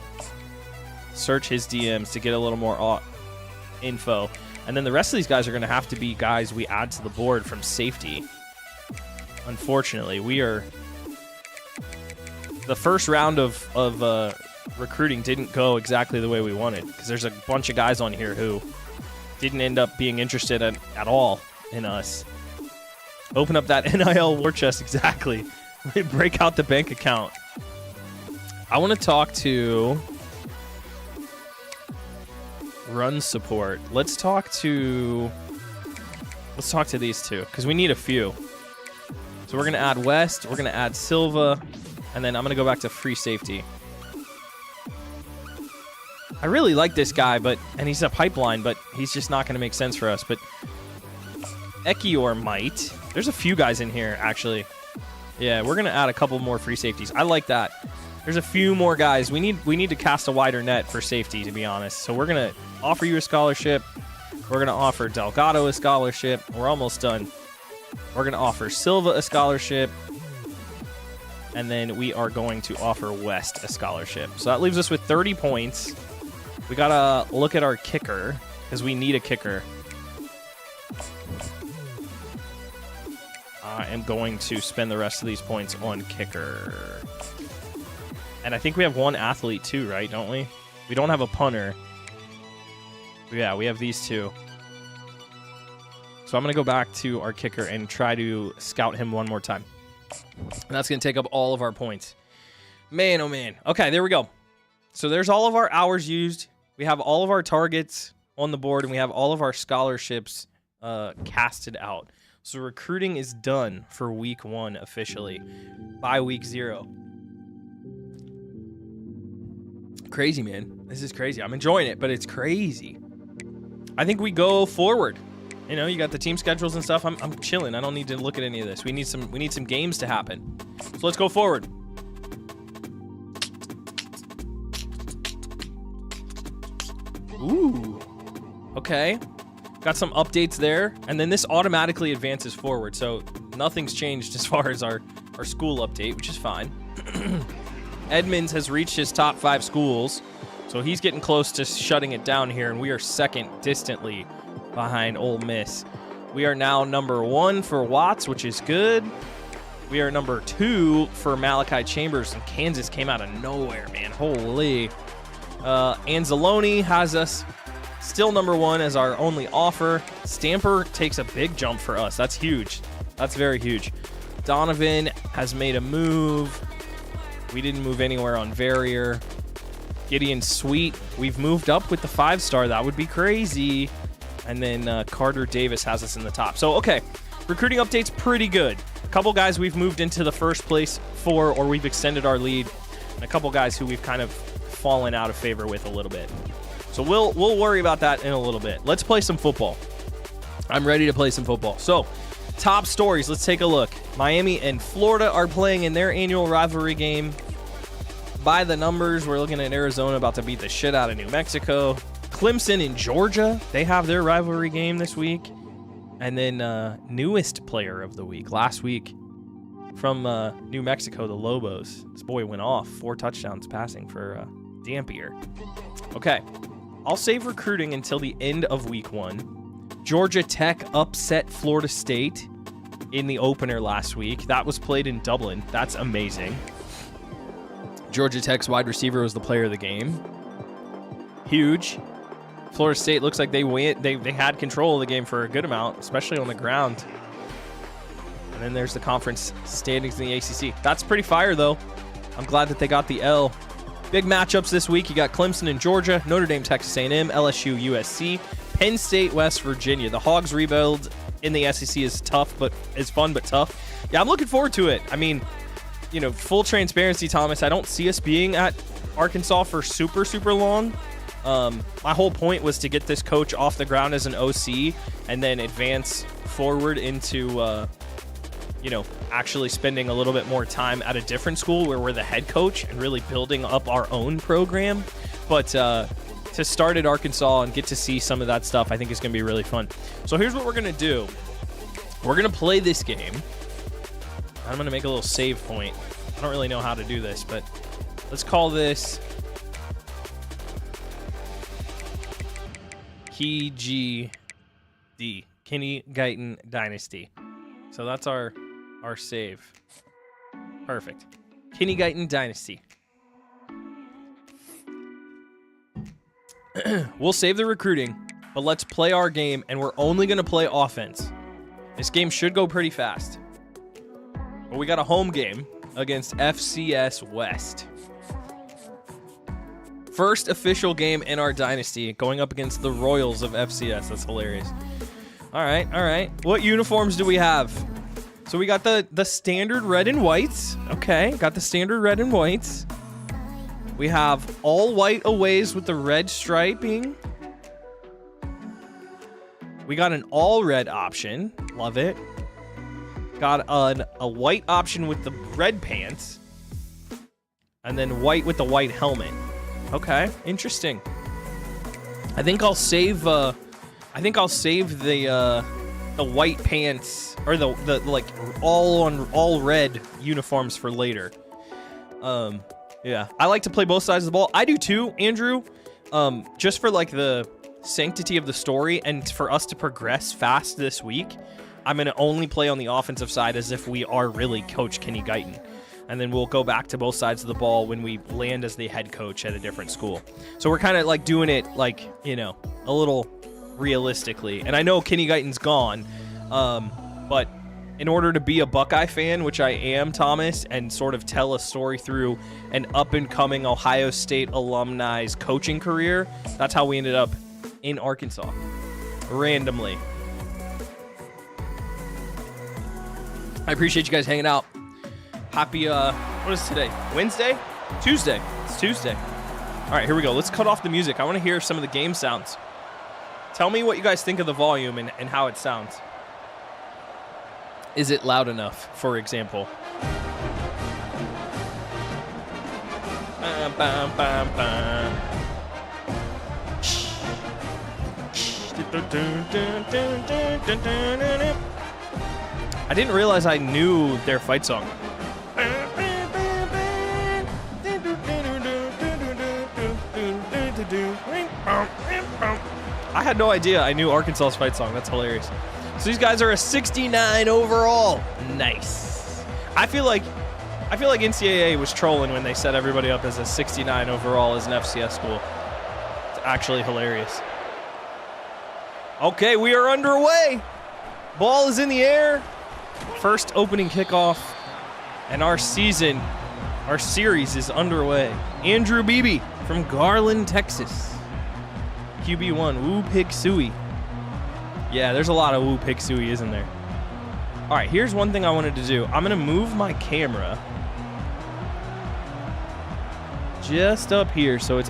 search his DMs to get a little more info. And then the rest of these guys are going to have to be guys we add to the board from safety. Unfortunately, we are... The first round of recruiting didn't go exactly the way we wanted, because there's a bunch of guys on here who didn't end up being interested at all in us. Open up that NIL war chest, exactly. Break out the bank account. I want to talk to run support. Let's talk to these two, because we need a few. So we're going to add West, we're going to add Silva, and then I'm going to go back to free safety. I really like this guy, and he's a pipeline, but he's just not going to make sense for us. But Ekior might. There's a few guys in here, actually. Yeah, we're going to add a couple more free safeties. I like that. There's a few more guys. We need to cast a wider net for safety, to be honest. So we're going to offer you a scholarship. We're going to offer Delgado a scholarship. We're almost done. We're going to offer Silva a scholarship. And then we are going to offer West a scholarship. So that leaves us with 30 points. We got to look at our kicker, because we need a kicker. I am going to spend the rest of these points on kicker. And I think we have one athlete too, right? Don't we? We don't have a punter. Yeah, we have these two. So I'm going to go back to our kicker and try to scout him one more time. And that's going to take up all of our points. Man, oh man. Okay, there we go. So there's all of our hours used. We have all of our targets on the board, and we have all of our scholarships casted out. So recruiting is done for week 1 officially by week 0. Crazy, man. This is crazy. I'm enjoying it, but it's crazy. I think we go forward. You know, you got the team schedules and stuff. I'm chilling. I don't need to look at any of this. We need some games to happen. So let's go forward. Ooh. Okay. Got some updates there. And then this automatically advances forward. So nothing's changed as far as our school update, which is fine. Edmonds has reached his top 5 schools. So he's getting close to shutting it down here. And we are second distantly behind Ole Miss. We are now number 1 for Watts, which is good. We are number 2 for Malachi Chambers. And Kansas came out of nowhere, man. Holy. Anzalone has us still number 1 as our only offer. Stamper takes a big jump for us. That's huge. That's very huge. Donovan has made a move. We didn't move anywhere on Verrier. Gideon Sweet, we've moved up with the 5-star. That would be crazy. And then Carter Davis has us in the top. So, okay, recruiting update's pretty good. A couple guys we've moved into the first place for, or we've extended our lead. And a couple guys who we've kind of fallen out of favor with a little bit. So we'll worry about that in a little bit. Let's play some football. I'm ready to play some football. So, top stories. Let's take a look. Miami and Florida are playing in their annual rivalry game. By the numbers, we're looking at Arizona about to beat the shit out of New Mexico. Clemson and Georgia, they have their rivalry game this week. And then newest player of the week, last week, from New Mexico, the Lobos. This boy went off, 4 touchdowns passing for Dampier. Okay, I'll save recruiting until the end of week 1. Georgia Tech upset Florida State in the opener last week. That was played in Dublin. That's amazing. Georgia Tech's wide receiver was the player of the game. Huge. Florida State looks like they had control of the game for a good amount, especially on the ground. And then there's the conference standings in the ACC. That's pretty fire, though. I'm glad that they got the L. Big matchups this week. You got Clemson and Georgia, Notre Dame, Texas A&M, LSU, USC, Penn State, West Virginia. The Hogs rebuild in the SEC is tough, but is fun but tough. Yeah, I'm looking forward to it. I mean, you know, full transparency, Thomas, I don't see us being at Arkansas for super, super long. My whole point was to get this coach off the ground as an OC and then advance forward into, you know, actually spending a little bit more time at a different school where we're the head coach and really building up our own program. But to start at Arkansas and get to see some of that stuff, I think is going to be really fun. So here's what we're going to do. We're going to play this game. I'm going to make a little save point. I don't really know how to do this, but let's call this KGD, Kenny Gon Dynasty. So that's our save. Perfect. Kenny Gon Dynasty. We'll save the recruiting, but let's play our game, and we're only going to play offense. This game should go pretty fast. But we got a home game against FCS West. First official game in our dynasty, going up against the Royals of FCS. That's hilarious. All right. What uniforms do we have? So we got the standard red and whites. Okay, got the standard red and whites. We have all white aways with the red striping. We got an all red option. Love it. Got a white option with the red pants. And then white with the white helmet. Okay, interesting. I think I'll save the white pants or the like all red uniforms for later. Yeah, I like to play both sides of the ball. I do too, Andrew. Just for like the sanctity of the story and for us to progress fast this week, I'm going to only play on the offensive side as if we are really Coach Kenny Gon. and then we'll go back to both sides of the ball when we land as the head coach at a different school. So we're kind of like doing it like, you know, a little realistically. And I know Kenny Gon's gone, but in order to be a Buckeye fan, which I am, Thomas, and sort of tell a story through an up-and-coming Ohio State alumni's coaching career, that's how we ended up in Arkansas, randomly. I appreciate you guys hanging out. Happy, what is today? Wednesday? Tuesday. It's Tuesday. All right, here we go. Let's cut off the music. I want to hear some of the game sounds. Tell me what you guys think of the volume and how it sounds. Is it loud enough, for example? I didn't realize I knew their fight song. I had no idea I knew Arkansas's fight song. That's hilarious. So these guys are a 69 overall. Nice. I feel like NCAA was trolling when they set everybody up as a 69 overall as an FCS school. It's actually hilarious. Okay, we are underway. Ball is in the air. First opening kickoff, and our series is underway. Andrew Beebe from Garland, Texas. QB1, Woo Pig Suey. Yeah, there's a lot of Woo Pig Suey, isn't there? All right, here's one thing I wanted to do. I'm going to move my camera just up here so it's